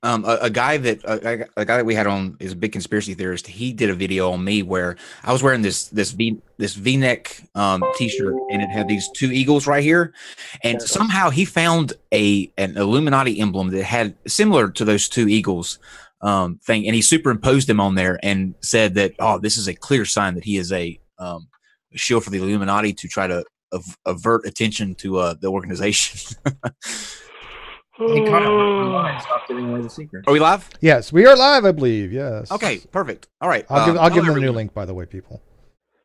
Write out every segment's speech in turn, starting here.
a guy that a guy that we had on is a big conspiracy theorist. He did a video on me where I was wearing this V-neck t-shirt, and it had these two eagles right here, and somehow he found an Illuminati emblem that had similar to those two eagles thing, and he superimposed them on there and said that, oh, this is a clear sign that he is a shield for the Illuminati to try to avert attention to the organization. Hey, Connor, stop giving away the secret. Are we live? Yes, we are live, I believe. Yes. Okay, perfect. All right. I'll give them the new link, by the way, people.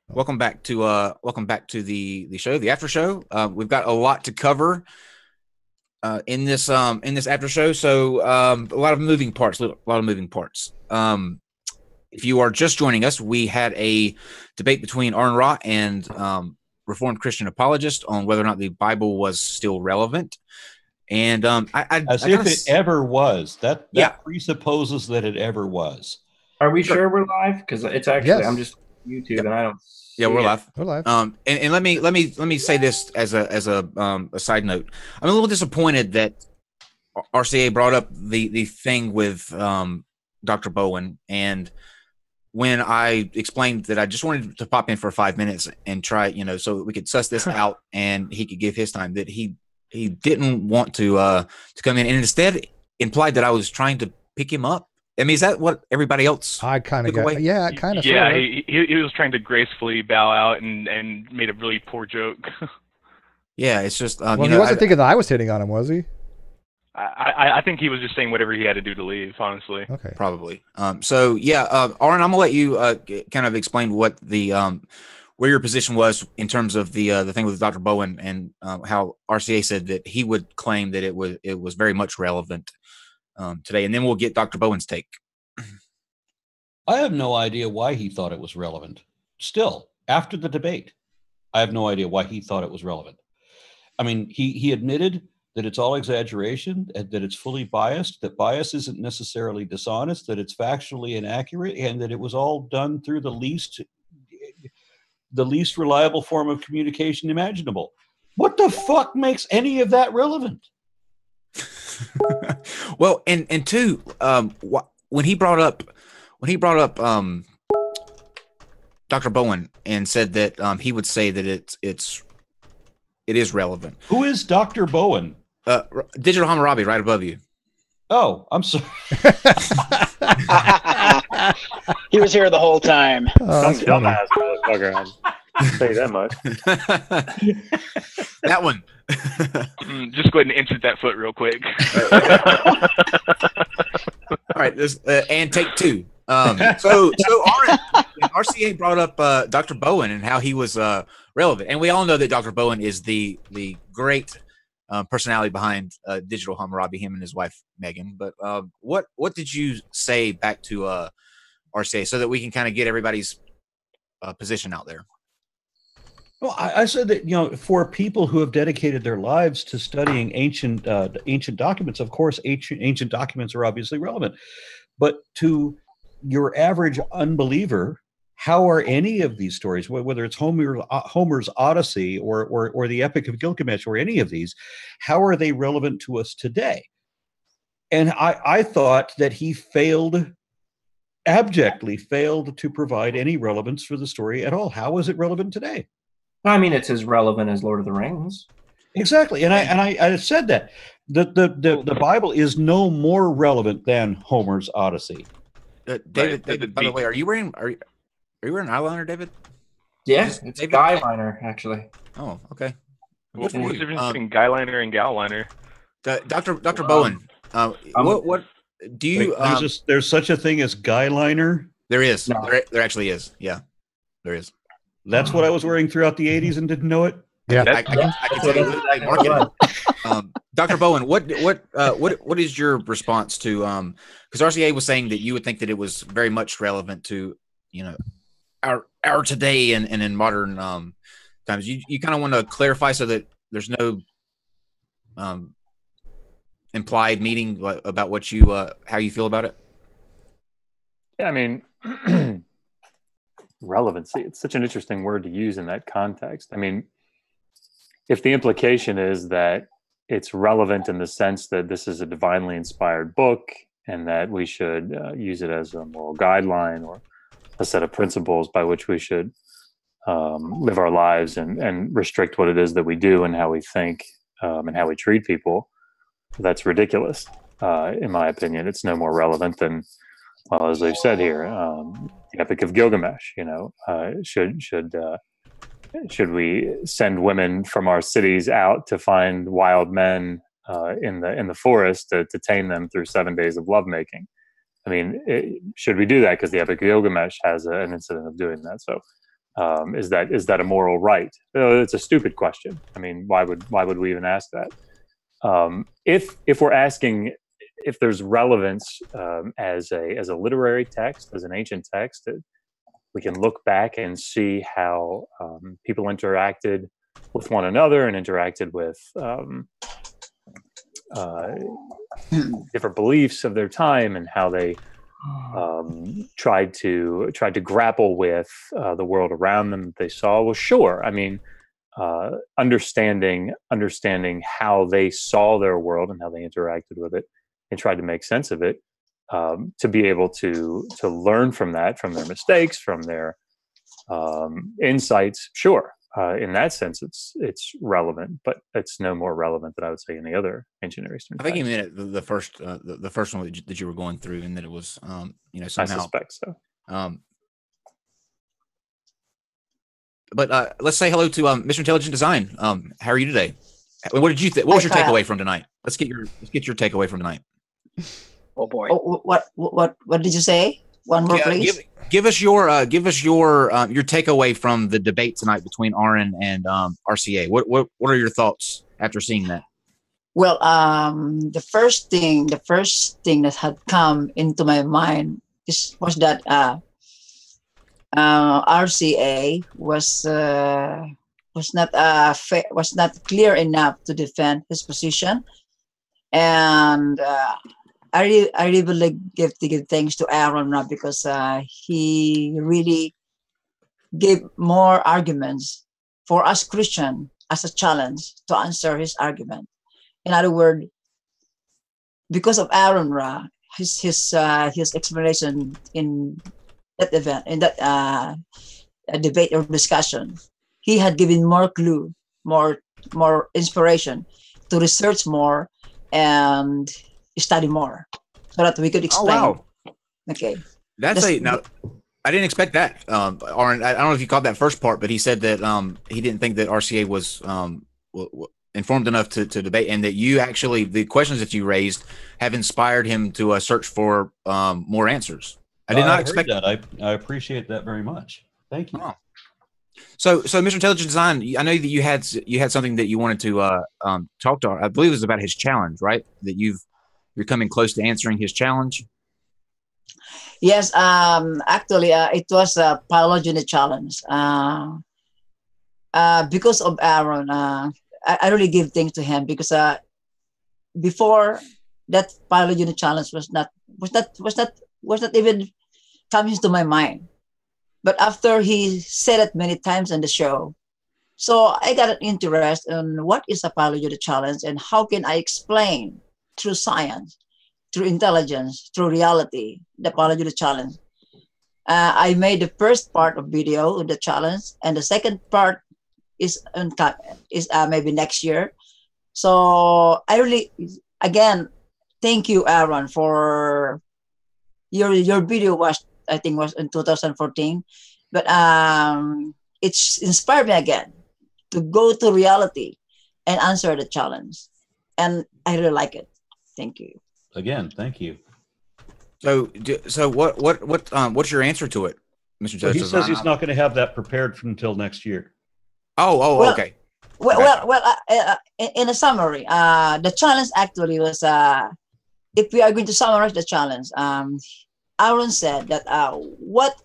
Welcome back to the show, the after show. We've got a lot to cover in this after show. So a lot of moving parts. If you are just joining us, we had a debate between Aron Ra and Reformed Christian Apologist on whether or not the Bible was still relevant. And as if it ever was. That presupposes that it ever was. Are we sure we're live? Because it's actually I'm just on YouTube and I don't. We're live. We're live. And let me say this as a side note. I'm a little disappointed that RCA brought up the thing with Dr. Bowen, and when I explained that I just wanted to pop in for 5 minutes and try, so we could suss this out and he could give his time, that he didn't want to come in, and instead implied that I was trying to pick him up. I mean, is that what everybody else? I kind of got. Yeah, kind of. Yeah, he was trying to gracefully bow out and made a really poor joke. Yeah, it's just. Well, he wasn't thinking that I was hitting on him, was he? I think he was just saying whatever he had to do to leave. Honestly. Okay. Probably. So yeah, Aron, I'm gonna let you kind of explain what the where your position was in terms of the thing with Dr. Bowen, and how RCA said that he would claim that it was very much relevant today, and then we'll get Dr. Bowen's take. I have no idea why he thought it was relevant. Still, after the debate, I have no idea why he thought it was relevant. I mean, he admitted that it's all exaggeration, that it's fully biased, that bias isn't necessarily dishonest, that it's factually inaccurate, and that it was all done through the least reliable form of communication imaginable. What the fuck makes any of that relevant? Well, and two, when he brought up Dr. Bowen and said that he would say that it is relevant. Who is Dr. Bowen? Digital Hammurabi, right above you. Oh, I'm sorry. He was here the whole time. Some dumbass motherfucker. I'll say that much. That one. Just go ahead and insert that foot real quick. All right, and take two. So RCA brought up Dr. Bowen and how he was relevant, and we all know that Dr. Bowen is the great personality behind Digital Hammurabi, him and his wife Megan. But what did you say back to RCA so that we can kind of get everybody's position out there? Well, I said that, for people who have dedicated their lives to studying ancient documents, of course, ancient documents are obviously relevant. But to your average unbeliever, how are any of these stories, whether it's Homer's Odyssey or the Epic of Gilgamesh or any of these, how are they relevant to us today? And I thought that he abjectly failed to provide any relevance for the story at all. How is it relevant today? I mean, it's as relevant as Lord of the Rings. Exactly, and I said that the Bible is no more relevant than Homer's Odyssey. David, by the way, are you wearing eyeliner, David? Yeah, it's a guy liner, actually. Oh, okay. What's the difference between guy liner and gal liner? Dr. Bowen, what do you? There's such a thing as guy liner. There is. No. There actually is. Yeah, there is. That's what I was wearing throughout the 80s and didn't know it. Yeah, I can tell you that market. Dr. Bowen, what is your response to because RCA was saying that you would think that it was very much relevant to our today and in modern times. You kind of want to clarify so that there's no implied meaning about what you how you feel about it. Yeah, I mean, relevancy, it's such an interesting word to use in that context. I mean, if the implication is that it's relevant in the sense that this is a divinely inspired book and that we should use it as a moral guideline or a set of principles by which we should live our lives and restrict what it is that we do and how we think and how we treat people, that's ridiculous. In my opinion, it's no more relevant than, well, as they've said here, the Epic of Gilgamesh. Should we send women from our cities out to find wild men in the forest to tame them through 7 days of lovemaking? I mean, should we do that? Because the Epic of Gilgamesh has an incident of doing that. So, is that a moral right? It's a stupid question. I mean, why would we even ask that? If we're asking if there's relevance as a literary text, as an ancient text, we can look back and see how people interacted with one another and interacted with different beliefs of their time and how they tried to grapple with the world around them that they saw. Well, sure. I mean, understanding how they saw their world and how they interacted with it and tried to make sense of it, to be able to learn from that, from their mistakes, from their insights. Sure. In that sense, it's relevant, but it's no more relevant than I would say any other ancient Near Eastern. I think you meant it, the first one that you were going through, and that it was somehow. I suspect so. But let's say hello to Mr. Intelligent Design. How are you today? What did you think? What was your takeaway from tonight? Let's get your takeaway from tonight. Oh boy. Oh, what did you say? One more, please. Give us your takeaway from the debate tonight between Aron and RCA. What are your thoughts after seeing that? Well, the first thing that had come into my mind was that RCA was not clear enough to defend his position, and I really give thanks to Aron now, because he really gave more arguments for us Christian as a challenge to answer his argument. In other words, because of Aron Ra, his explanation in that event, in that debate or discussion, he had given more clue, more inspiration to research more and study more, so that we could explain. Oh, wow. Okay. Now, I didn't expect that. Aron, I don't know if you caught that first part, but he said that he didn't think that RCA was informed enough to debate, and that you actually, the questions that you raised have inspired him to search for more answers. I did not expect that. I appreciate that very much. Thank you. Oh. So Mr. Intelligent Design, I know that you had something that you wanted to talk to. I believe it was about his challenge, right? That you're coming close to answering his challenge. Yes, actually, it was a Apologist challenge. Because of Aron, I really give thanks to him, because before that Apologist challenge was not even coming to my mind. But after he said it many times on the show, so I got an interest in what is Apologist challenge and how can I explain through science, through intelligence, through reality, the Apologist challenge. I made the first part of video of the challenge, and the second part is maybe next year. So I really, again, thank you, Aron, for your video I think was in 2014, but it's inspired me again to go to reality and answer the challenge, and I really like it. Thank you. Again, thank you. So what's your answer to it, Mr. Well, Justice? he says he's not going to have that prepared until next year. Well, okay. Well, in a summary, the challenge actually was, if we are going to summarize the challenge, Aron said that what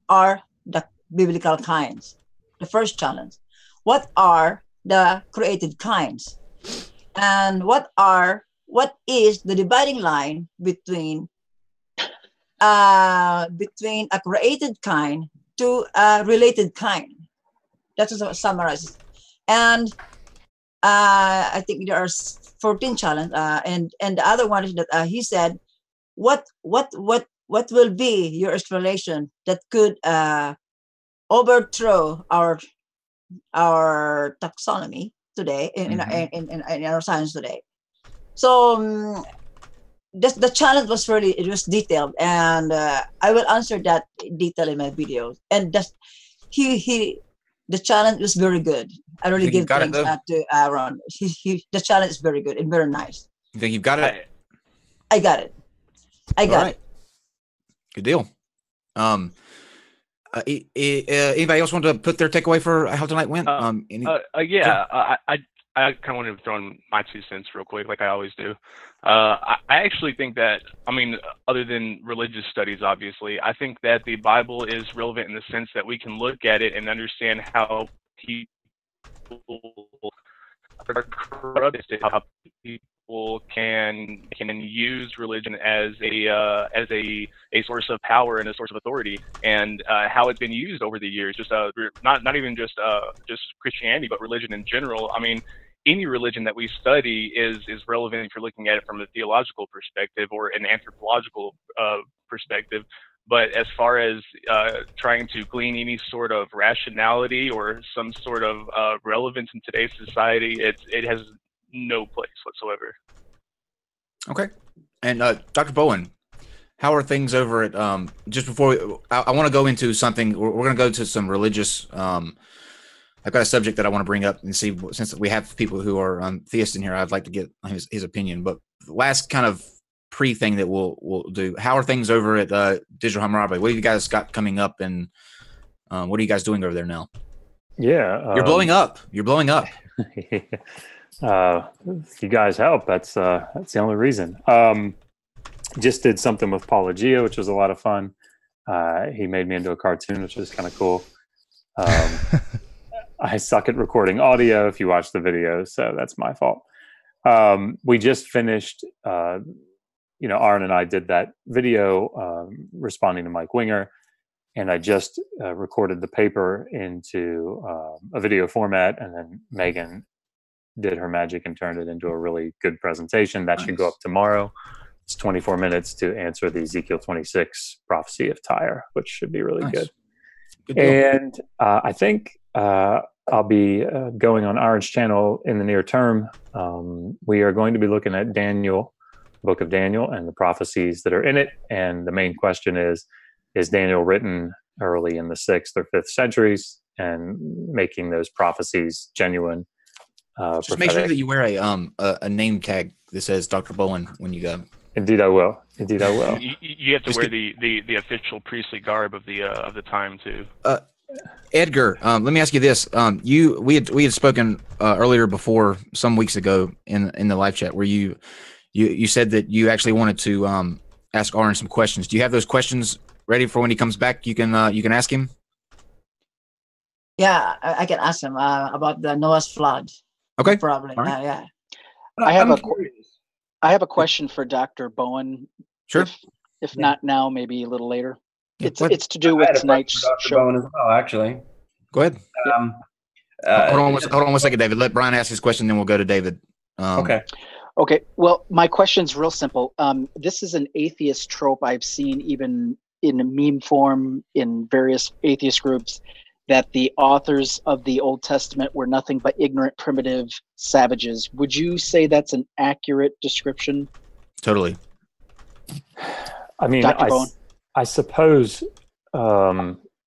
are the biblical kinds? The first challenge. What are the created kinds? And what is the dividing line between a created kind to a related kind? That's what summarizes. And I think there are 14 challenges, and the other one is that he said what will be your explanation that could overthrow our taxonomy today in our science today? So the challenge was it was detailed, and I will answer that in detail in my video. And the challenge was very good. I really give thanks to Aron. The challenge is very good and very nice. You think you've got it? I got it. It. Good deal. Anybody else want to put their takeaway for how tonight went? I kind of wanted to throw in my 2 cents real quick, like I always do. I actually think that, other than religious studies, obviously, I think that the Bible is relevant in the sense that we can look at it and understand how people are corrupted, how people can use religion as a source of power and a source of authority, and how it's been used over the years. Just not even just Christianity, but religion in general. Any religion that we study is relevant if you're looking at it from a theological perspective or an anthropological perspective. But as far as trying to glean any sort of rationality or some sort of relevance in today's society, it has no place whatsoever. Okay. And Dr. Bowen, how are things over at just before I want to go into something, we're going to go to some religious I've got a subject that I want to bring up and see, since we have people who are theists in here, I'd like to get his opinion. But the last kind of pre-thing that we'll do, how are things over at Digital Hammurabi? What have you guys got coming up, and what are you guys doing over there now? Yeah. You're blowing up. You're blowing up. You guys help. That's the only reason. Just did something with Apologist, which was a lot of fun. He made me into a cartoon, which was kind of cool. I suck at recording audio if you watch the video, so that's my fault. We just finished, Aron and I did that video responding to Mike Winger, and I just recorded the paper into a video format, and then Megan did her magic and turned it into a really good presentation. That should go up tomorrow. It's 24 minutes to answer the Ezekiel 26 prophecy of Tyre, which should be really good. And I think I'll be going on Aron's channel in the near term. We are going to be looking at Daniel, book of Daniel, and the prophecies that are in it. And the main question is Daniel written early in the 6th or 5th centuries, and making those prophecies genuine? Just prophetic. make sure that you wear a name tag that says Dr. Bowen when you go. Indeed, I will. You have to wear the official priestly garb of the time too. Edgar, let me ask you this: we had spoken earlier before some weeks ago in the live chat where you said that you actually wanted to ask Aron some questions. Do you have those questions ready for when he comes back? You can ask him. Yeah, I can ask him about the Noah's flood. Okay, probably. Right. Yeah. I have a question for Dr. Bowen. Sure. If not now, maybe a little later. Yeah, it's to do with tonight's show. Bowen as well, actually. Go ahead. Hold on one second, David. Let Brian ask his question, then we'll go to David. Okay. Well, my question's real simple. This is an atheist trope I've seen even in a meme form in various atheist groups, that the authors of the Old Testament were nothing but ignorant, primitive savages. Would you say that's an accurate description? Totally. I mean, Dr. Bowen? I suppose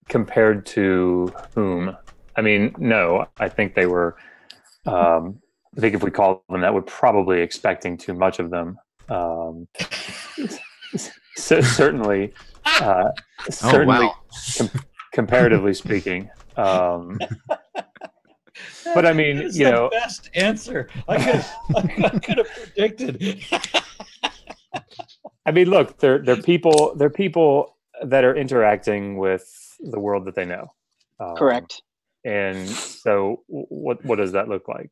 compared to whom? I mean, no, I think they were, I think if we call them that, we're probably expecting too much of them. Certainly, comparatively speaking. But I mean, that's the best answer I could have predicted. I mean, look, they're people that are interacting with the world that they know. Correct. And so, what does that look like?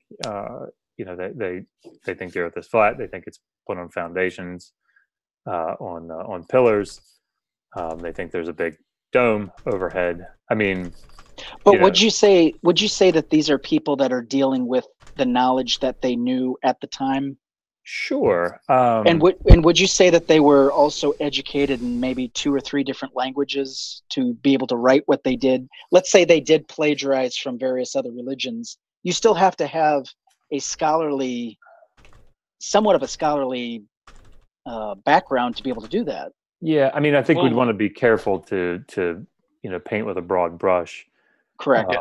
They think the Earth is flat. They think it's put on foundations, on pillars. They think there's a big dome overhead. I mean, but would you say that these are people that are dealing with the knowledge that they knew at the time? Sure. And would you say that they were also educated in maybe 2 or 3 different languages to be able to write what they did? Let's say they did plagiarize from various other religions. You still have to have somewhat of a scholarly background to be able to do that. Yeah, I mean, I think we'd want to be careful to paint with a broad brush. Correct.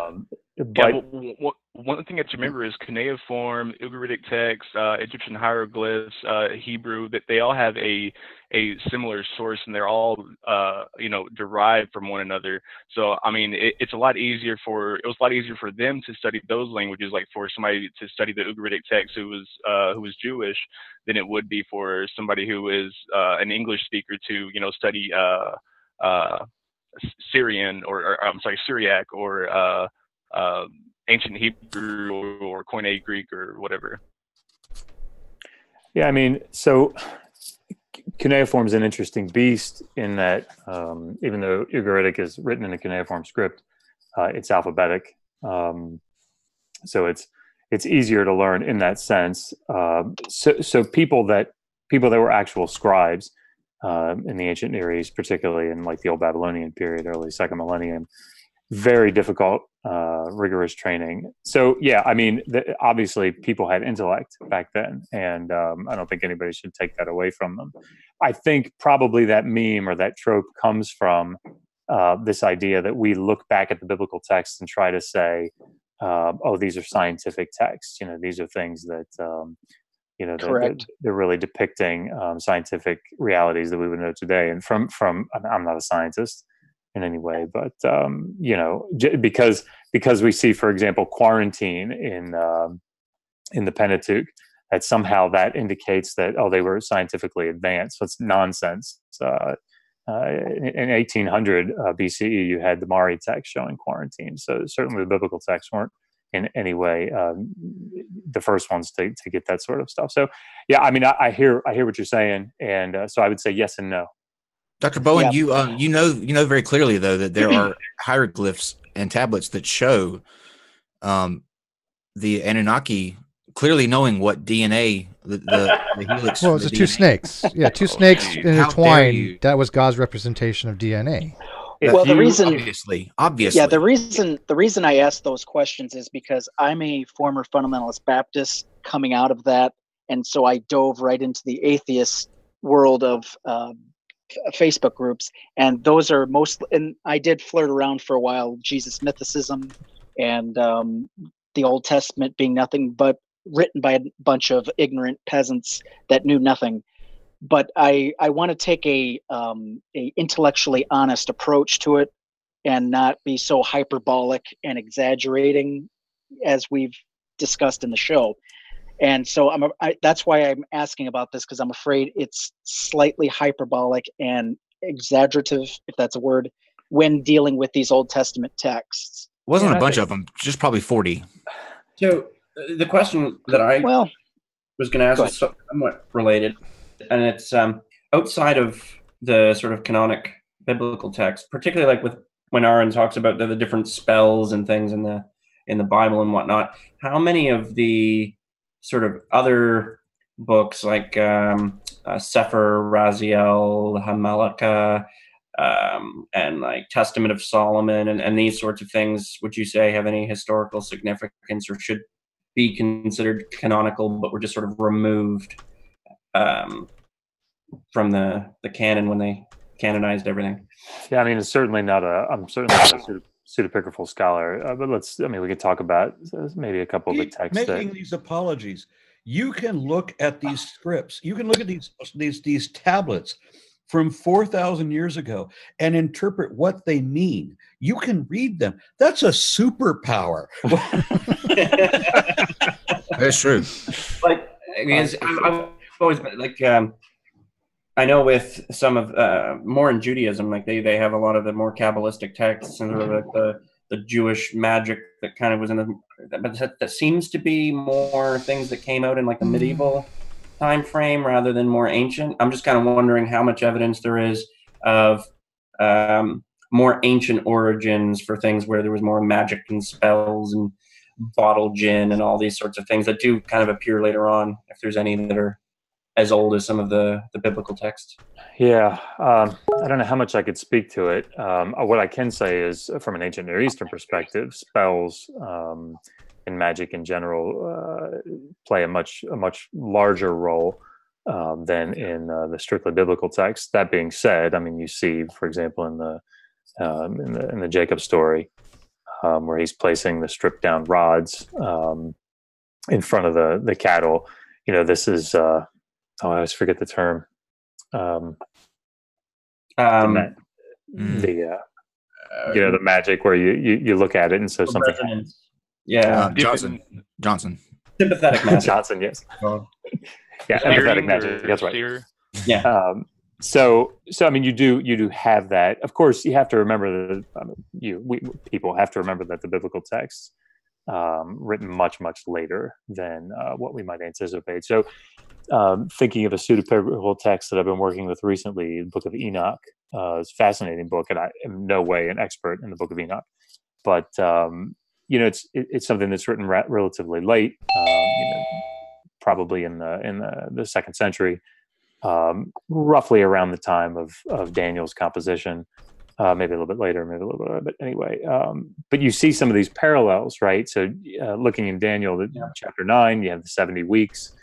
One thing that you remember is cuneiform, Ugaritic text, Egyptian hieroglyphs, Hebrew. That they all have a similar source, and they're all derived from one another. So I mean, it was a lot easier for them to study those languages, like for somebody to study the Ugaritic text who was Jewish, than it would be for somebody who is an English speaker to study Syrian or I'm sorry, Syriac or ancient Hebrew or Koine Greek or whatever. Yeah, I mean, so cuneiform is an interesting beast in that even though Ugaritic is written in a cuneiform script, it's alphabetic, so it's easier to learn in that sense. So people that were actual scribes in the ancient Near East, particularly in like the Old Babylonian period, early second millennium, very difficult, rigorous training. So yeah, I mean, obviously people had intellect back then, and I don't think anybody should take that away from them. I think probably that meme or that trope comes from this idea that we look back at the biblical text and try to say, oh, these are scientific texts. These are things that they're really depicting scientific realities that we would know today. And from I'm not a scientist in any way, but because we see, for example, quarantine in the Pentateuch, that somehow that indicates that they were scientifically advanced. So it's nonsense. In 1800 BCE, you had the Mari text showing quarantine. So certainly the biblical texts weren't in any way the first ones to get that sort of stuff. So yeah, I mean, I hear what you're saying, and so I would say yes and no. Dr. Bowen, you know very clearly though that there are hieroglyphs and tablets that show the Anunnaki clearly knowing what DNA the helix. Well, it was the two snakes. Yeah, two snakes intertwined. That was God's representation of DNA. Well, the reason, obviously, yeah, the reason I asked those questions is because I'm a former fundamentalist Baptist coming out of that, and so I dove right into the atheist world of Facebook groups, and those are mostly. And I did flirt around for a while, Jesus mythicism, and the Old Testament being nothing but written by a bunch of ignorant peasants that knew nothing. But I want to take a intellectually honest approach to it, and not be so hyperbolic and exaggerating as we've discussed in the show. And so that's why I'm asking about this, because I'm afraid it's slightly hyperbolic and exaggerative, if that's a word, when dealing with these Old Testament texts. It wasn't a bunch of them, just probably 40. So the question that I was going to ask is somewhat related, and it's outside of the sort of canonic biblical text, particularly like when Aron talks about the different spells and things in the Bible and whatnot. How many of the sort of other books like Sefer Raziel, Hamalakah, and like Testament of Solomon and these sorts of things, would you say have any historical significance or should be considered canonical, but were just sort of removed from the canon when they canonized everything? Yeah, I mean, I'm certainly not a pseudepigrapha scholar, but we could talk about maybe a couple of the texts. Making these apologies, you can look at these scripts, you can look at these tablets from 4,000 years ago and interpret what they mean. You can read them. That's a superpower. That's true. Like, I've always been like, I know with some of more in Judaism, like they have a lot of the more Kabbalistic texts and sort of like the Jewish magic that kind of was in that seems to be more things that came out in like the medieval time frame rather than more ancient. I'm just kind of wondering how much evidence there is of more ancient origins for things where there was more magic and spells and bottle gin and all these sorts of things that do kind of appear later on, if there's any that are as old as some of the biblical texts? Yeah, I don't know how much I could speak to it. What I can say is, from an ancient Near Eastern perspective, spells and magic in general play a much larger role than in the strictly biblical text. That being said, I mean, you see, for example, in the Jacob story, where he's placing the stripped down rods in front of the cattle. You know, this is I always forget the term. The magic where you look at it and so something happens. Yeah, Johnson. Sympathetic magic. Johnson, yes. Yeah, empathetic magic. That's right. Yeah. So I mean, you do have that. Of course, you have to remember people have to remember that the biblical texts written much later than what we might anticipate. So, thinking of a pseudepigrapha text that I've been working with recently, the Book of Enoch, is a fascinating book, and I am no way an expert in the Book of Enoch, but it's something that's written relatively late, probably in the second century, roughly around the time of Daniel's composition. Maybe a little bit later, but anyway. But you see some of these parallels, right? So looking in Daniel, chapter 9, you have the 70 weeks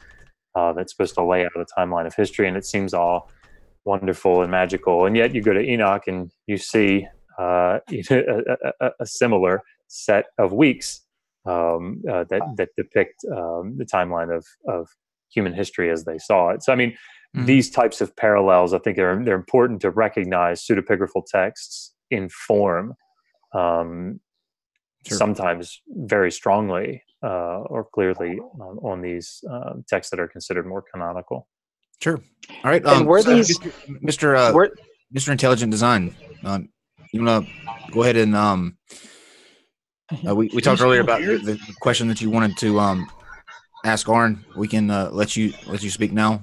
that's supposed to lay out a timeline of history, and it seems all wonderful and magical. And yet you go to Enoch and you see a similar set of weeks that depict the timeline of human history as they saw it. So, I mean, these types of parallels, I think they're important to recognize. Pseudepigraphal texts inform sometimes very strongly or clearly on these texts that are considered more canonical. Sure. All right. And were these Mr. Intelligent Design? You want to go ahead and we talked earlier about the question that you wanted to ask Aron. We can let you speak now.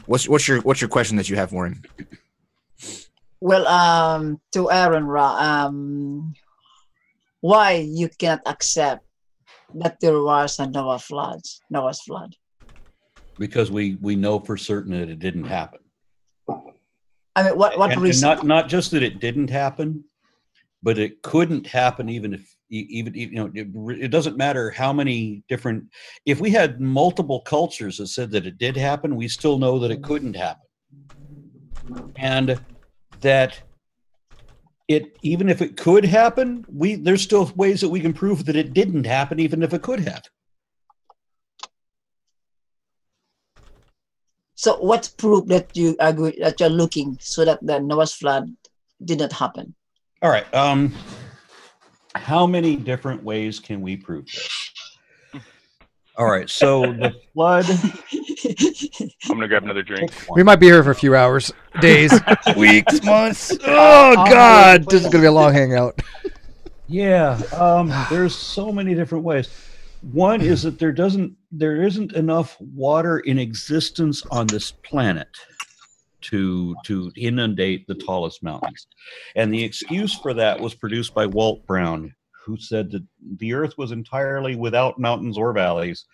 What's your question that you have for him? Well, to Aron, why you cannot accept that there was a Noah's flood? Because we know for certain that it didn't happen. I mean, what reason? And not just that it didn't happen, but it couldn't happen even if it doesn't matter how many different. If we had multiple cultures that said that it did happen, we still know that it couldn't happen, and that even if it could happen, there's still ways that we can prove that it didn't happen, even if it could have. So, what's proof that you agree that you're looking so that the Noah's flood did not happen? All right. How many different ways can we prove this? All right. So the flood. I'm gonna grab another drink. We might be here for a few hours, days, weeks, months. Oh God, this is gonna be a long hangout. Yeah. There's so many different ways. One is that there isn't enough water in existence on this planet to inundate the tallest mountains. And the excuse for that was produced by Walt Brown, who said that the earth was entirely without mountains or valleys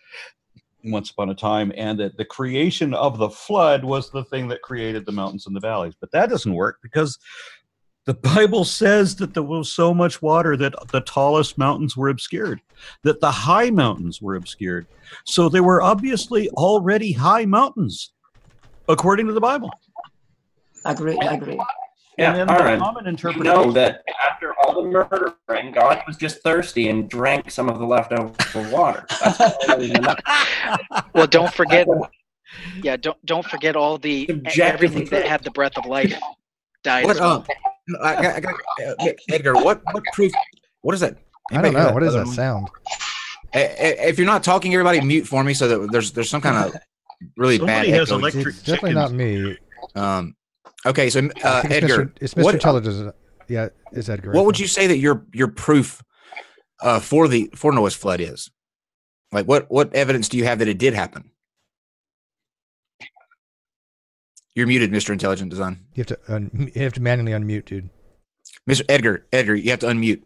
once upon a time, and that the creation of the flood was the thing that created the mountains and the valleys. But that doesn't work, because the Bible says that there was so much water that the tallest mountains were obscured, that the high mountains were obscured. So they were obviously already high mountains, according to the Bible. Agree. Yeah, and then Aron, the common interpretation. You know that after all the murdering, God was just thirsty and drank some of the leftover water. Well, don't forget. Yeah, don't forget all the everything that had the breath of life died. What, I got Edgar. What proof? What is that? I don't know. What is that sound? If you're not talking, everybody mute for me, so that there's some kind of really Somebody bad has echo. electric It's definitely not me. Okay, so Edgar, it's Mr. Intelligence. Yeah, it's Edgar. What would you say that your proof for Noah's flood is? Like, what evidence do you have that it did happen? You're muted, Mr. Intelligent Design. You have to manually unmute, dude. Mr. Edgar, you have to unmute.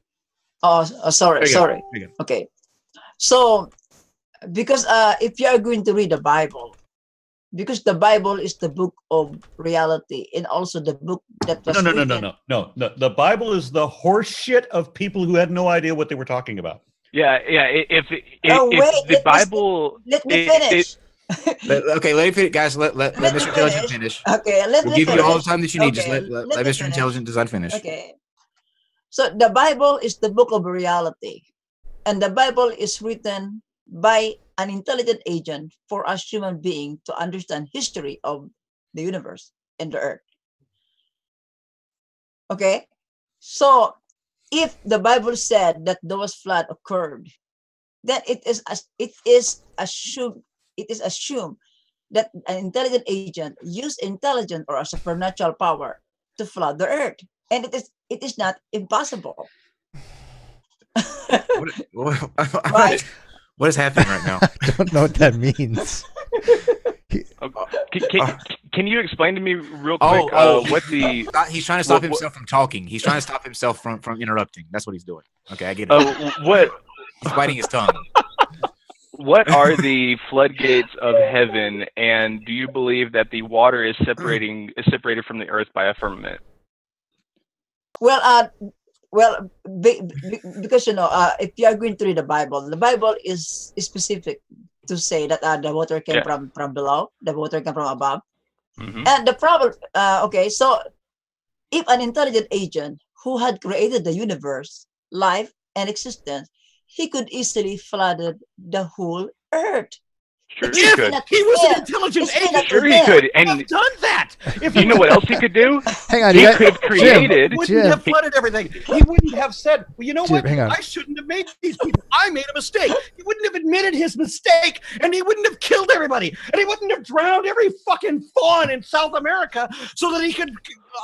Oh, sorry. Okay. So, because if you are going to read the Bible, because the Bible is the book of reality, and also the book that was No. The Bible is the horse shit of people who had no idea what they were talking about. Yeah. If the Bible, let me finish. Okay, let me finish, guys. Let Mr. Intelligent finish. Okay, we'll give you all the time that you need. Just let Mr. Finish. Intelligent Design finish. Okay. So the Bible is the book of reality, and the Bible is written by an intelligent agent for us human beings to understand history of the universe and the earth. Okay, so if the Bible said that Noah's flood occurred, then it is assumed that an intelligent agent used intelligence or a supernatural power to flood the earth, and it is not impossible. What is happening right now? I don't know what that means. Can you explain to me real quick what the... He's trying to stop himself from talking. He's trying to stop himself from interrupting. That's what he's doing. Okay, I get it. He's biting his tongue. What are the floodgates of heaven, and do you believe that the water is separated from the earth by a firmament? Well, because if you are going to read the Bible is specific to say that the water came from below, the water came from above. Mm-hmm. And the problem, so if an intelligent agent who had created the universe, life, and existence, he could easily flood the whole earth. Sure he could. He was an intelligent agent. Sure he could. And have done that. If you know what else he could do? Hang on. He could have created. He wouldn't have flooded everything. He wouldn't have said, well, you know what? I shouldn't have made these people. I made a mistake. He wouldn't have admitted his mistake, and he wouldn't have killed everybody, and he wouldn't have drowned every fucking fawn in South America so that he could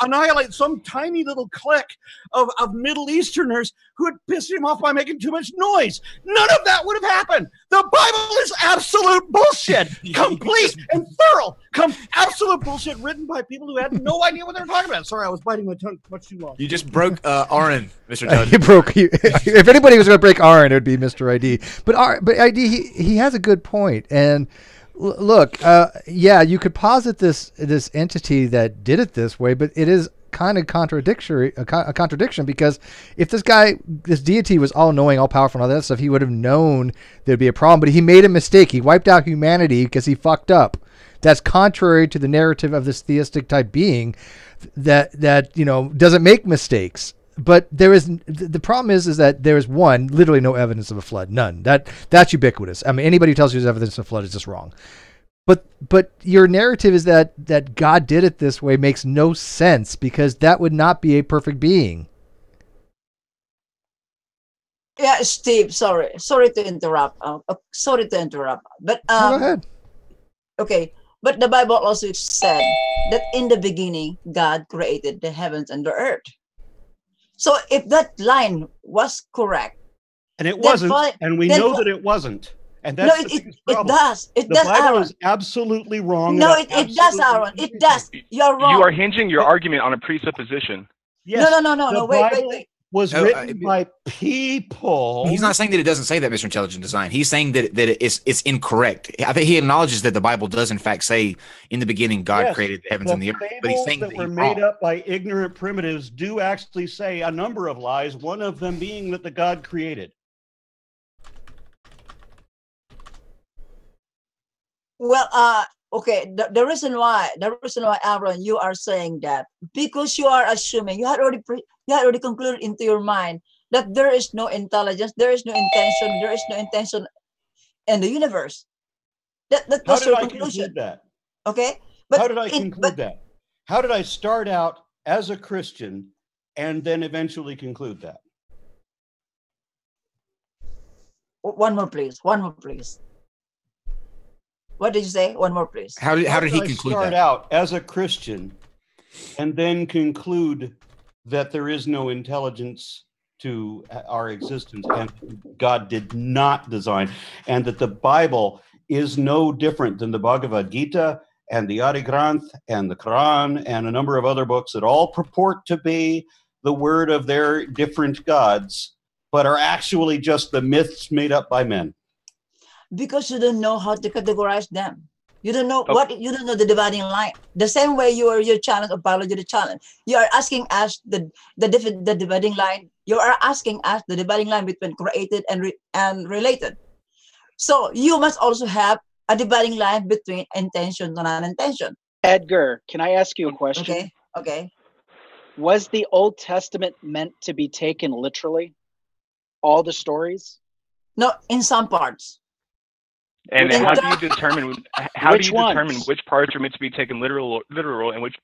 annihilate some tiny little clique of Middle Easterners who had pissed him off by making too much noise. None of that would have happened. The Bible is absolute bullshit. Complete and thorough. Absolute bullshit written by people who had no idea what they were talking about. Sorry, I was biting my tongue much too long. You just broke Aron, Mr. Judge. You broke. If anybody was going to break Aron, it would be Mr. ID. But ID, he has a good point. And look, you could posit this entity that did it this way, but it is kind of a contradiction, because if this deity was all knowing, all powerful, and all that stuff, he would have known there'd be a problem. But he made a mistake. He wiped out humanity because he fucked up. That's contrary to the narrative of this theistic type being that doesn't make mistakes. But the problem is that there is literally no evidence of a flood, none. That's ubiquitous. I mean, anybody who tells you there's evidence of a flood is just wrong. But your narrative is that God did it this way makes no sense, because that would not be a perfect being. Yeah, Steve, sorry to interrupt. But go ahead. Okay, but the Bible also said that in the beginning God created the heavens and the earth. So if that line was correct, and it wasn't, and we know that it wasn't, and that's it does. The Bible Aron is absolutely wrong. No, it does, Aron. It does. You're wrong. You are hinging your argument on a presupposition. Yes, no. Wait. Was written by people. He's not saying that it doesn't say that, Mr. Intelligent Design. He's saying that it's incorrect. I think he acknowledges that the Bible does in fact say in the beginning God created the heavens and the earth. But he's saying that were made up by ignorant primitives do actually say a number of lies, one of them being that the God created. Well, okay. The reason why, Aron, you are saying that because you are assuming you had already concluded into your mind that there is no intelligence, there is no intention in the universe. That was your conclusion. Conclude that? Okay, but how did I conclude that? How did I start out as a Christian and then eventually conclude that? One more, please. What did you say? One more, please. How did he conclude start that? Out as a Christian and then conclude that there is no intelligence to our existence and God did not design, and that the Bible is no different than the Bhagavad Gita and the Adi Granth and the Quran and a number of other books that all purport to be the word of their different gods, but are actually just the myths made up by men. Because you don't know how to categorize them. You don't know you don't know the dividing line. The same way your challenge of biology the challenge. You are asking us the dividing line. You are asking us the dividing line between created and related. So you must also have a dividing line between intention and non-intention. Edgar, can I ask you a question? Okay. Okay. Was the Old Testament meant to be taken literally? All the stories? No, in some parts. And how do you determine which parts are meant to be taken literal, and which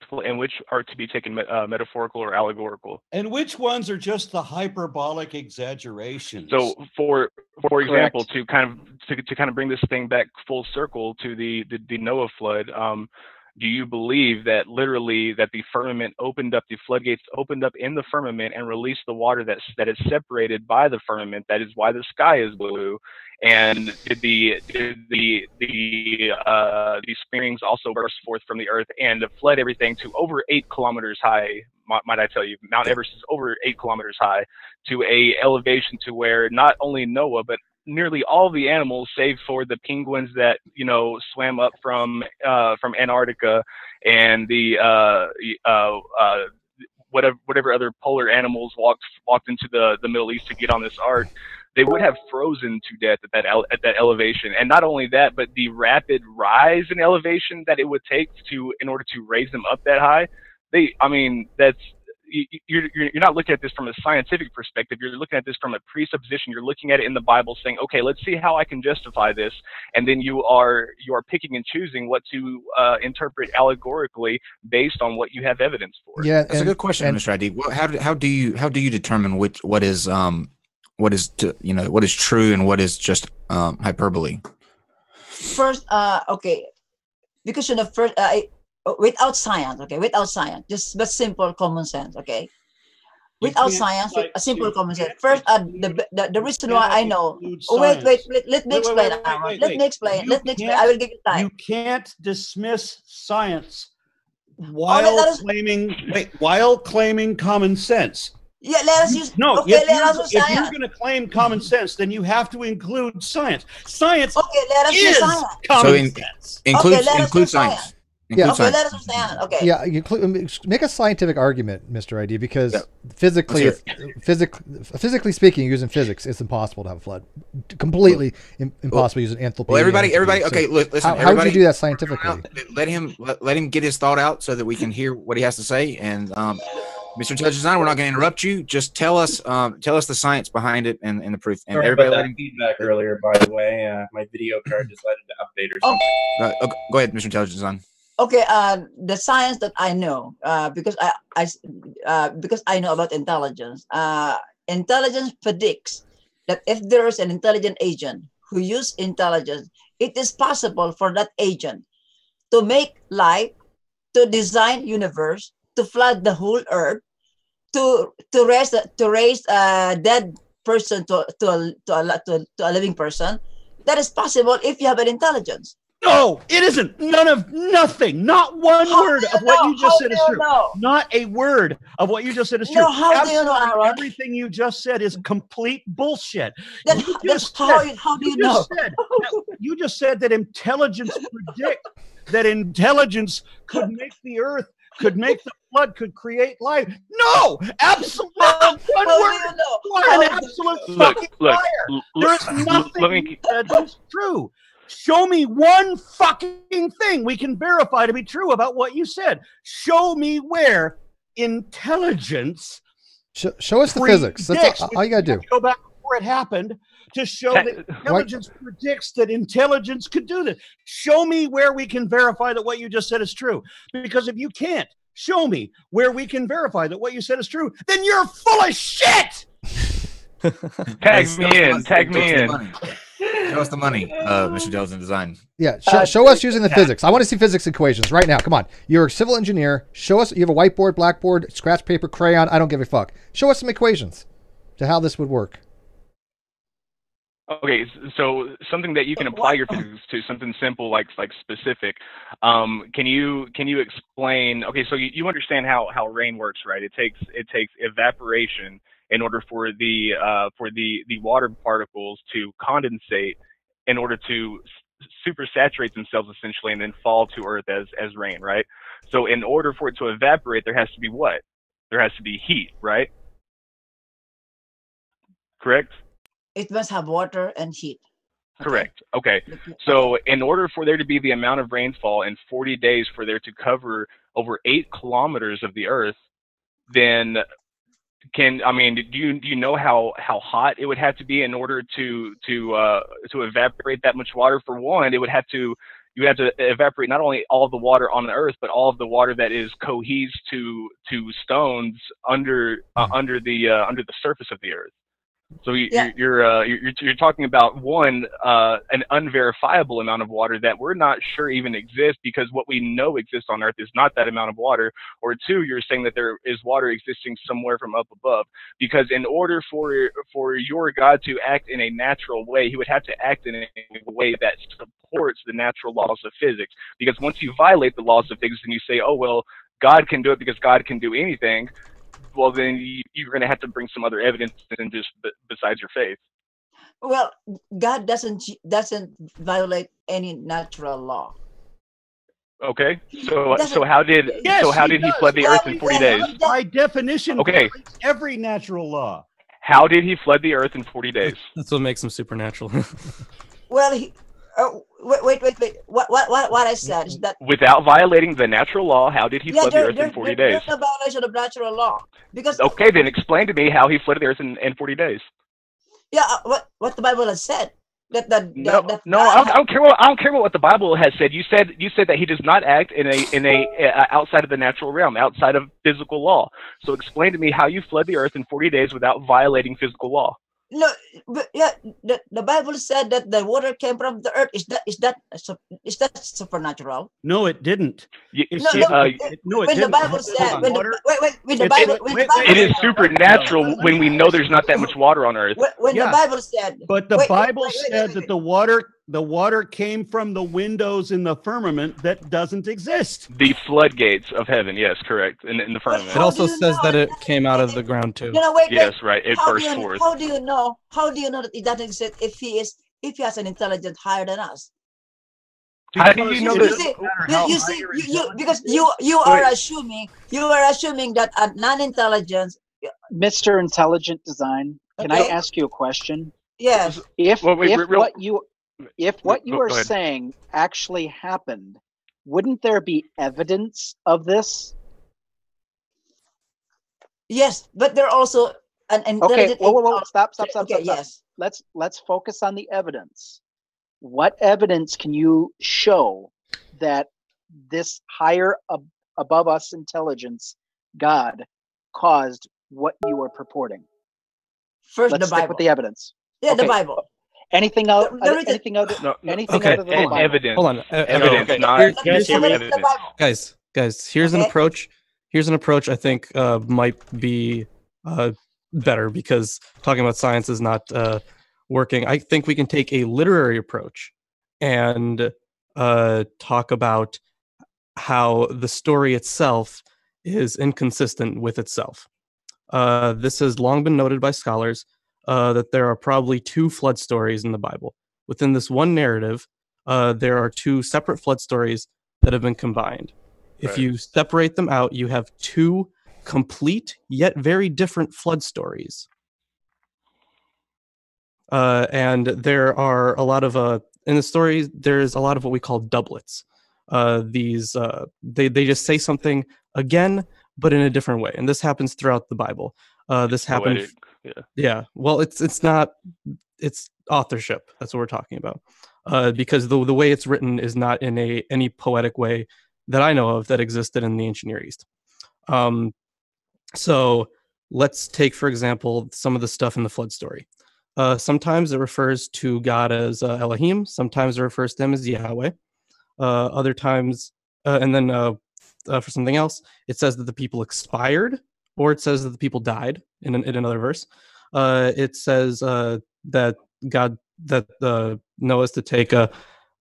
are to be taken metaphorical or allegorical? And which ones are just the hyperbolic exaggerations? So, for example, to kind of bring this thing back full circle to the Noah flood, do you believe that literally that the firmament opened up, the floodgates opened up in the firmament and released the water that is separated by the firmament? That is why the sky is blue. And did the springs also burst forth from the earth and flood everything to over 8 kilometers high? Might I tell you, Mount Everest is over 8 kilometers high, to a elevation to where not only Noah but nearly all the animals, save for the penguins that swam up from Antarctica, and the whatever other polar animals walked into the Middle East to get on this ark, they would have frozen to death at that elevation. And not only that, but the rapid rise in elevation that it would take in order to raise them up that high. You're not looking at this from a scientific perspective. You're looking at this from a presupposition. You're looking at it in the Bible, saying, "Okay, let's see how I can justify this," and then you are picking and choosing what to interpret allegorically based on what you have evidence for. Yeah, that's a good question, Mr. ID. How do you determine what is true and what is just hyperbole? First, okay, because first. Without science, just simple common sense, okay? Without science, a simple common sense. First, the reason why I know. Wait, let me explain. Let me explain. I will give you time. You can't dismiss science while claiming common sense. Yeah, let us use. No, okay, if you're going to claim common sense, then you have to include science. Science is common sense. Include science. Yeah, okay, let us understand. Okay. Yeah, make a scientific argument, Mr. ID, because physically speaking, using physics, it's impossible to have a flood. Completely impossible using enthalpy. Well, everybody. Okay, listen. How would you do that scientifically? Let him get his thought out so that we can hear what he has to say. And Mr. Intelligent Design, we're not going to interrupt you. Just tell us the science behind it and the proof. And sorry everybody about that feedback earlier, by the way. My video card decided to update or something. Okay, go ahead, Mr. Intelligent Design. Okay, the science that I know, because I know about intelligence. Intelligence predicts that if there is an intelligent agent who uses intelligence, it is possible for that agent to make life, to design universe, to flood the whole earth, to raise a dead person to a living person. That is possible if you have an intelligence. No, it isn't. Nothing. Not one word of what you just said is true. Not a word of what you just said is true. No, how do you know, Aaron? Everything you just said is complete bullshit. Then how do you know? You just said that intelligence could make the earth, could make the flood, could create life. No, absolutely not. One absolute fucking liar. There's nothing that is true. Show me one fucking thing we can verify to be true about what you said. Show me where intelligence. Show us the physics. That's all you got to do. Go back before it happened to show that intelligence predicts that intelligence could do this. Show me where we can verify that what you just said is true. Because if you can't show me where we can verify that what you said is true, then you're full of shit. Tag me in. Show us the money, Mr. Intelligent Design. Yeah, show us using the physics. I want to see physics equations right now. Come on. You're a civil engineer. Show us. You have a whiteboard, blackboard, scratch paper, crayon. I don't give a fuck. Show us some equations to how this would work. Okay, so something that you can apply your physics to, something simple like specific. Can you explain? Okay, so you understand how rain works, right? It takes evaporation in order for the water particles to condensate, in order to supersaturate themselves essentially and then fall to earth as rain, right? So in order for it to evaporate, there has to be what? There has to be heat, right? Correct? It must have water and heat. Correct. Okay. So in order for there to be the amount of rainfall in 40 days for there to cover over 8 kilometers of the earth, then do you know how hot it would have to be in order to evaporate that much water? For one, you would have to evaporate not only all of the water on the earth, but all of the water that is cohesed to stones under the surface of the earth. So you're talking about one, an unverifiable amount of water that we're not sure even exists, because what we know exists on Earth is not that amount of water. Or two, you're saying that there is water existing somewhere from up above, because in order for your God to act in a natural way, he would have to act in a way that supports the natural laws of physics. Because once you violate the laws of physics and you say, oh well, God can do it because God can do anything, well, then you're going to have to bring some other evidence than just besides your faith. Well, God doesn't violate any natural law. Okay, so how did he flood the earth in 40 days? By definition, okay, every natural law. How did he flood the earth in 40 days? That's what makes him supernatural. Well, wait. What I said is that without violating the natural law, how did he flood the earth in 40 days? There's no violation of natural law. Because okay, then explain to me how he flooded the earth in 40 days. Yeah, what the Bible has said. I don't care about what the Bible has said. You said that he does not act in a outside of the natural realm, outside of physical law. So explain to me how you flood the earth in 40 days without violating physical law. No, but yeah, the Bible said that the water came from the earth. Is that supernatural? No, it didn't. It is supernatural when we know there's not that much water on earth. The Bible said, but the Bible said that the water came from the windows in the firmament that doesn't exist. The floodgates of heaven, yes, correct, in the firmament. It also says that it came out of the ground too. Yes, right. It burst forth. How do you know that it doesn't exist if he has an intelligence higher than us? How do you know this? Because you are assuming that a non-intelligence, Mr. Intelligent Design, can I ask you a question? Yes. If what you are saying actually happened, wouldn't there be evidence of this? Yes, but there are also an intelligent. Okay, whoa, stop. Okay, yes. Let's focus on the evidence. What evidence can you show that this higher above us intelligence, God, caused what you are purporting? First, let's the Bible. stick with the evidence. Yeah, okay. The Bible. Anything out? Anything out of the Bible? Evidence. Hold on. Evidence, not evidence. Guys. Here's an approach. Here's an approach I think might be better, because talking about science is not working. I think we can take a literary approach and talk about how the story itself is inconsistent with itself. This has long been noted by scholars that there are probably 2 flood stories in the Bible. Within this one narrative, there are 2 separate flood stories that have been combined. If you separate them out, you have 2 complete yet very different flood stories. And there are a lot of in the stories, there's a lot of what we call doublets. They just say something again, but in a different way, and this happens throughout the Bible. This happened. Yeah. Well, it's authorship. That's what we're talking about. Because the way it's written is not in any poetic way that I know of that existed in the ancient Near East. So let's take, for example, some of the stuff in the flood story. Sometimes it refers to God as Elohim. Sometimes it refers to him as Yahweh. Other times, and then for something else, it says that the people expired, or it says that the people died in another verse. It says that Noah is to take a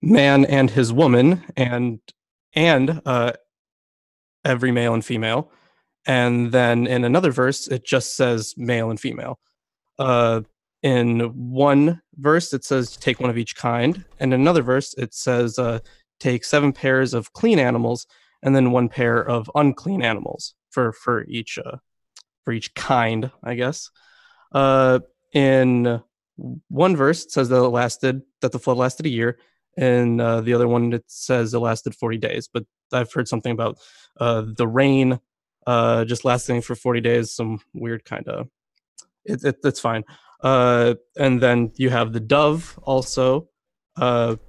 man and his woman and every male and female. And then in another verse, it just says male and female. in one verse it says take one of each kind, and in another verse it says take 7 pairs of clean animals and then 1 pair of unclean animals for each kind, I guess. In one verse it says that the flood lasted a year, and the other one it says it lasted 40 days. But I've heard something about the rain just lasting for 40 days, some weird kind of. It's fine. And then you have the dove also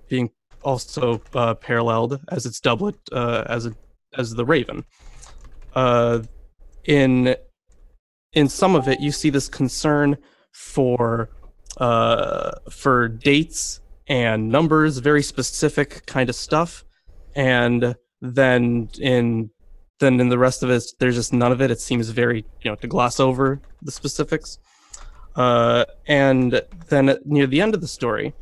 being also paralleled as its doublet as the raven. In some of it, you see this concern for dates and numbers, very specific kind of stuff, and then in the rest of it, there's just none of it. It seems very to gloss over the specifics. And then near the end of the story,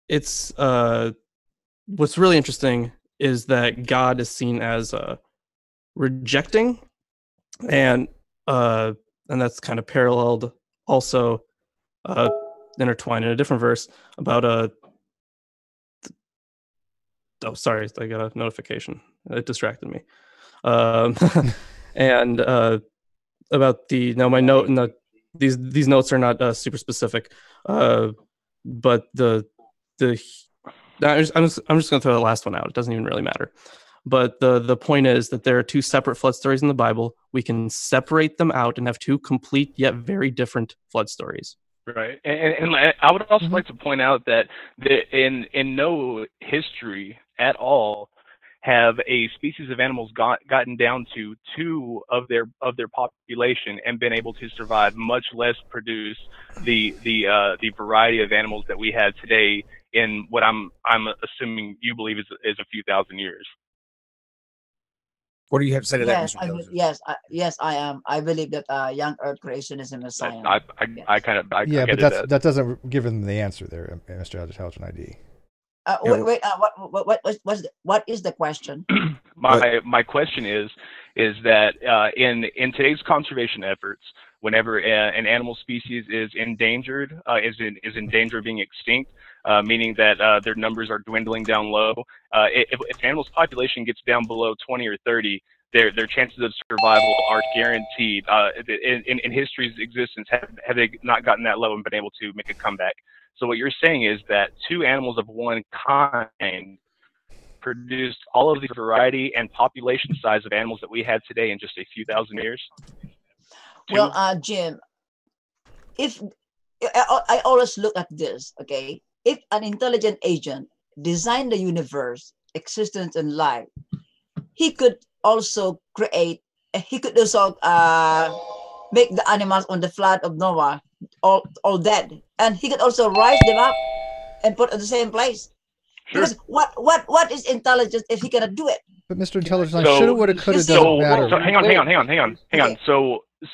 it's what's really interesting is that God is seen as rejecting, and that's kind of paralleled also intertwined in a different verse about oh, sorry, I got a notification. It distracted me. And about my note, and these notes are not super specific, but I'm just going to throw the last one out. It doesn't even really matter. But the point is that there are 2 separate flood stories in the Bible. We can separate them out and have 2 complete yet very different flood stories. Right, and I would also like to point out that in no history at all have a species of animals gotten down to 2 of their population and been able to survive, much less produce the variety of animals that we have today in what I'm assuming you believe is a few thousand years. What do you have to say to that, Mr. Joseph? Yes, I am. I believe that young Earth creationism is science. I kind of but that doesn't give him the answer there, Mr. Intelligent ID. Wait. What is the question? My question is that in today's conservation efforts, whenever an animal species is endangered, is in danger of being extinct, meaning that their numbers are dwindling down low. If an animal's population gets down below 20 or 30, their chances of survival are guaranteed. In history's existence, have they not gotten that low and been able to make a comeback? So what you're saying is that 2 animals of one kind produced all of the variety and population size of animals that we have today in just a few thousand years? Well, Jim, if I always look at this, okay, if an intelligent agent designed the universe, existence, and life, he could also make the animals on the flood of Noah all dead, and he could also rise them up and put in the same place. Sure. Because what is intelligence if he cannot do it? But Mr. Intelligent, shoulda, woulda, coulda doesn't matter. So hang on.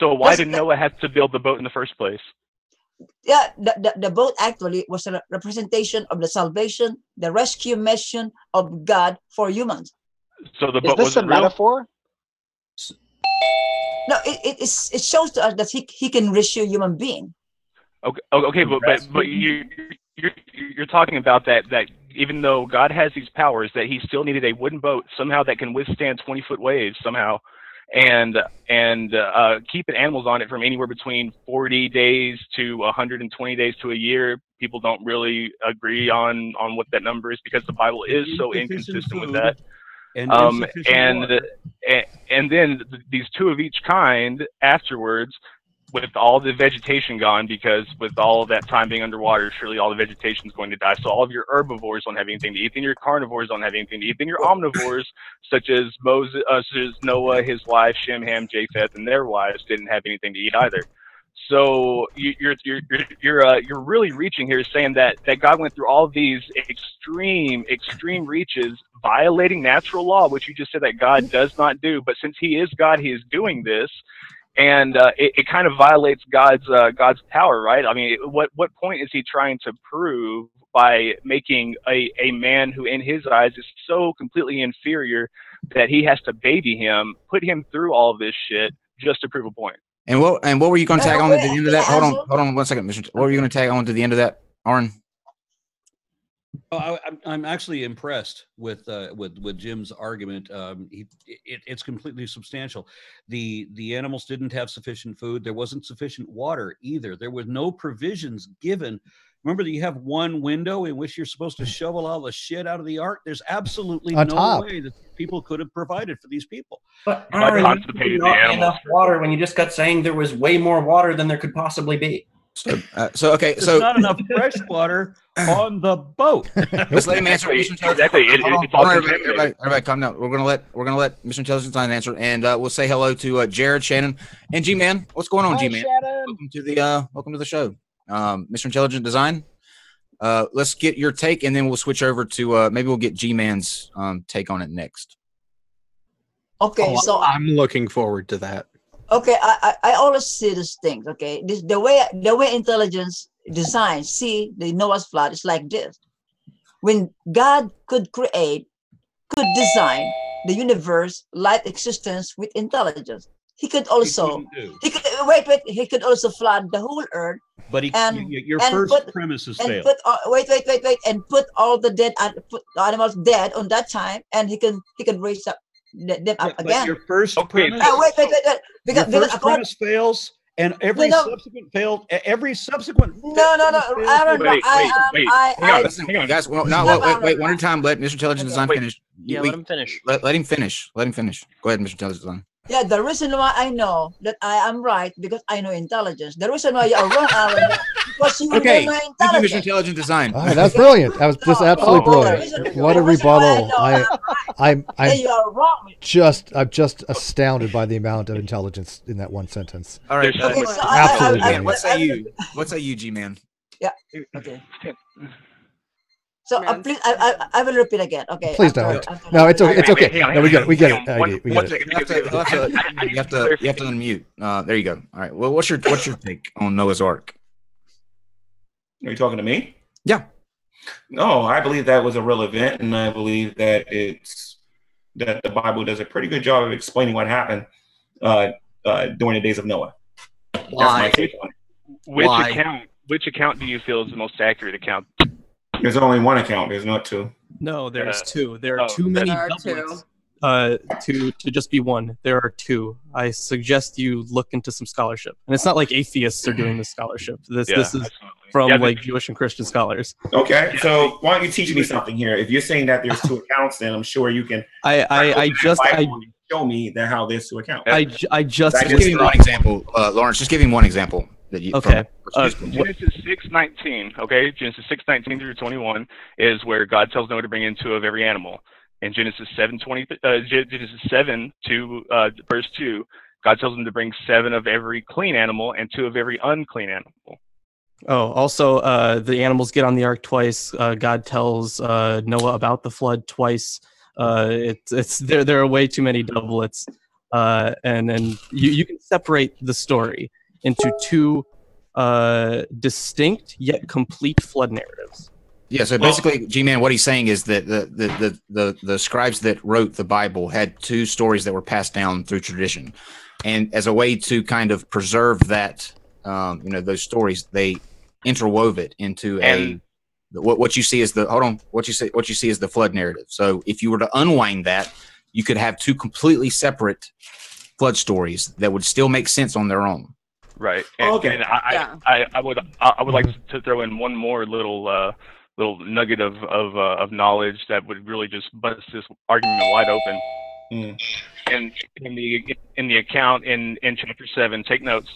So why did Noah have to build the boat in the first place? Yeah, the boat actually was a representation of the salvation, the rescue mission of God for humans. So the boat was a metaphor? No, it shows to us that he can rescue human being. Okay, but you're talking about that even though God has these powers, that he still needed a wooden boat somehow that can withstand 20-foot waves somehow, and keeping animals on it from anywhere between 40 days to 120 days to a year. People don't really agree on what that number is because the Bible is so inconsistent with that. And then these 2 of each kind afterwards, with all the vegetation gone, because with all that time being underwater, surely all the vegetation is going to die. So all of your herbivores don't have anything to eat, and your carnivores don't have anything to eat, and your omnivores, such as Moses, Noah, his wife, Shem, Ham, Japheth, and their wives, didn't have anything to eat either. So you're really reaching here, saying that God went through all of these extreme reaches, violating natural law, which you just said that God does not do. But since He is God, He is doing this. And it kind of violates God's power, right? I mean, what point is he trying to prove by making a man who, in his eyes, is so completely inferior that he has to baby him, put him through all of this shit just to prove a point? And what were you going to tag on to the end of that? Answer? Hold on 1 second, Mr. What were you going to tag on to the end of that, Aron? Oh, I'm actually impressed with Jim's argument. It's completely substantial. The animals didn't have sufficient food. There wasn't sufficient water either. There was no provisions given. Remember that you have one window in which you're supposed to shovel all the shit out of the ark. There's absolutely no way that people could have provided for these people. But Aaron, not enough water when you just got saying there was way more water than there could possibly be. There's not enough fresh water on the boat. Let's let him answer. Exactly. Everybody, calm down. We're gonna let Mr. Intelligent Design answer, and we'll say hello to Jared, Shannon, and Gman. What's going on, Gman? Welcome to the show, Mr. Intelligent Design. Let's get your take, and then we'll switch over to maybe we'll get Gman's take on it next. Okay, so I'm looking forward to that. Okay, I always see these things. Okay, the way intelligence design see the Noah's flood is like this: when God could design the universe, life existence with intelligence, he could also he could also flood the whole earth. But your first premise is failed. And put all the dead animals dead on that time, and he can raise up them up again. Your first premise, because premise fails, and every subsequent failed. Every subsequent. No. Aaron, Hang on, guys. Well, wait. One at a time. Let Mr. Intelligent Design finish. Yeah, let him finish. Let him finish. Let him finish. Go ahead, Mr. Intelligent Design. Yeah, the reason why I know that I am right because I know intelligence. The reason why you are wrong, Aaron, because you don't know intelligence. Thank you, Mr. Intelligent Design. That's brilliant. That was just absolutely brilliant. What a rebuttal! I'm wrong. I'm just astounded by the amount of intelligence in that one sentence. All right, absolutely. What say you, G-Man? Yeah. Okay. So please, I will repeat again. Okay. Please don't. No, it's okay. It's okay. No, we get it. We get it. You have to unmute. There you go. All right. Well, what's your take on Noah's Ark? Are you talking to me? Yeah. No, I believe that was a real event, and I believe that that the Bible does a pretty good job of explaining what happened during the days of Noah. Why? That's my take on it. Which account do you feel is the most accurate account? There's only one account. There's not two. No, there's two. There are too many doublets to just be one. There are two. I suggest you look into some scholarship. And it's not like atheists are doing this scholarship. This is from like Jewish and Christian scholars. Okay, so why don't you teach me something here? If you're saying that there's two accounts, then I'm sure you can. Show me how there's two accounts. I just give him one example, Lawrence. Just give him one example. Genesis 6:19. Okay, Genesis 6:19 through 21 is where God tells Noah to bring in 2 of every animal. In Genesis 7 to verse 2, God tells him to bring 7 of every clean animal and 2 of every unclean animal. Oh, also, the animals get on the ark twice. God tells Noah about the flood twice. There are way too many doublets, and you can separate the story into 2 distinct yet complete flood narratives. Yeah, so basically, G-Man, what he's saying is that the scribes that wrote the Bible had 2 stories that were passed down through tradition, and as a way to kind of preserve that, those stories, they interwove it into what you see as what you see as the flood narrative. So if you were to unwind that, you could have 2 completely separate flood stories that would still make sense on their own. Right. And I would like to throw in one more little nugget of knowledge that would really just bust this argument wide open. And in the account in chapter 7, take notes.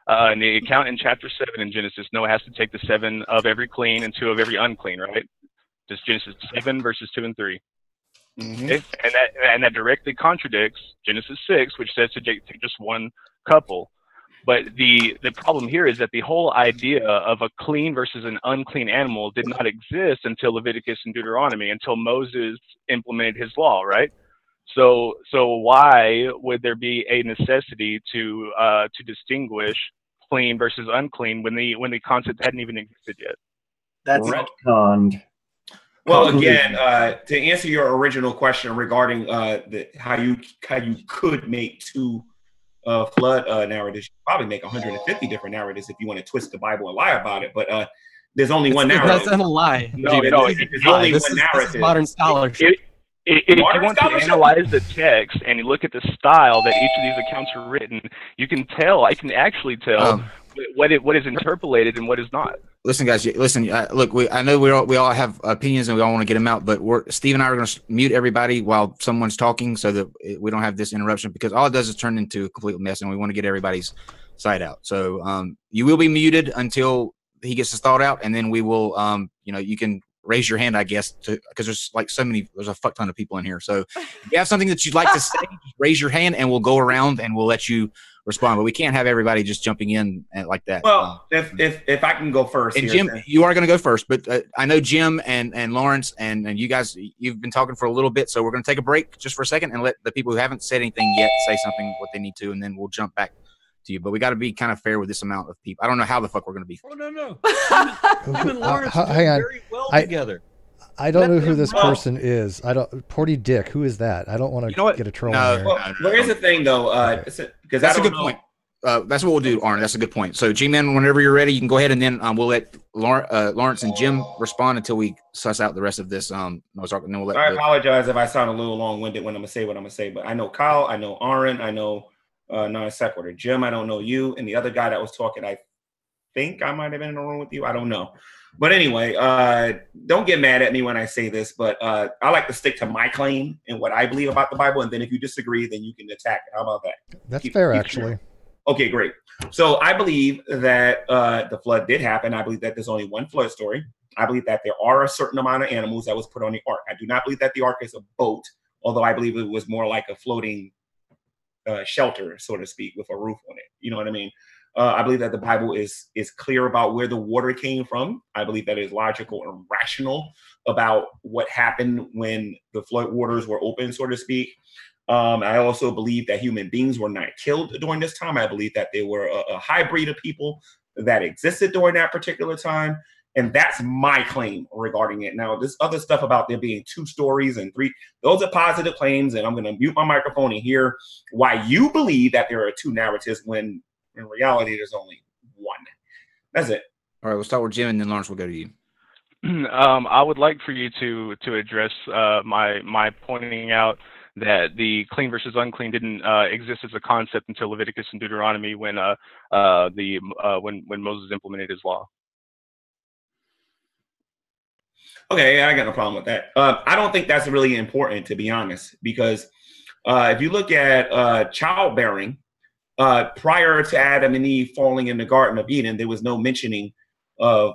In the account in chapter 7 in Genesis, Noah has to take the 7 of every clean and 2 of every unclean, right? Just Genesis 7 verses 2 and 3. Okay? And that directly contradicts Genesis 6, which says to take just one couple. But the problem here is that the whole idea of a clean versus an unclean animal did not exist until Leviticus and Deuteronomy, until Moses implemented his law, right? So why would there be a necessity to distinguish clean versus unclean when the concept hadn't even existed yet? That's retconned. Well, again, to answer your original question regarding how you could make 2 flood narratives. You can probably make 150 different narratives if you want to twist the Bible and lie about it. But there's only one narrative. That's not a lie. No, there's only one narrative. This is modern scholarship. If you want to analyze the text and you look at the style that each of these accounts are written, you can tell. I can actually tell what is interpolated and what is not. Listen, guys. Listen. Look, I know we all have opinions and we all want to get them out, but Steve and I are going to mute everybody while someone's talking so that we don't have this interruption, because all it does is turn into a complete mess, and we want to get everybody's side out. So you will be muted until he gets his thought out, and then we will. You can raise your hand, I guess, because there's like there's a fuck ton of people in here. So if you have something that you'd like to say, just raise your hand and we'll go around and we'll let you respond. But we can't have everybody just jumping in like that. Well, if I can go first. And Jim, you are going to go first, but I know Jim and Lawrence and you guys, you've been talking for a little bit. So we're going to take a break just for a second and let the people who haven't said anything yet say something what they need to, and then we'll jump back to you. But we got to be kind of fair with this amount of people. I don't know how the fuck we're going to be. Oh, no. Jim and Lawrence are doing very well together. I don't know who this person is. Porty Dick. Who is that? I don't want to get a troll in there. Well, here's the thing, though, because that's a good point. That's what we'll do, Aron. That's a good point. So, Gman, whenever you're ready, you can go ahead, and then we'll let Lawrence and Jim respond until we suss out the rest of this. I apologize if I sound a little long-winded when I'm gonna say what I'm gonna say, but I know Kyle, I know Aron, I know NonSequitur. Jim, I don't know you, and the other guy that was talking, I think I might have been in the room with you. I don't know. But anyway, don't get mad at me when I say this, but I like to stick to my claim and what I believe about the Bible, and then if you disagree, then you can attack it. How about that? That's fair, actually. Okay, great. So I believe that the flood did happen. I believe that there's only one flood story. I believe that there are a certain amount of animals that was put on the ark. I do not believe that the ark is a boat, although I believe it was more like a floating shelter, so to speak, with a roof on it. You know what I mean? I believe that the Bible is clear about where the water came from. I believe that it is logical and rational about what happened when the flood waters were open, so to speak. I also believe that human beings were not killed during this time. I believe that they were a hybrid of people that existed during that particular time. And that's my claim regarding it. Now, this other stuff about there being 2 stories and 3, those are positive claims. And I'm going to mute my microphone and hear why you believe that there are 2 narratives when in reality there's only 1. That's it. All right, we'll start with Jim, and then Lawrence will go to you. I would like for you to address my pointing out that the clean versus unclean didn't exist as a concept until Leviticus and Deuteronomy when Moses implemented his law. Okay, I got no problem with that. I don't think that's really important, to be honest, because if you look at childbearing, prior to Adam and Eve falling in the Garden of Eden, there was no mentioning of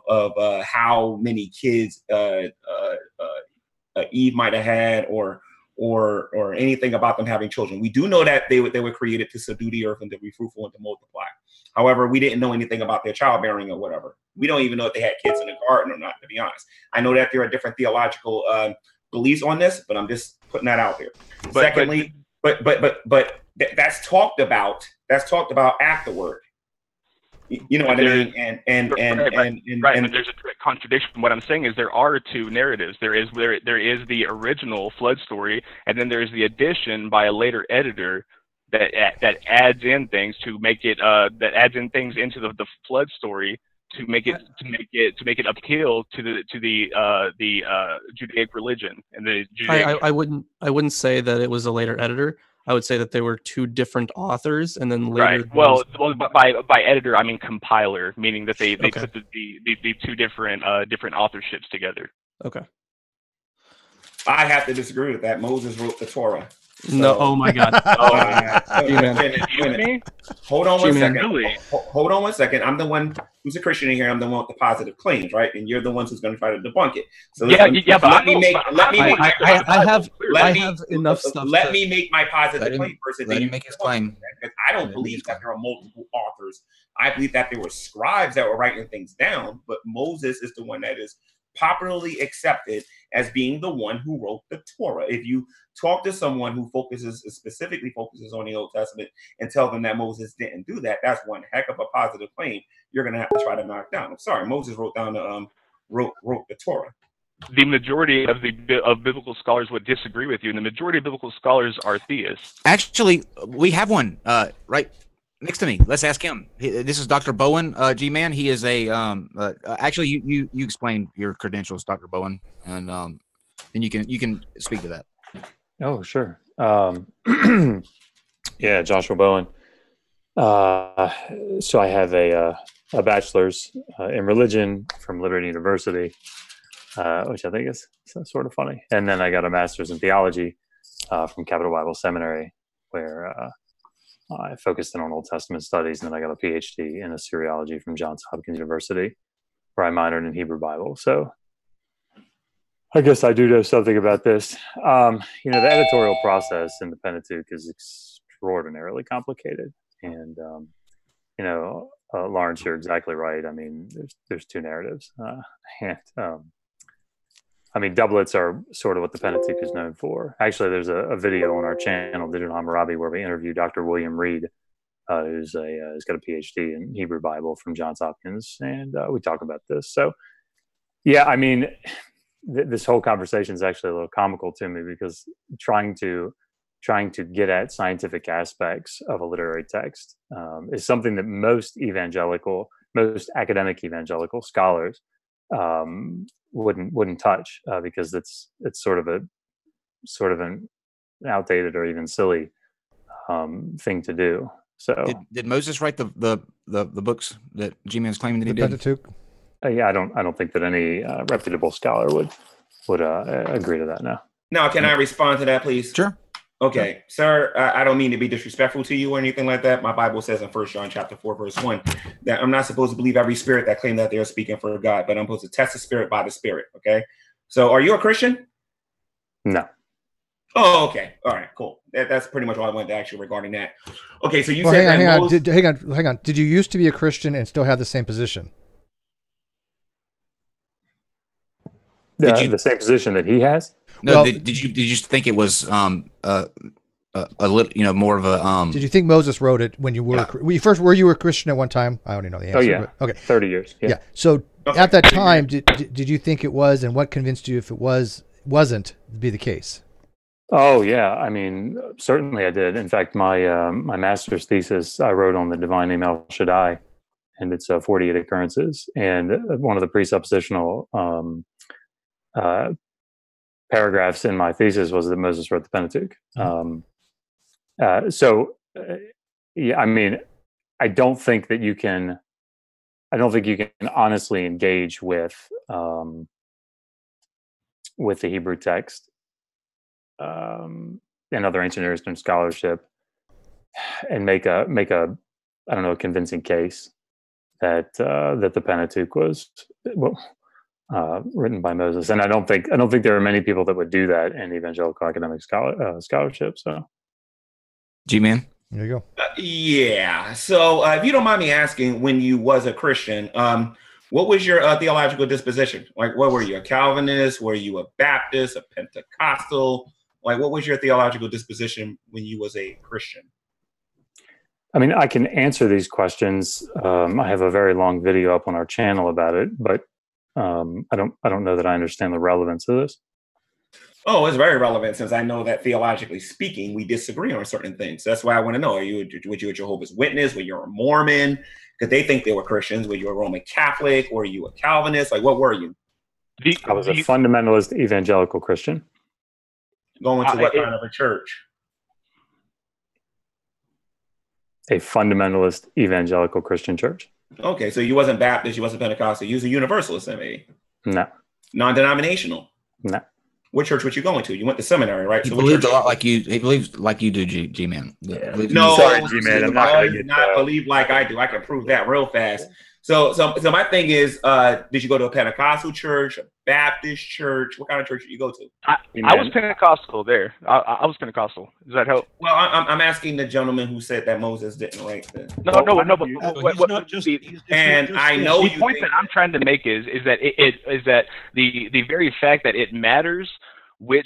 how many kids Eve might have had, or anything about them having children. We do know that they were created to subdue the earth and to be fruitful and to multiply. However, we didn't know anything about their childbearing or whatever. We don't even know if they had kids in the garden or not, to be honest. I know that there are different theological beliefs on this, but I'm just putting that out there. Secondly, but that's talked about. That's talked about afterward. You know what I mean? And but there's a direct contradiction. What I'm saying is there are 2 narratives. There is the original flood story, and then there is the addition by a later editor that adds in things to make it into the flood story to make it appeal to the Judaic religion and the Judaic. I wouldn't say that it was a later editor. I would say that there were 2 different authors, and then later. Right. Well, by editor, I mean compiler, meaning that they put the 2 different authorships together. Okay. I have to disagree with that. Moses wrote the Torah. So, no, oh my God. Hold on one second. Really? Hold on one second. I'm the one who's a Christian in here. I'm the one with the positive claims, right? And you're the ones who's going to try to debunk it. So I have enough stuff. Let me make my positive claim first. Let him make his claim. I don't believe that there are multiple authors. I believe that there were scribes that were writing things down, but Moses is the one that is popularly accepted as being the one who wrote the Torah. If you talk to someone who specifically focuses on the Old Testament and tell them that Moses didn't do that, that's one heck of a positive claim you're going to have to try to knock down. I'm sorry, Moses wrote the Torah. the majority of biblical scholars would disagree with you, and the majority of biblical scholars are theists. Actually, we have one right next to me. Let's ask him. This is Dr. Bowen, Gman. He is a actually you explain your credentials, Dr. Bowen, and then you can speak to that. Oh, sure. Yeah, Joshua Bowen. So I have a bachelor's in religion from Liberty University, which I think is sort of funny. And then I got a master's in theology from Capital Bible Seminary, where I focused in on Old Testament studies. And then I got a PhD in Assyriology from Johns Hopkins University, where I minored in Hebrew Bible. So I guess I do know something about this. The editorial process in the Pentateuch is extraordinarily complicated. And, Lawrence, you're exactly right. I mean, there's two narratives. Doublets are sort of what the Pentateuch is known for. Actually, there's a video on our channel, Digital Hammurabi, where we interview Dr. William Reed, who's got a PhD in Hebrew Bible from Johns Hopkins, and we talk about this. So, yeah, I mean, this whole conversation is actually a little comical to me, because trying to get at scientific aspects of a literary text is something that most academic evangelical scholars wouldn't touch, because it's sort of an outdated or even silly thing to do. So did Moses write the books that Gman is claiming that he did? Pentateuch? Yeah, I don't think that any reputable scholar would agree to that. No. Now, can I respond to that, please? Sure. Okay, sir, I don't mean to be disrespectful to you or anything like that. My Bible says in 1 John chapter 4, verse 1, that I'm not supposed to believe every spirit that claim that they're speaking for God, but I'm supposed to test the spirit by the spirit, okay? So are you a Christian? No. Oh, okay. All right, cool. That's pretty much all I wanted to ask you regarding that. Okay, so you said hang on. Did you used to be a Christian and still have the same position? The same position that he has? No, did you think it was a little, more of a Did you think Moses wrote it when you were were you a Christian at one time? I already know the answer. Oh yeah. Okay. 30 years. Yeah. So at that time, did you think it was, and what convinced you if it wasn't to be the case? Oh yeah, I mean, certainly I did. In fact, my master's thesis I wrote on the divine name El Shaddai, and it's 48 occurrences, and one of the presuppositional paragraphs in my thesis was that Moses wrote the Pentateuch. Yeah, I mean, I don't think you can honestly engage with the Hebrew text and other ancient Near Eastern scholarship and make a convincing case that the Pentateuch was written by Moses. And I don't think there are many people that would do that in evangelical academic scholarship. So, G-Man, there you go. Yeah. So, if you don't mind me asking, when you was a Christian, what was your theological disposition? Like, what were you, a Calvinist? Were you a Baptist, a Pentecostal? Like, what was your theological disposition when you was a Christian? I mean, I can answer these questions. I have a very long video up on our channel about it, but I don't know that I understand the relevance of this. Oh, it's very relevant, since I know that theologically speaking, we disagree on certain things. That's why I want to know: were you a Jehovah's Witness? Were you a Mormon? Because they think they were Christians. Were you a Roman Catholic? Were you a Calvinist? Like, what were you? I was a fundamentalist evangelical Christian. Going to what kind of a church? A fundamentalist evangelical Christian church. Okay, so you wasn't Baptist, you wasn't Pentecostal, you was a Universalist, then maybe? No. Non-denominational? No. What church was you going to? You went to seminary, right? He believes a lot like you. He believes like you do, G-Man. Yeah. No, sorry, G-Man. I'm not going to not believe like I do. I can prove that real fast. So my thing is, did you go to a Pentecostal church, a Baptist church? What kind of church did you go to? I was Pentecostal there. I was Pentecostal. Does that help? Well, I'm asking the gentleman who said that Moses didn't write the. No. The point that I'm trying to make is that the very fact that it matters which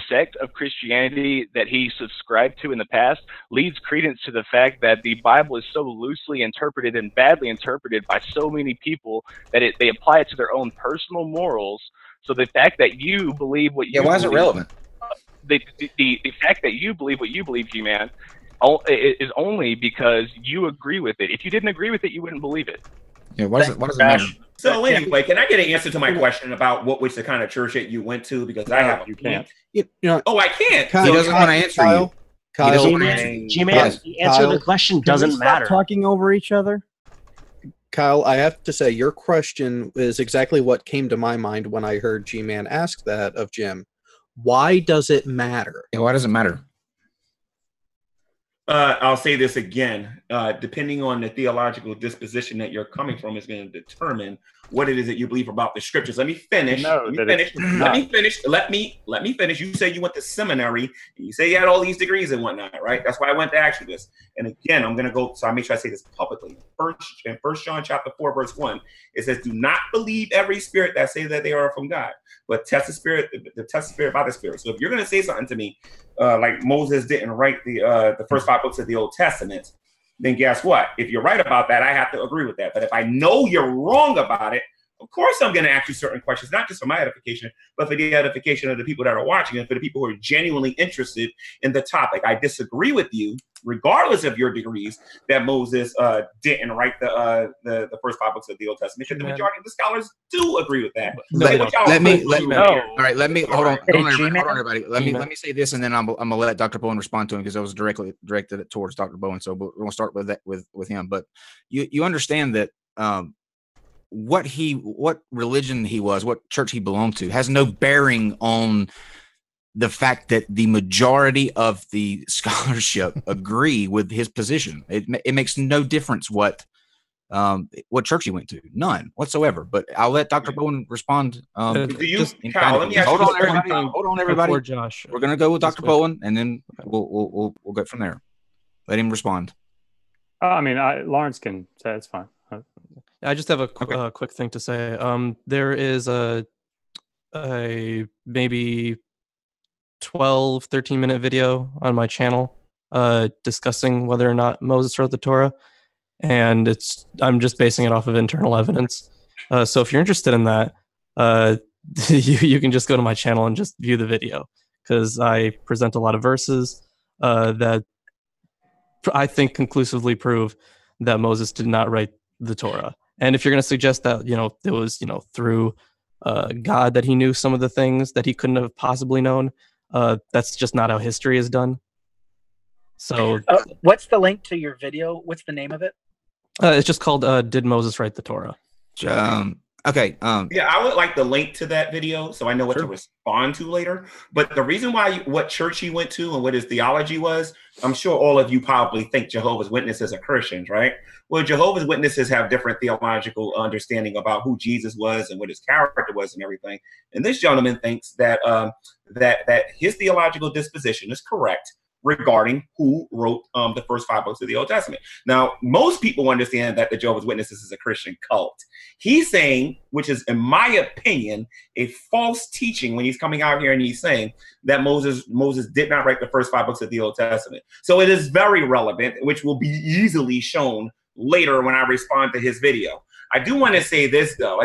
sect of Christianity that he subscribed to in the past leads credence to the fact that the Bible is so loosely interpreted and badly interpreted by so many people that they apply it to their own personal morals So the fact that you believe what you why is it relevant? The fact that you believe what you believe, G-Man, is only because you agree with it. If you didn't agree with it, you wouldn't believe it. Yeah, why does it matter? So anyway, can I get an answer to my question about what was the kind of church that you went to? Because I have you can't. Oh, I can't. He doesn't want to answer you. Kyle, G-Man, the answer to the question doesn't matter. Talking over each other. Kyle, I have to say your question is exactly what came to my mind when I heard G-Man ask that of Jim. Why does it matter? Yeah, why does it matter? I'll say this again. Depending on the theological disposition that you're coming from is going to determine what it is that you believe about the scriptures. Let me finish. Let me finish. You say you went to seminary. And you say you had all these degrees and whatnot, right? That's why I went to ask you this. And again, I'm going to go. So I make sure I say this publicly. In 1 John chapter 4, verse 1, it says, "Do not believe every spirit that say that they are from God, but test the spirit by the spirit." So if you're going to say something to me, like Moses didn't write the first 5 books of the Old Testament, then guess what? If you're right about that, I have to agree with that. But if I know you're wrong about it, of course I'm going to ask you certain questions, not just for my edification, but for the edification of the people that are watching and for the people who are genuinely interested in the topic. I disagree with you, regardless of your degrees, that Moses didn't write the first 5 books of the Old Testament. Because the majority of the scholars do agree with that. Hold on, everybody. Let me say this, and then I'm gonna let Dr. Bowen respond to him because I was directly directed towards Dr. Bowen. So we're gonna start with that with him. But you understand that what religion he was, what church he belonged to, has no bearing on the fact that the majority of the scholarship agree with his position. It makes no difference what church he went to, none whatsoever. But I'll let Dr. Bowen respond. Hold on, everybody. Josh, we're gonna go with Dr. Bowen, and then we'll go from there. Let him respond. Lawrence can say it's fine. I just have a quick thing to say. There is a maybe 13-minute video on my channel discussing whether or not Moses wrote the Torah, and I'm just basing it off of internal evidence. So if you're interested in that, you can just go to my channel and just view the video, because I present a lot of verses that I think conclusively prove that Moses did not write the Torah. And if you're going to suggest that, it was, through God that he knew some of the things that he couldn't have possibly known, that's just not how history is done. So what's the link to your video? What's the name of it? It's just called Did Moses Write the Torah? Okay. Yeah, I would like the link to that video so I know what to respond to later. But the reason why, what church he went to and what his theology was, I'm sure all of you probably think Jehovah's Witnesses are Christians, right? Well, Jehovah's Witnesses have different theological understanding about who Jesus was and what his character was and everything. And this gentleman thinks that that his theological disposition is correct regarding who wrote the first 5 books of the Old Testament. Now, most people understand that the Jehovah's Witnesses is a Christian cult. He's saying, which is, in my opinion, a false teaching when he's coming out here and he's saying that Moses did not write the first 5 books of the Old Testament. So it is very relevant, which will be easily shown later when I respond to his video. I do want to say this, though.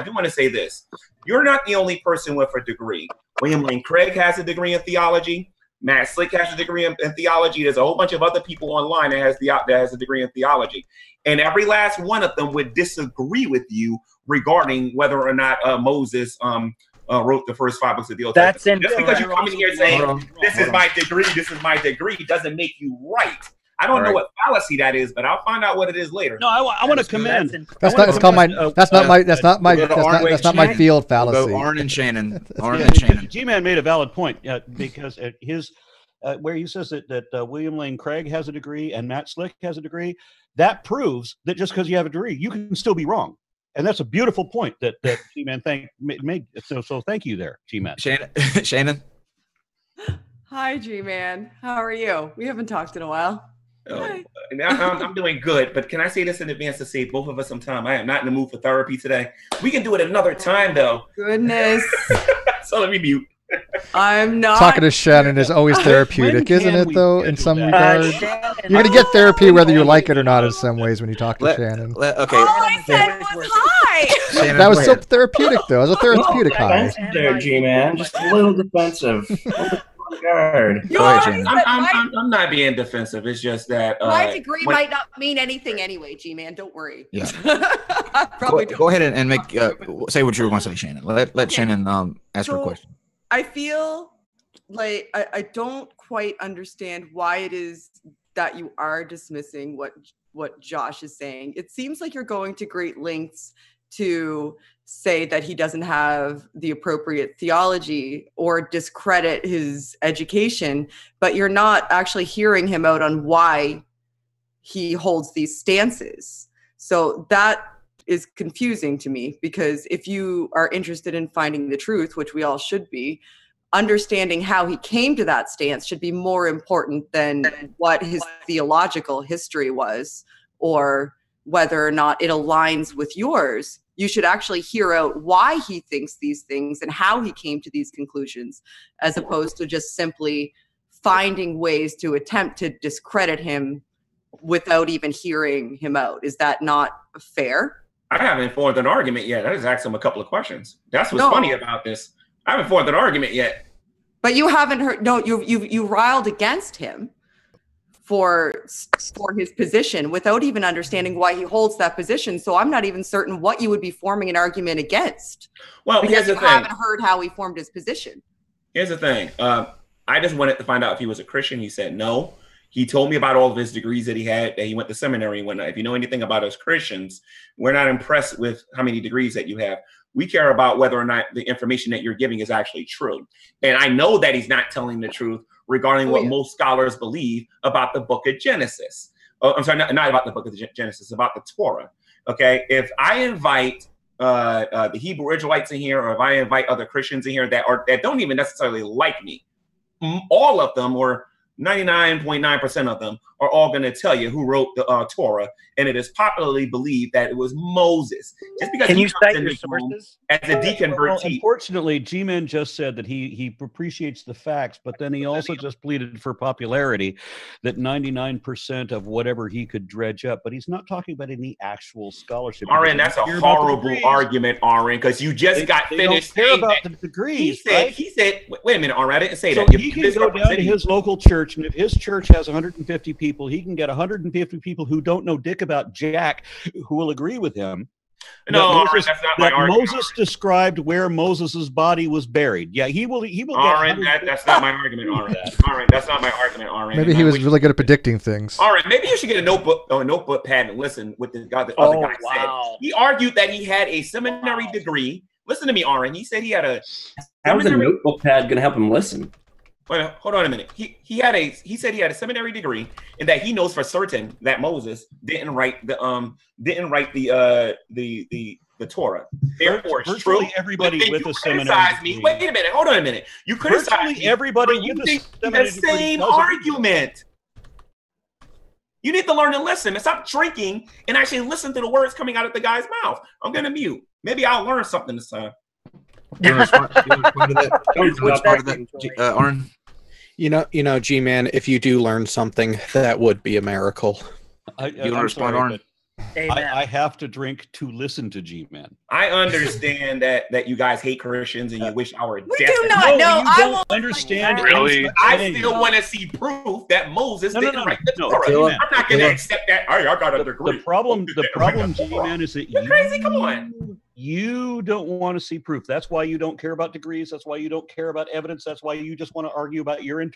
You're not the only person with a degree. William Lane Craig has a degree in theology. Matt Slick has a degree in theology. There's a whole bunch of other people online that has a degree in theology. And every last one of them would disagree with you regarding whether or not Moses wrote the first 5 books of the Old Testament. Just because you come in here saying, this is my degree, doesn't make you right. I don't know what fallacy that is, but I'll find out what it is later. No, I want to commend. That's not my field fallacy. Aron and Shannon. G-Man made a valid point because his where he says that William Lane Craig has a degree and Matt Slick has a degree, that proves that just because you have a degree, you can still be wrong. And that's a beautiful point that G-Man made. So thank you there, G-Man. Shannon. Hi, G-Man. How are you? We haven't talked in a while. I'm doing good, but can I say this in advance to save both of us some time? I am not in the mood for therapy today. We can do it another time, though. Goodness. So let me mute. I'm not. Talking to Shannon is always therapeutic, isn't it, though, in some regards? You're going to get therapy whether you like it or not in some ways when you talk to Shannon. All I said was hi. right. That was so therapeutic, though. It was a therapeutic high. Defensive there, G-Man. Just a little defensive. A little on guard. Go ahead, Shannon. I'm not being defensive. It's just that my degree might not mean anything anyway, G-Man. Don't worry. Yeah. Go ahead and make say what you were going to say, Shannon. Let Shannon ask her question. I feel like I don't quite understand why it is that you are dismissing what Josh is saying. It seems like you're going to great lengths to say that he doesn't have the appropriate theology or discredit his education, but you're not actually hearing him out on why he holds these stances. So that is confusing to me, because if you are interested in finding the truth, which we all should be, understanding how he came to that stance should be more important than what his theological history was or whether or not it aligns with yours. You should actually hear out why he thinks these things and how he came to these conclusions, as opposed to just simply finding ways to attempt to discredit him without even hearing him out. Is that not fair? I haven't formed an argument yet. I just asked him a couple of questions. That's what's funny about this. I haven't formed an argument yet. But you haven't heard. No, you riled against him for his position without even understanding why he holds that position. So I'm not even certain what you would be forming an argument against. Well, because here's the you thing. haven't heard how he formed his position. Here's the thing. I just wanted to find out if he was a Christian. He said no. He told me about all of his degrees that he had, that he went to seminary and whatnot. If you know anything about us Christians, we're not impressed with how many degrees that you have. We care about whether or not the information that you're giving is actually true. And I know that he's not telling the truth regarding what most scholars believe about the book of Genesis. Oh, I'm sorry, not about the book of Genesis, about the Torah. Okay, if I invite the Hebrew Israelites in here, or if I invite other Christians in here that don't even necessarily like me, all of them, or 99.9% of them, are all going to tell you who wrote the Torah, and it is popularly believed that it was Moses. Just because Can you cite your sources? As a deconvertee. Unfortunately, G-Man just said that he appreciates the facts, but then he also just pleaded for popularity, that 99% of whatever he could dredge up, but he's not talking about any actual scholarship. Aron, that's a horrible argument, Aron, because you just got finished saying about that. The degrees. He said, wait a minute, Aron, I didn't say so that. He can go down to his local church, and if his church has 150 people, he can get 150 people who don't know dick about Jack who will agree with him. No, Aron, that's not my argument. Moses described where Moses's body was buried. Yeah, he will. Aron, that's not my argument, Aron. Aron, that's not my argument, Aron. Maybe he was really good at predicting things. Aron, maybe you should get a notebook pad and listen what the other guy said. He argued that he had a seminary degree. Listen to me, Aron. He said he had a. How's a notebook pad going to help him listen? Wait, hold on a minute. He said he had a seminary degree, and that he knows for certain that Moses didn't write the Torah. Therefore, it's true. Everybody with a seminary degree. Wait a minute. Hold on a minute. You criticize me. Everybody with the same argument. You need to learn and listen and stop drinking and actually listen to the words coming out of the guy's mouth. I'm gonna mute. Maybe I'll learn something this time. You want to respond to that, Aron? You know, G-Man, if you do learn something, that would be a miracle. You want to respond, Aron? I have to drink to listen to G-Man. I understand that you guys hate Christians and you wish I were dead. We do not. No, I won't understand. Really? I still want to see proof that Moses didn't write the Torah. I'm not going to accept that. I got a degree. The problem, G-Man, is that you're crazy. Come on. You don't want to see proof. That's why you don't care about degrees. That's why you don't care about evidence. That's why you just want to argue about your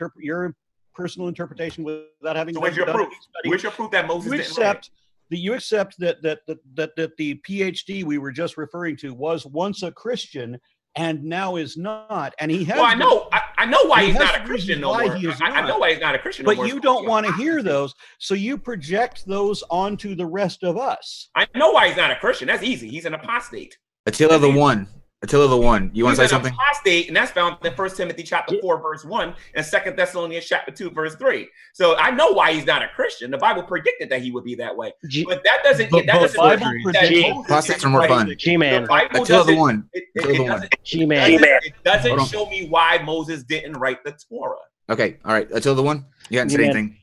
personal interpretation without having. So where's your proof? Where's your proof that Moses didn't write? You accept that the PhD we were just referring to was once a Christian and now is not, and he has. Well, I know why he's not a Christian no more. I know why he's not a Christian no more. But you don't want to hear those, so you project those onto the rest of us. I know why he's not a Christian. That's easy. He's an apostate. Attila the One. You want to say something? Apostate, and that's found in 1 Timothy chapter 4, verse 1, and 2 Thessalonians chapter 2, verse 3. So I know why he's not a Christian. The Bible predicted that he would be that way. But that doesn't apostates are more fun. G-Man. Attila the One. G-Man. It doesn't show me why Moses didn't write the Torah. Okay, all right. Attila the One. You hadn't said anything.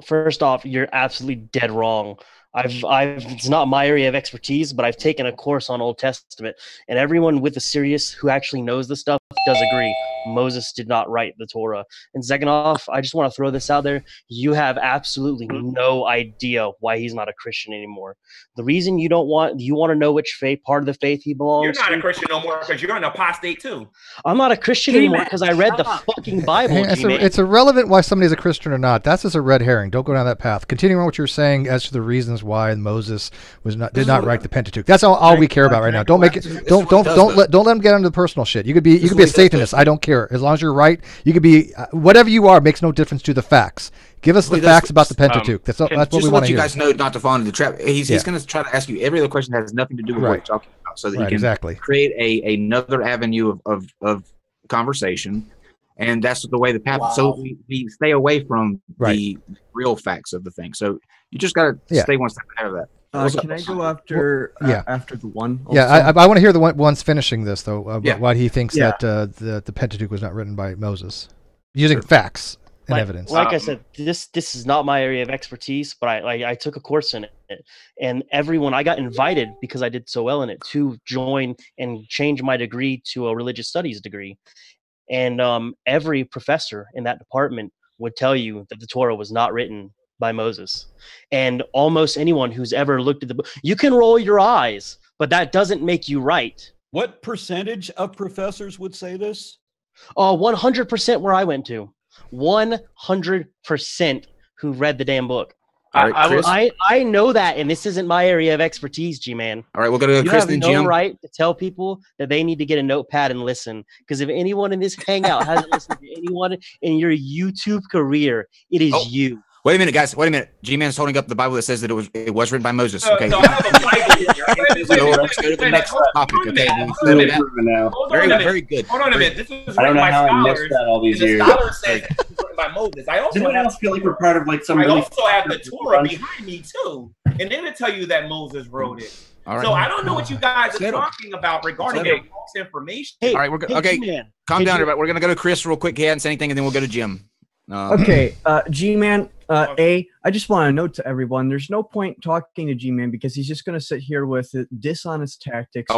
First off, you're absolutely dead wrong. It's not my area of expertise, but I've taken a course on Old Testament, and everyone with a serious who actually knows the stuff does agree Moses did not write the Torah. And second off, I just want to throw this out there. You have absolutely no idea why he's not a Christian anymore. The reason you want to know which part of the faith he belongs to. You're not a Christian no more because you're an apostate too. I'm not a Christian anymore because I read the fucking Bible. It's irrelevant why somebody's a Christian or not. That's just a red herring. Don't go down that path. Continuing on what you're saying as to the reasons why Moses did not write the Pentateuch. That's all we care about right now. Don't make it. Don't let them get into the personal shit. You could be a Satanist. I don't care. As long as you're right, you could be whatever you are. Makes no difference to the facts. Give us the facts about the Pentateuch. That's what we want to hear. Just let you guys know not to fall into the trap. He's going to try to ask you every other question that has nothing to do with what you're talking about, so that he can create another avenue of conversation. And that's the way the path. Wow. So we stay away from the real facts of the thing. So you just got to stay one step ahead of that. Can I go after after the one? Also? Yeah, I want to hear the one's finishing this though. Why he thinks that the Pentateuch was not written by Moses, using facts and evidence. Like I said, this is not my area of expertise, but I took a course in it, and I got invited because I did so well in it to join and change my degree to a religious studies degree. And every professor in that department would tell you that the Torah was not written by Moses. And almost anyone who's ever looked at the book, you can roll your eyes, but that doesn't make you right. What percentage of professors would say this? 100% where I went to. 100% who read the damn book. All right, I know that, and this isn't my area of expertise, G-Man. All right, we'll go to Chris and Jim. You have no right to tell people that they need to get a notepad and listen, because if anyone in this hangout hasn't listened to anyone in your YouTube career, it is you. Wait a minute, guys. Wait a minute. G-Man's holding up the Bible that says that it was written by Moses. Okay. So I have a Bible here. Let's go to the next topic. Okay. Very good. Hold on a minute. This is written by scholars. All these years. The scholar says it's written by Moses. I also feel like we're part of like some. I also have the Torah behind me too, and they would tell you that Moses wrote it. All right. So I don't know what you guys are talking about regarding the false information. All right. Calm down, everybody. We're gonna go to Chris real quick. He hadn't said anything, and then we'll go to Jim. Okay, G-Man, I just want to note to everyone, there's no point talking to G-Man because he's just going to sit here with dishonest tactics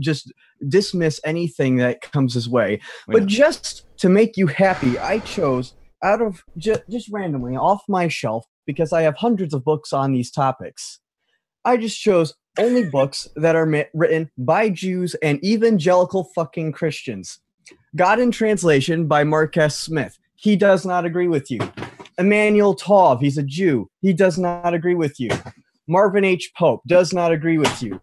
just dismiss anything that comes his way. But just to make you happy, I chose out of just randomly off my shelf, because I have hundreds of books on these topics. I just chose only books that are written by Jews and evangelical fucking Christians. God in Translation by Mark S. Smith. He does not agree with you. Emmanuel Tov, he's a Jew. He does not agree with you. Marvin H. Pope does not agree with you.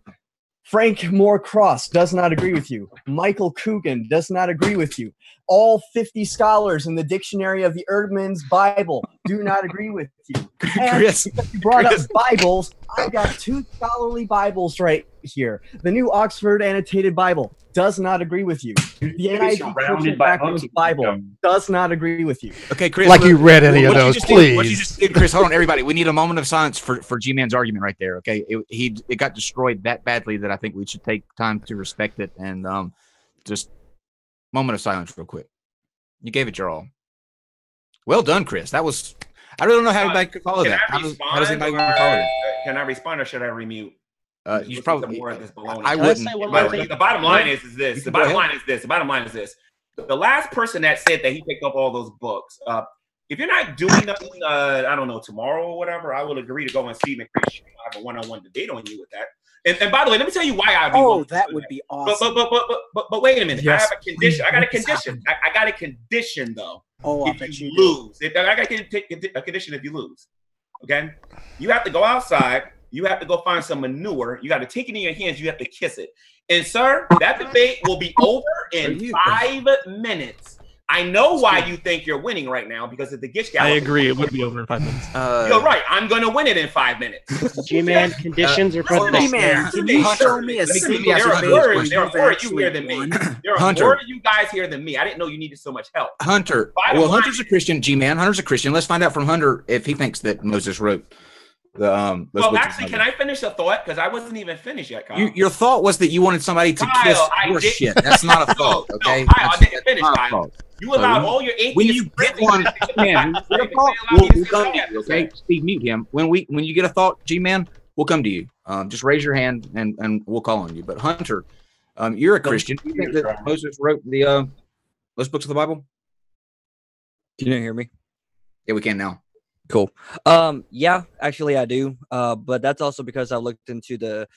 Frank Moore Cross does not agree with you. Michael Coogan does not agree with you. All 50 scholars in the Dictionary of the Erdman's Bible do not agree with you. And because you brought up Bibles, I got 2 scholarly Bibles right here. The New Oxford Annotated Bible does not agree with you. The NIV Christian Backwards Bible does not agree with you. Okay, Chris. Like you read any of those, please. What you just did, Chris, hold on, everybody. We need a moment of silence for G-Man's argument right there, okay? It got destroyed that badly that I think we should take time to respect it, and just moment of silence real quick. You gave it your all. Well done, Chris. That was... I really don't know how anybody could follow that. How does anybody want to follow it? Can I respond or should I remute? You probably. I wouldn't. The bottom line is this. The bottom line is this. The last person that said that he picked up all those books. If you're not doing nothing, I don't know, tomorrow or whatever, I will agree to go and see McCready. I have a one-on-one debate on you with that. And by the way, let me tell you why I'd be. That would be awesome. But wait a minute. Yes. I have a condition. I got a condition. I got a condition though. Oh, if you lose, I got a condition if you lose. Okay, you have to go outside. You have to go find some manure. You got to take it in your hands. You have to kiss it. And sir, that debate will be over in 5 minutes. I know why you think you're winning right now because of the Gish. I agree. It would be over in 5 minutes. You're right. I'm going to win it in 5 minutes. G-Man, conditions are present. G-Man, can you show me a scene? There are more of you here than me. There are more of you guys here than me. I didn't know you needed so much help. Hunter. Well, Hunter's a Christian, G-Man. Hunter's a Christian. Let's find out from Hunter if he thinks that Moses wrote the well, actually, can I finish a thought? Because I wasn't even finished yet, Kyle. Your thought was that you wanted somebody to kiss your shit. That's not a thought, okay? No, Kyle, I didn't finish, Kyle. You allowed all your atheists. When you get one, man, we'll come to you. Okay, Steve, mute him. When you get a thought, G-Man, we'll come to you. Just raise your hand and we'll call on you. But Hunter, you're a Christian. Do you think that Moses wrote the those books of the Bible? Can you hear me? Yeah, we can now. Cool. Yeah, actually I do. But that's also because I looked into the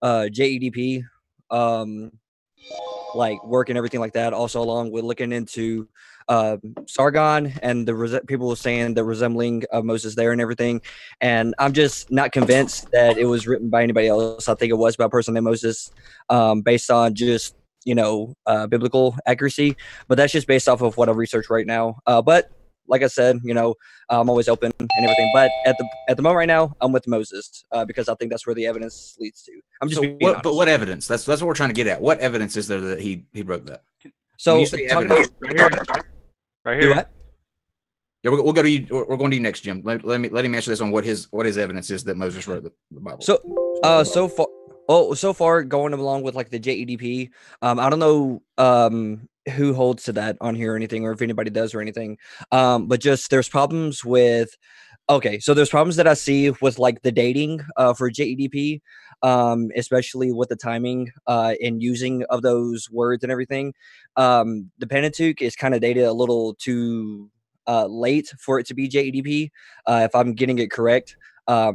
JEDP like work and everything like that. Also, along with looking into Sargon and the people were saying the resembling of Moses there and everything. And I'm just not convinced that it was written by anybody else. I think it was by a person named Moses, based on just biblical accuracy. But that's just based off of what I've researched right now. But like I said, I'm always open and everything. But at the moment right now, I'm with Moses because I think that's where the evidence leads to. I'm just being honest. But what evidence? That's what we're trying to get at. What evidence is there that he wrote that? So right here. What? Yeah, we'll go to you. We're going to you next, Jim. Let him answer this on what his evidence is that Moses wrote the Bible. So far going along with like the JEDP, I don't know who holds to that on here or anything, or if anybody does or anything. But just there's problems with. Okay, so there's problems that I see with like the dating for JEDP, especially with the timing and using of those words and everything. The Pentateuch is kind of dated a little too late for it to be JEDP, if I'm getting it correct.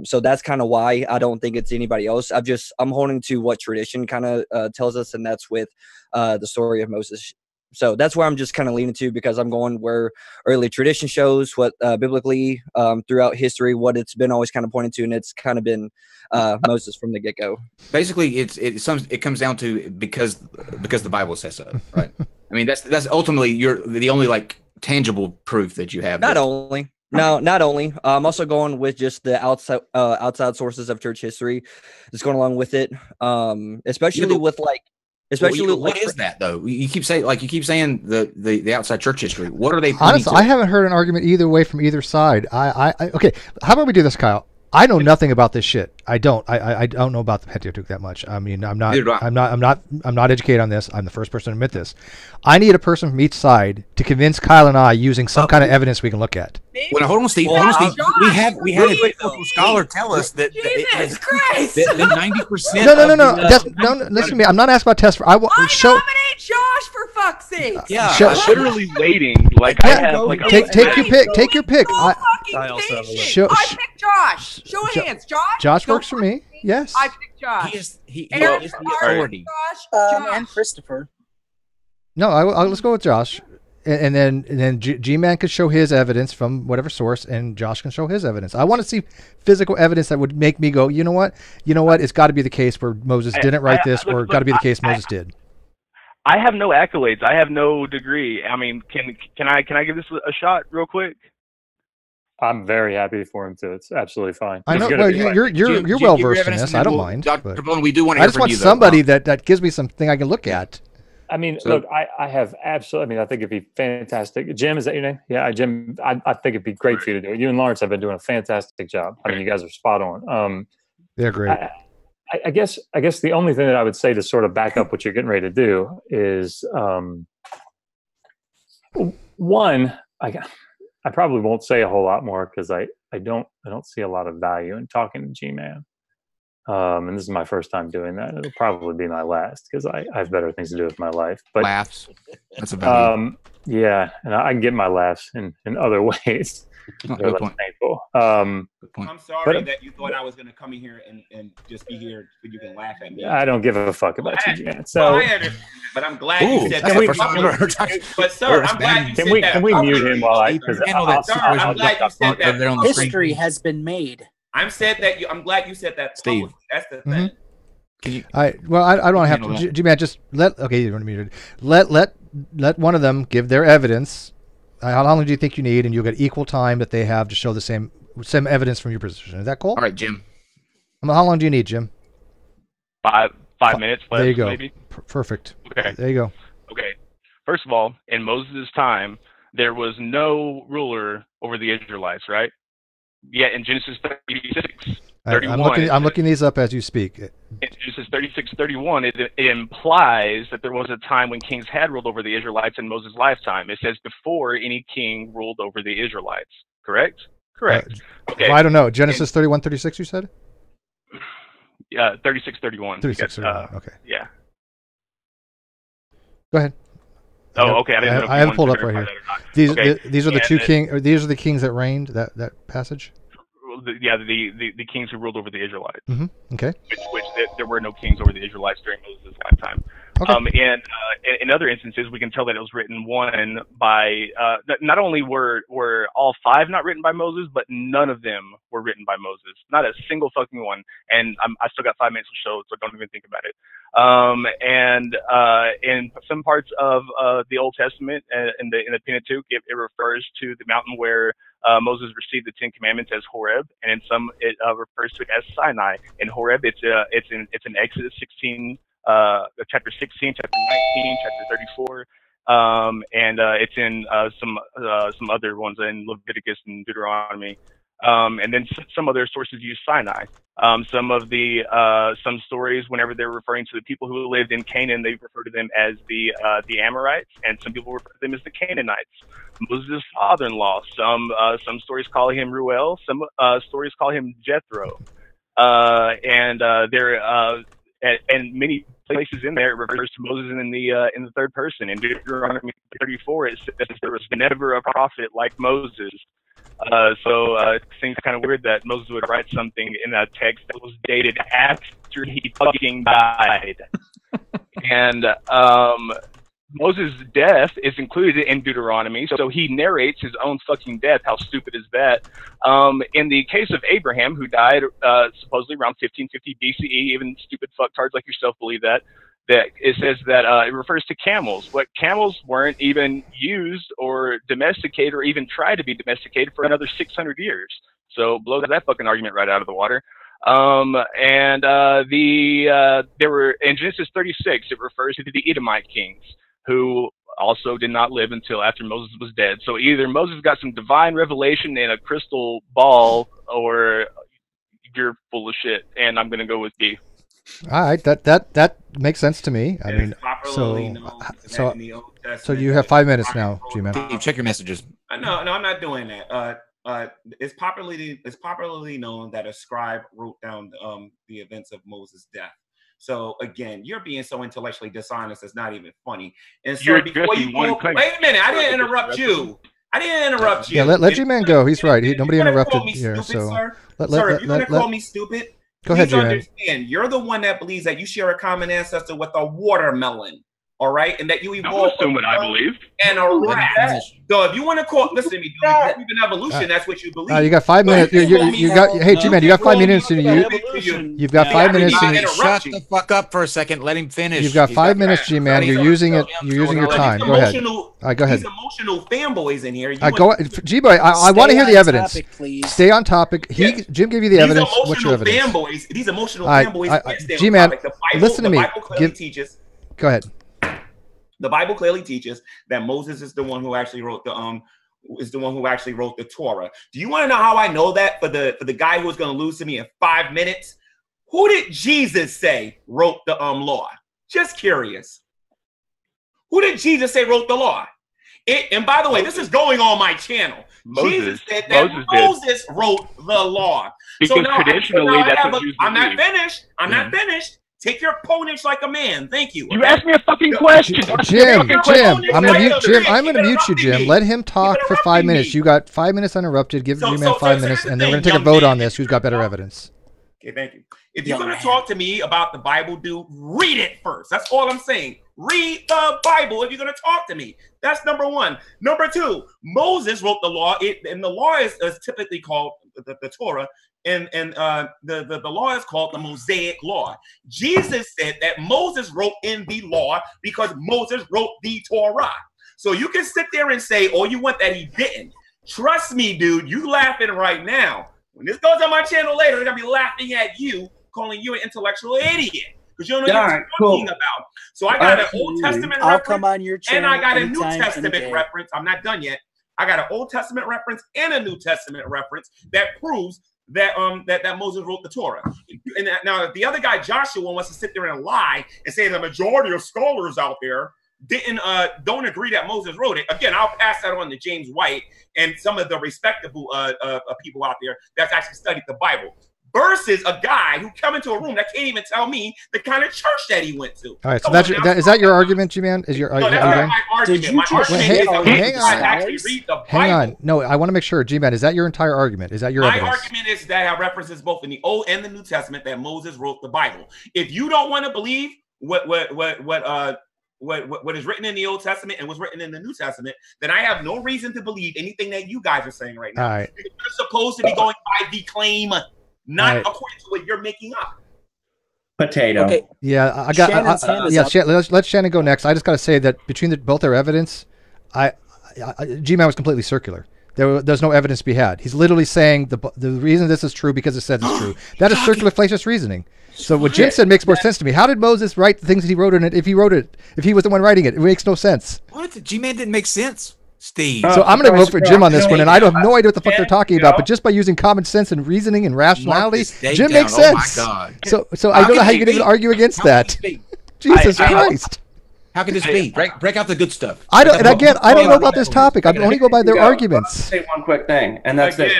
So that's kind of why I don't think it's anybody else. I'm holding to what tradition kind of tells us, and that's with the story of Moses. So that's where I'm just kind of leaning to, because I'm going where early tradition shows what biblically throughout history, what it's been always kind of pointing to, and it's kind of been Moses from the get-go. Basically, it comes down to because the Bible says so, right? I mean, that's ultimately the only like tangible proof that you have. Not only. I'm also going with just the outside sources of church history that's going along with it, especially with like. What is that though? You keep saying the outside church history. What are they? Honestly, I haven't heard an argument either way from either side. Okay. How about we do this, Kyle? I know nothing about this shit. I don't know about the Pentateuch that much. I mean, I'm not educated on this. I'm the first person to admit this. I need a person from each side to convince Kyle and I using some kind of evidence we can look at. Well, hold on, Steve. We had a great scholar tell us that Jesus Christ! that 90%. No. Listen to me. I'm not asking about tests. Nominate Josh for fuck's sake. Yeah, I'm literally waiting. Like I have like take your pick. Take your pick. I pick Josh. Show of hands, Josh. Josh works for me. Yes. I pick Josh. He is the authority. Josh. And Christopher. No, let's go with Josh, and then G-Man could show his evidence from whatever source, and Josh can show his evidence. I want to see physical evidence that would make me go, you know what? It's got to be the case where Moses didn't write this, or got to be the case Moses did. I have no accolades. I have no degree. I mean, can I give this a shot real quick? I'm very happy for him to. It's absolutely fine. I know. Well, you're well versed in this. I don't mind. Dr. Bowen, we do want to hear from you. I just want somebody that gives me something I can look at. I mean, look, I have absolutely. I mean, I think it'd be fantastic. Jim, is that your name? Yeah, Jim. I think it'd be great for you to do it. You and Lawrence have been doing a fantastic job. I mean, you guys are spot on. They're great. I guess the only thing that I would say to sort of back up what you're getting ready to do is, one, I probably won't say a whole lot more because I don't see a lot of value in talking to G-Man. And this is my first time doing that. It'll probably be my last because I have better things to do with my life. But laughs. That's a value. Yeah, and I can get my laughs in other ways. Good point. Painful. Good point. I'm sorry that you thought I was going to come in here and just be here so you can laugh at me. I don't give a fuck about you, man. So, but I'm glad you said that. But sir, I'm glad you said that. Can we mute him while I? I'm glad you said that. History has been made. I'm glad you said that. Steve. That's the thing. Can you? I don't have to. G-Man, just let. Okay, you're muted. Let one of them give their evidence. How long do you think you need? And you'll get equal time that they have to show the same evidence from your position. Is that cool? All right, Jim. How long do you need, Jim? 5 minutes. There you go. Maybe. Perfect. Okay. There you go. Okay. First of all, in Moses' time, there was no ruler over the Israelites, right? Yeah, in Genesis 36, 31. I'm looking these up as you speak. In Genesis 36:31, it implies that there was a time when kings had ruled over the Israelites in Moses' lifetime. It says before any king ruled over the Israelites. Correct? Correct. Okay. Well, I don't know. Genesis 31:36, you said? Yeah, 36:31. 36:31. Okay. Yeah. Go ahead. Oh, okay. I have it pulled up right here. These are the these are the kings that reigned. That passage. The kings who ruled over the Israelites. Mm-hmm. Okay. Which there were no kings over the Israelites during Moses' lifetime. Okay. And in other instances, we can tell that it was written by. Not only were all five not written by Moses, but none of them were written by Moses. Not a single fucking one. And I still got 5 minutes to show, so don't even think about it. And in some parts of the Old Testament, in the Pentateuch, it refers to the mountain where Moses received the Ten Commandments as Horeb, and in some it refers to it as Sinai. In Horeb, it's in Exodus 16. Chapter 16, chapter 19, chapter 34, and it's in some other ones in Leviticus and Deuteronomy, and then some other sources use Sinai. Some stories, whenever they're referring to the people who lived in Canaan, they refer to them as the Amorites, and some people refer to them as the Canaanites. Moses' father-in-law. Some stories call him Ruel. Some stories call him Jethro, and many places in there it refers to Moses in the third person. In Deuteronomy 34, it says there was never a prophet like Moses. So it seems kind of weird that Moses would write something in a text that was dated after he fucking died. And Moses' death is included in Deuteronomy, so he narrates his own fucking death. How stupid is that? In the case of Abraham, who died supposedly around 1550 BCE, even stupid fucktards like yourself believe that it says that it refers to camels. But camels weren't even used or domesticated or even tried to be domesticated for another 600 years. So blow that fucking argument right out of the water. There were in Genesis 36, it refers to the Edomite kings, who also did not live until after Moses was dead. So either Moses got some divine revelation in a crystal ball, or you're full of shit. And I'm going to go with B. All right, that makes sense to me. I mean, so you have 5 minutes now, Gman. Check your messages. No, I'm not doing that. It's popularly known that a scribe wrote down the events of Moses' death. So again, you're being so intellectually dishonest. It's not even funny. And so wait a minute, I didn't interrupt you. Yeah, let Gman go. He's right. Nobody interrupted here. So sir, if you're gonna call me stupid, go ahead, Gman. Understand, you're the one that believes that you share a common ancestor with a watermelon. All right, and that you evolved. Don't assume what I believe. And a rat. So if you want to call, listen to me, dude. If you believe in evolution, that's what you believe. You got 5 minutes. You got. Hey, Gman, you got 5 minutes. You've got 5 minutes. Shut the fuck up for a second. Let him finish. You've got 5 minutes, Gman. You're using it. You're using your time. Go ahead. Go ahead. These emotional fanboys in here. Go, G-boy. I want to hear the evidence. Stay on topic. Jim gave you the evidence. What's your evidence? These emotional fanboys. G-man, listen to me. Go ahead. The Bible clearly teaches that Moses is the one who actually wrote the Torah. Do you want to know how I know that? For the guy who was going to lose to me in 5 minutes, who did Jesus say wrote the law? Just curious. Who did Jesus say wrote the law? And by the way, this is going on my channel. Jesus said that Moses wrote the law. Because traditionally, that's what Jews believe. I'm not finished. I'm not finished. Take your opponents like a man. Thank you. You asked me a fucking question. Jim, I'm gonna mute you, Jim. Let him talk for 5 minutes. You got 5 minutes uninterrupted. Give G-Man 5 minutes, and then we're gonna take a vote on this. Who's got better evidence? Okay, thank you. If you're gonna talk to me about the Bible, dude, read it first. That's all I'm saying. Read the Bible if you're gonna talk to me. That's number one. Number two, Moses wrote the law, and the law is typically called the Torah. And the law is called the Mosaic law. Jesus said that Moses wrote in the law because Moses wrote the Torah. So you can sit there and say, oh, you want that he didn't. Trust me, dude, you laughing right now. When this goes on my channel later, they're going to be laughing at you, calling you an intellectual idiot. Because you don't know what you're talking about. So I got an Old Testament reference, come on your channel and I got a New Testament reference. I'm not done yet. I got an Old Testament reference and a New Testament reference that proves that that Moses wrote the Torah. And now, if the other guy Joshua wants to sit there and lie and say the majority of scholars out there don't agree that Moses wrote it, again, I'll pass that on to James White and some of the respectable people out there that's actually studied the Bible. Versus a guy who come into a room that can't even tell me the kind of church that he went to. All right, so is that your argument, G-Man? Is your no, that's not my argument. Did you just hang on. No, I want to make sure, G-Man, is that your entire argument? Is that your evidence? My argument is that I references both in the Old and the New Testament that Moses wrote the Bible. If you don't want to believe what is written in the Old Testament and what's written in the New Testament, then I have no reason to believe anything that you guys are saying right now. All right. Because you're supposed to be going by the claim, not according to what you're making up. Potato. Okay. Yeah, I got. Let Shannon go next. I just got to say that between both their evidence, G-Man was completely circular. There's no evidence to be had. He's literally saying the reason this is true because it says it's true. That is circular fallacious reasoning. So what Jim said makes more sense to me. How did Moses write the things that he wrote in it? If he was the one writing it, it makes no sense. What? G-Man didn't make sense, Steve. So I'm going to vote for Jim on this one, and I have no idea what the fuck they're talking about. But just by using common sense and reasoning and rationality, Jim makes sense. Oh my God. So I don't know how you can even argue against that. Jesus Christ. How can this be? Break out the good stuff. I don't know about this topic. I only go by their arguments. Say one quick thing, and that's it.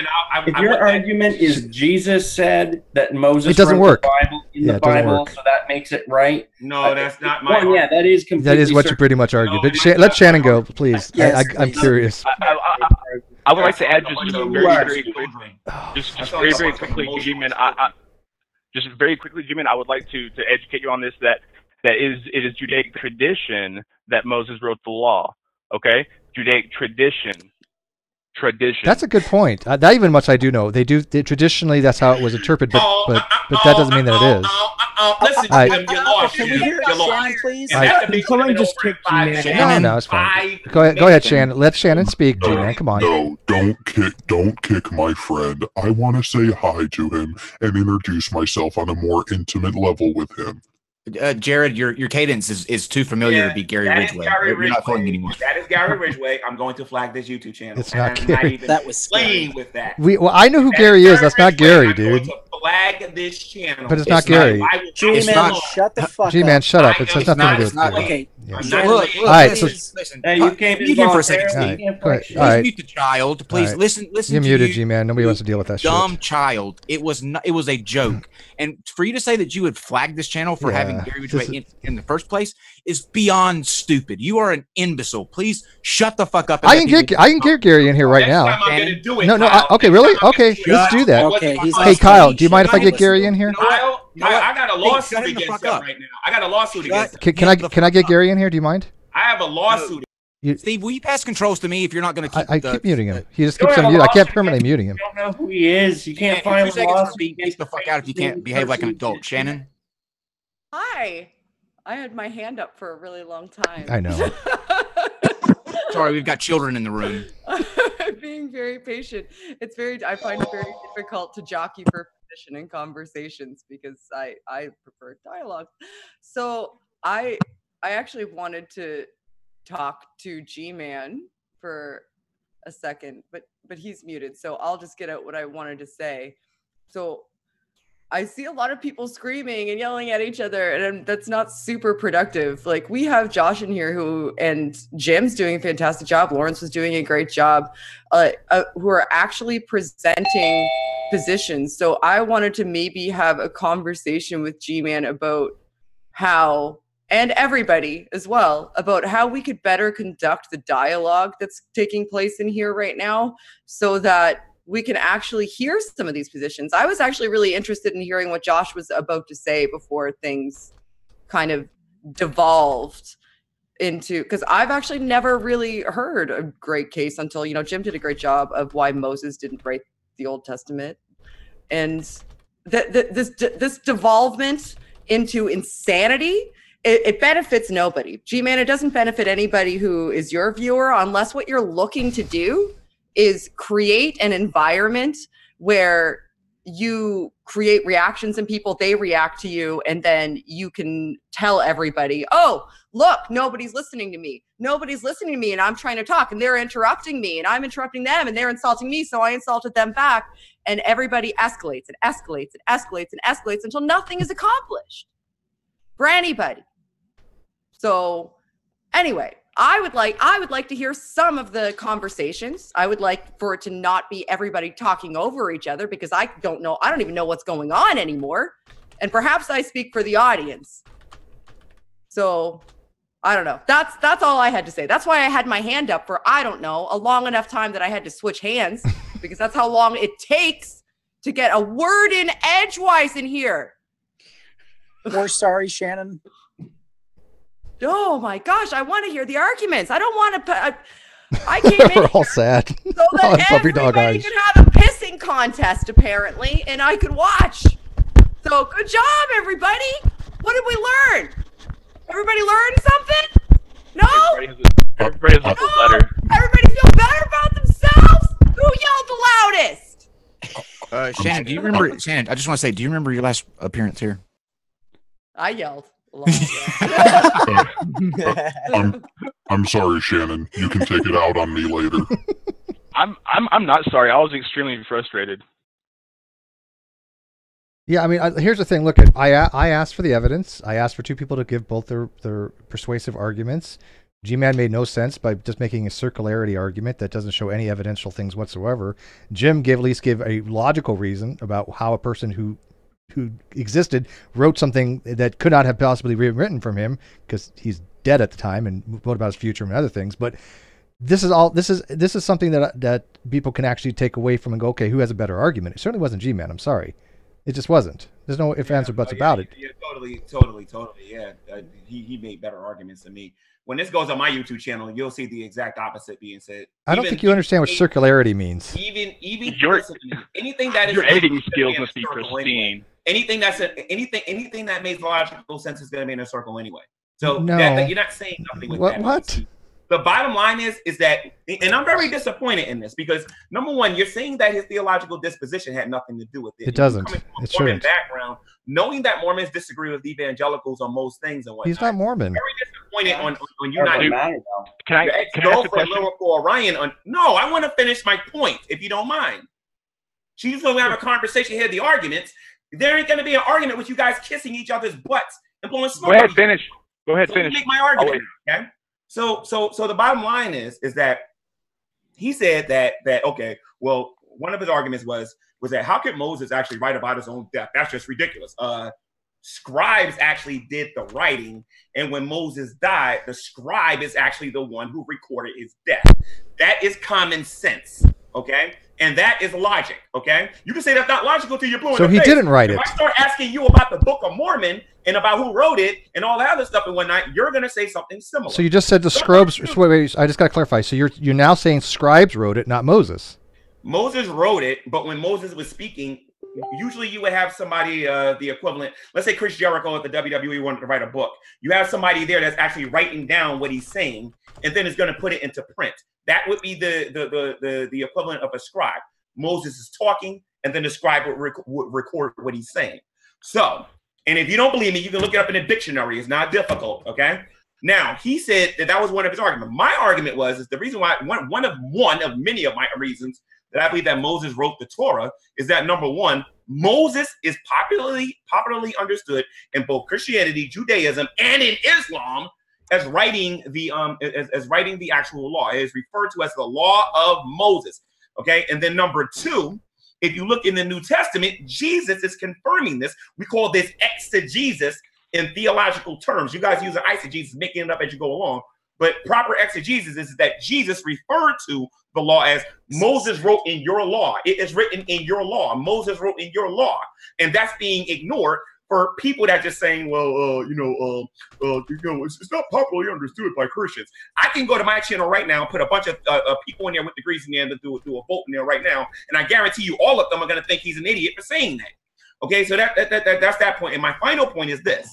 If your argument is Jesus said that Moses doesn't wrote work. the Bible in the Bible, so that makes it right. No, that's not my argument. Yeah, that is completely. That is what you pretty much argued. But let Shannon go, please. Yes, I'm curious. I would like to add just very quickly, G-Man. Just very quickly, G-Man, I would like to educate you on this. That it is Judaic tradition that Moses wrote the law. Okay, Judaic tradition. That's a good point. That even much I do know. They traditionally that's how it was interpreted, but that doesn't mean that it is. Listen to them, you lost. Can we hear Shannon, please? Someone just kicked G-Man. No, it's fine. Go ahead, Shannon. Let Shannon speak, G-Man. Come on. No, don't kick my friend. I want to say hi to him and introduce myself on a more intimate level with him. Jared, your cadence is too familiar to be Gary Ridgway. You're not playing anymore. That is Gary Ridgway. I'm going to flag this YouTube channel. It's not Gary. That was playing with that. I know who Gary is. That's not Gary, dude. Flag this channel. But it's not Gary. G-Man, shut the fuck up. G-Man, shut up. It has nothing to do with Gary. Okay. Look, all right, so listen. You came mute him for a second, Steve. All right. Please mute the child. Please listen. You're muted, G-Man. Nobody wants to deal with that shit. Dumb child. It was a joke. And for you to say that you would flag this channel for having Gary Ridgway in the first place is beyond stupid. You are an imbecile. Please shut the fuck up. I can get Gary in here right now. No. Okay, really? Okay, let's do that. Okay. Hey, Kyle, do you mind if I get Gary in here? Kyle, I got a lawsuit against him right now. I got a lawsuit against him. Can I get Gary in here? Do you mind? I have a lawsuit. Steve, will you pass controls to me if you're not going to keep? I keep muting him. He just keeps on mute. I can't permanently muting him. You don't know who he is. You can't find him. Get the fuck out if you can't behave like an adult. Shannon. Hi. I had my hand up for a really long time. I know. Sorry, we've got children in the room. Being very patient. I find it very difficult to jockey for position in conversations because I prefer dialogue. So I actually wanted to talk to G-Man for a second, but he's muted, so I'll just get out what I wanted to say. So I see a lot of people screaming and yelling at each other, and that's not super productive. Like, we have Josh in here and Jim's doing a fantastic job. Lawrence was doing a great job, who are actually presenting positions. So I wanted to maybe have a conversation with G-Man about how, and everybody as well, about how we could better conduct the dialogue that's taking place in here right now so that we can actually hear some of these positions. I was actually really interested in hearing what Josh was about to say before things kind of devolved into, because I've actually never really heard a great case until, Jim did a great job of why Moses didn't write the Old Testament. And this devolvement into insanity, it benefits nobody. G-Man, it doesn't benefit anybody who is your viewer unless what you're looking to do is create an environment where you create reactions in people, they react to you, and then you can tell everybody, oh, look, nobody's listening to me. Nobody's listening to me, and I'm trying to talk, and they're interrupting me, and I'm interrupting them, and they're insulting me, so I insulted them back. And everybody escalates and escalates and escalates and escalates until nothing is accomplished for anybody. So anyway, I would like to hear some of the conversations. I would like for it to not be everybody talking over each other, because I don't even know what's going on anymore. And perhaps I speak for the audience. So I don't know. That's all I had to say. That's why I had my hand up for, I don't know, a long enough time that I had to switch hands, because that's how long it takes to get a word in edgewise in here. We're sorry, Shannon. Oh my gosh, I want to hear the arguments. I don't want to. I came in We're all sad. so that puppy dog everybody eyes. could have a pissing contest, apparently, and I could watch. So good job, everybody. What did we learn? Everybody learn something? No? Everybody has a letter. Everybody feel better about themselves? Who yelled the loudest? Shannon, do you remember? Shannon, I just want to say, do you remember your last appearance here? I yelled a lot. I'm sorry, Shannon. You can take it out on me later. I'm not sorry. I was extremely frustrated. Yeah, I mean, here's the thing. Look, I asked for the evidence. I asked for two people to give both their persuasive arguments. Gman made no sense by just making a circularity argument that doesn't show any evidential things whatsoever. Jim at least gave a logical reason about how a person who existed wrote something that could not have possibly been written from him, because he's dead at the time and wrote about his future and other things. But this is something that people can actually take away from and go, okay, who has a better argument? It certainly wasn't Gman. I'm sorry. It just wasn't. There's no ifs, ands, or buts about it. Yeah, totally. Yeah, he made better arguments than me. When this goes on my YouTube channel, you'll see the exact opposite being said. I don't think you understand what circularity means. Even anything that is your editing skills must be pristine. Anyway. Anything that makes logical sense is going to be in a circle anyway. So No. you're not saying nothing with that. What? The bottom line is that, and I'm very disappointed in this, because number one, you're saying that his theological disposition had nothing to do with it. It doesn't. Coming from a It Mormon shouldn't. background, knowing that Mormons disagree with evangelicals on most things and whatnot. He's not Mormon. Very disappointed on you not. Can I ask a question? Orion no, I want to finish my point, if you don't mind. She's going to have a conversation here, the arguments. There ain't going to be an argument with you guys kissing each other's butts and blowing smoke. Go ahead, finish. Go ahead, So finish. Make my argument. Okay. So the bottom line is that he said that okay, well, one of his arguments was that how could Moses actually write about his own death? That's just ridiculous. Scribes actually did the writing, and when Moses died, the scribe is actually the one who recorded his death. That is common sense, okay? And that is logic, okay? You can say that's not logical till you're blue in So the he face. didn't write If it. I start asking you about the Book of Mormon and about who wrote it and all that other stuff and whatnot, you're going to say something similar. So you just said the scribes. Wait, I just got to clarify. So you're now saying scribes wrote it, not Moses. Moses wrote it, but when Moses was speaking, usually you would have somebody, the equivalent. Let's say Chris Jericho at the WWE wanted to write a book. You have somebody there that's actually writing down what he's saying, and then is going to put it into print. That would be the equivalent of a scribe. Moses is talking, and then the scribe would record what he's saying. So, and if you don't believe me, you can look it up in a dictionary. It's not difficult, okay? Now, he said that was one of his arguments. My argument is the reason why, one of many of my reasons that I believe that Moses wrote the Torah is that, number one, Moses is popularly understood in both Christianity, Judaism, and in Islam as writing the actual law. It is referred to as the law of Moses. Okay, and then number two, if you look in the New Testament, Jesus is confirming this. We call this exegesis in theological terms. You guys use an eisegesis, making it up as you go along. But proper exegesis is that Jesus referred to the law as Moses wrote in your law. It is written in your law. Moses wrote in your law. And that's being ignored for people that just saying, well, it's not popularly understood by Christians. I can go to my channel right now, put a bunch of people in there with degrees in there and do a vote in there right now, and I guarantee you all of them are going to think he's an idiot for saying that. Okay, so that's that point. And my final point is this.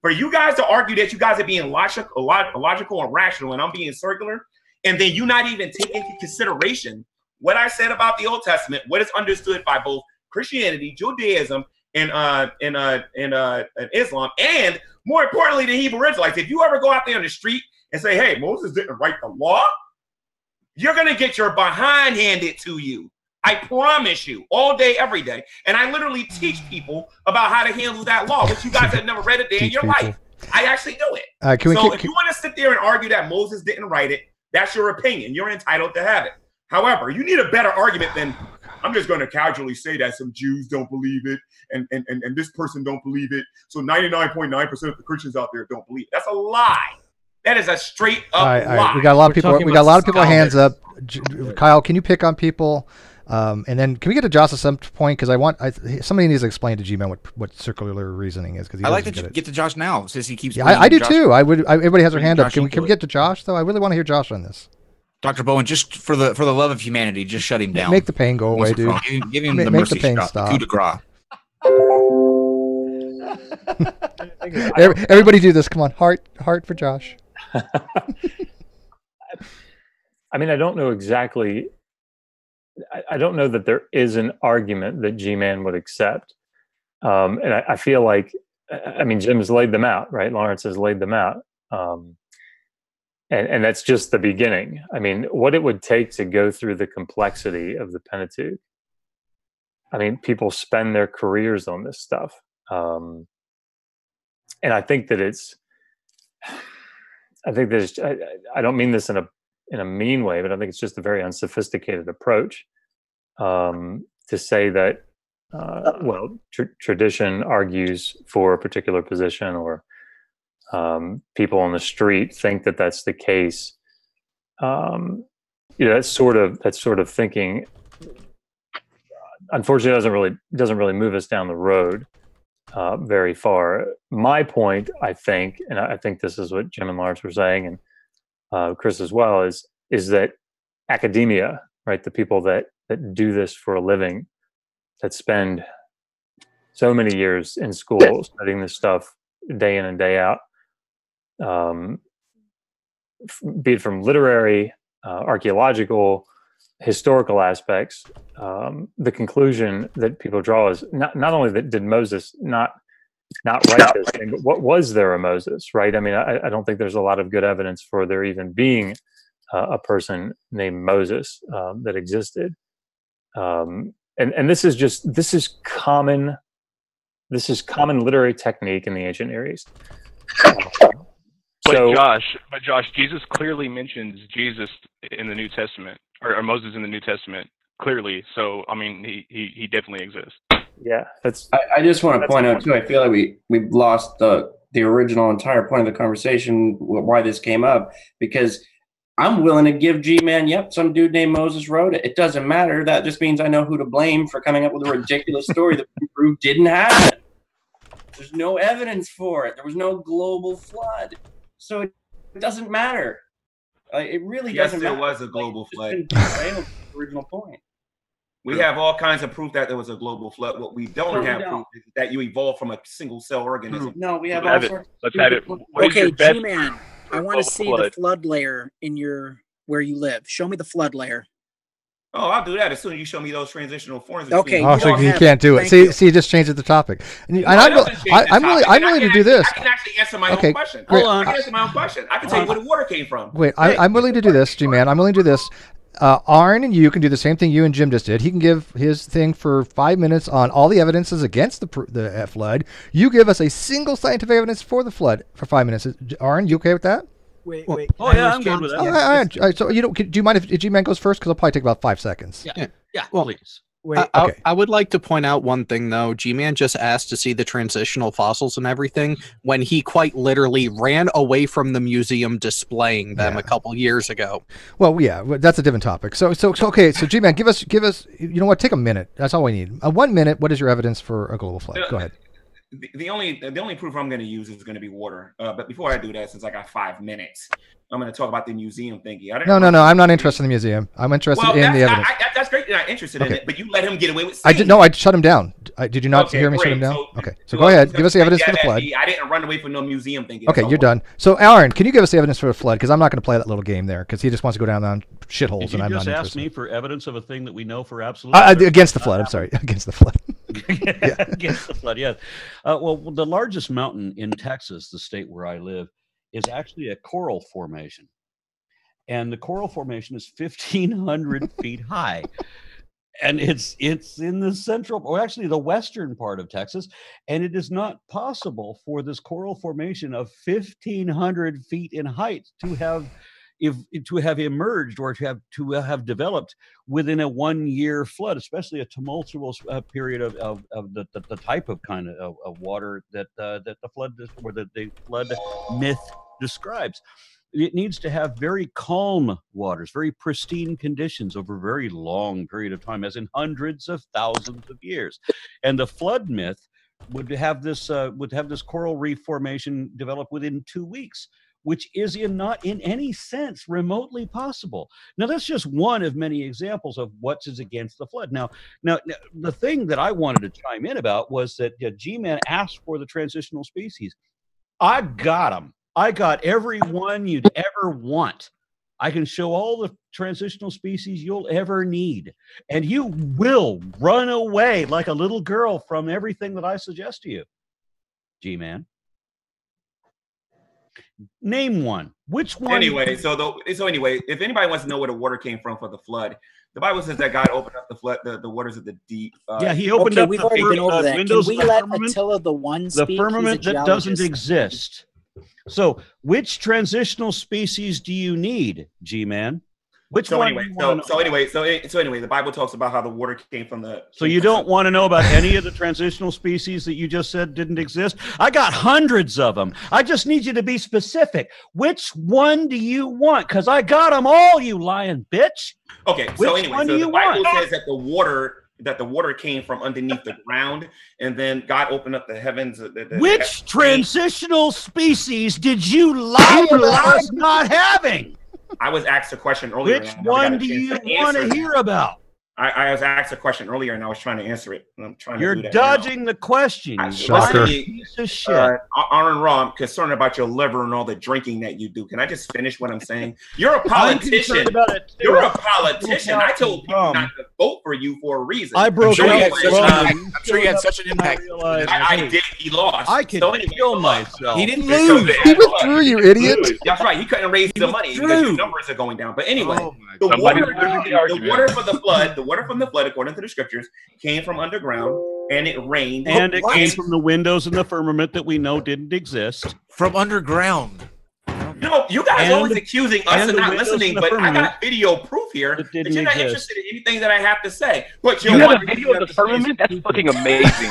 For you guys to argue that you guys are being logical and rational, and I'm being circular, and then you not even take into consideration what I said about the Old Testament, what is understood by both Christianity, Judaism, and Islam, and more importantly, the Hebrew Israelites. If you ever go out there on the street and say, "Hey, Moses didn't write the law," you're gonna get your behind handed to you. I promise you, all day, every day. And I literally teach people about how to handle that law, which you guys have never read a day in your life. I actually do it. If you want to sit there and argue that Moses didn't write it, that's your opinion. You're entitled to have it. However, you need a better argument than, I'm just going to casually say that some Jews don't believe it and this person don't believe it. So 99.9% of the Christians out there don't believe it. That's a lie. That is a straight up lie. We got a lot of people. We got a lot of people hands up. Kyle, can you pick on people? And then can we get to Josh at some point? Because somebody needs to explain to Gman what circular reasoning is. Because I like to get to Josh now since he keeps. Yeah, I do too. Everybody has their hand up. Can we get to Josh though? I really want to hear Josh on this. Dr. Bowen, just for the love of humanity, just shut him down. Make the pain go away, dude. Give him the mercy shot, the coup de grace. Everybody do this. Come on, heart for Josh. I mean, I don't know exactly. I don't know that there is an argument that G-Man would accept. And I feel like, I mean, Jim has laid them out, right? Lawrence has laid them out. And that's just the beginning. I mean, what it would take to go through the complexity of the Pentateuch. I mean, people spend their careers on this stuff. And I think that I don't mean this in a mean way, but I think it's just a very unsophisticated approach to say that, tradition argues for a particular position, or people on the street think that that's the case. That sort of thinking, unfortunately, doesn't really move us down the road very far. My point, I think, and I think this is what Jim and Lawrence were saying, and Chris as well, is that academia, right, the people that do this for a living, that spend so many years in school studying this stuff day in and day out, be it from literary, archaeological, historical aspects, the conclusion that people draw is not only that did Moses not write this thing, but what was there a Moses, right? I mean, I don't think there's a lot of good evidence for there even being a person named Moses that existed. And this is common literary technique in the ancient Near East. But Josh, Jesus clearly mentions Jesus in the New Testament, or Moses in the New Testament, clearly. So, I mean, he definitely exists. Yeah, I just want to point out too. I feel like we've lost the original entire point of the conversation, why this came up, because I'm willing to give G-Man, yep, some dude named Moses wrote it. It doesn't matter. That just means I know who to blame for coming up with a ridiculous story that proved didn't happen. There's no evidence for it. There was no global flood. So it doesn't matter. It really doesn't matter. Yes, there was a global flood. The original point. We have all kinds of proof that there was a global flood. What we don't have proof is that you evolved from a single cell organism. No, we have all sorts. Let's have it. Okay, G-Man, I want to see the flood layer in where you live. Show me the flood layer. Oh, I'll do that as soon as you show me those transitional forms. Okay. Oh, so you can't do it. See, you just changed the topic. And I'm willing to do this. I can actually answer my own question. Great. I can answer my own question. I can tell you where the water came from. Wait, I'm willing to do this, G-Man. I'm willing to do this. Aron and you can do the same thing you and Jim just did. He can give his thing for 5 minutes on all the evidences against the flood. You give us a single scientific evidence for the flood for 5 minutes. Aron, you okay with that? Wait. Oh yeah, I'm good with that. All right. So do you mind if G-Man goes first? Because I'll probably take about 5 seconds. Yeah. Well, please. Wait, I would like to point out one thing, though. G-Man just asked to see the transitional fossils and everything when he quite literally ran away from the museum displaying them a couple years ago. Well, yeah, that's a different topic. So okay. So G-Man, give us. You know what? Take a minute. That's all we need. 1 minute. What is your evidence for a global flood? Go ahead. the only proof I'm going to use is going to be water. But before I do that, since I got 5 minutes, I'm going to talk about the museum thingy. No. I'm not interested in the museum. I'm interested in the evidence. That's great. You're not interested in it, but you let him get away with. I shut him down. Did you not hear me shut him down? So go ahead. Give us the evidence for the flood. I didn't run away from no museum thingy. Okay, you're done. So Aaron, can you give us the evidence for the flood? Because I'm not going to play that little game there. Because he just wants to go down shitholes, and I'm not interested. You just asked me for evidence of a thing that we know for absolute. Against the flood. I'm sorry. Against the flood. Against the flood. Yeah. Well, the largest mountain in Texas, the state where I live, is actually a coral formation. And the coral formation is 1,500 feet high. And it's in the central, or actually the western part of Texas. And it is not possible for this coral formation of 1,500 feet in height to have emerged or to have developed within a 1-year flood, especially a tumultuous period of the type of kind of water that the flood or the flood myth describes. It needs to have very calm waters, very pristine conditions over a very long period of time, as in hundreds of thousands of years. And the flood myth would have this coral reef formation develop within 2 weeks, which is not in any sense remotely possible. Now, that's just one of many examples of what is against the flood. Now, the thing that I wanted to chime in about was that Gman asked for the transitional species. I got them. I got every one you'd ever want. I can show all the transitional species you'll ever need. And you will run away like a little girl from everything that I suggest to you. G-Man. Name one. Which one? Anyway, so anyway, if anybody wants to know where the water came from for the flood, the Bible says that God opened up the flood, the waters of the deep. Yeah, he opened up we've already been over that. windows Can we of the let firmament, Attila the One the speak? firmament He's a that doesn't geologist. exist. So, which transitional species do you need, G-Man? Which one? Anyway, the Bible talks about how the water came from the. So you don't want to know about any of the transitional species that you just said didn't exist? I got hundreds of them. I just need you to be specific. Which one do you want? Because I got them all, you lying bitch. Okay, so anyway, so the Bible says that the water came from underneath the ground, and then God opened up the heavens. Which transitional species did you lie about not having? I was asked a question earlier. Which one do you want to hear about? I was asked a question earlier, and I was trying to answer it. And I'm trying You're to do that dodging the question. Shocker. Piece of shit. Aaron Raw, I'm concerned about your liver and all the drinking that you do. Can I just finish what I'm saying? You're a politician. You're a politician. I told people not to vote for you for a reason. I'm sure he had such an impact. I did. He lost. I can kill myself. He didn't lose. He withdrew, you idiot. That's right. He couldn't raise the money because your numbers are going down. But anyway, the water for the flood. The water from the flood, according to the scriptures, came from underground, and it rained. And it came from the windows in the firmament that we know didn't exist. From underground. No, you guys are always accusing us of not listening, but I got video proof here that you're not interested in anything that I have to say. But you have a video of the firmament? That's fucking amazing.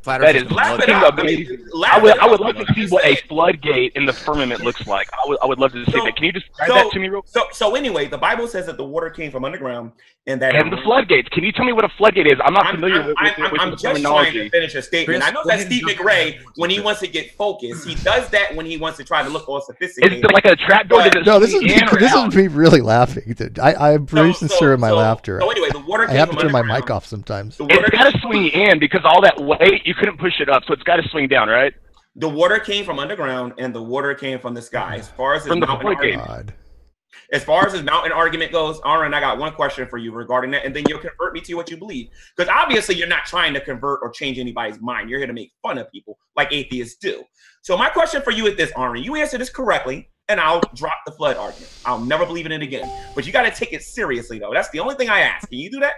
That is fucking amazing. I would love to see what a floodgate in the firmament looks like. I would love to see that. Can you describe that to me real quick? So anyway, the Bible says that the water came from underground, and that the floodgates. Can you tell me what a floodgate is? I'm not familiar with I'm the just terminology. trying to finish a statement. I know that Steve McRae, when he wants to get focused, he does that when he wants to try to look all sophisticated. Is it like a trapdoor? No, this is me really laughing. I'm very sincere in my laughter. So anyway, the water came I have to from turn my underground. mic off sometimes. It's got to swing in because all that weight, you couldn't push it up, so it's got to swing down, right? The water came from underground, and the water came from the sky. As far as his mountain argument goes, Aaron, I got one question for you regarding that, and then you'll convert me to what you believe. Because obviously, you're not trying to convert or change anybody's mind. You're here to make fun of people like atheists do. So my question for you is this, Aaron. You answer this correctly, and I'll drop the flood argument. I'll never believe in it again. But you got to take it seriously, though. That's the only thing I ask. Can you do that?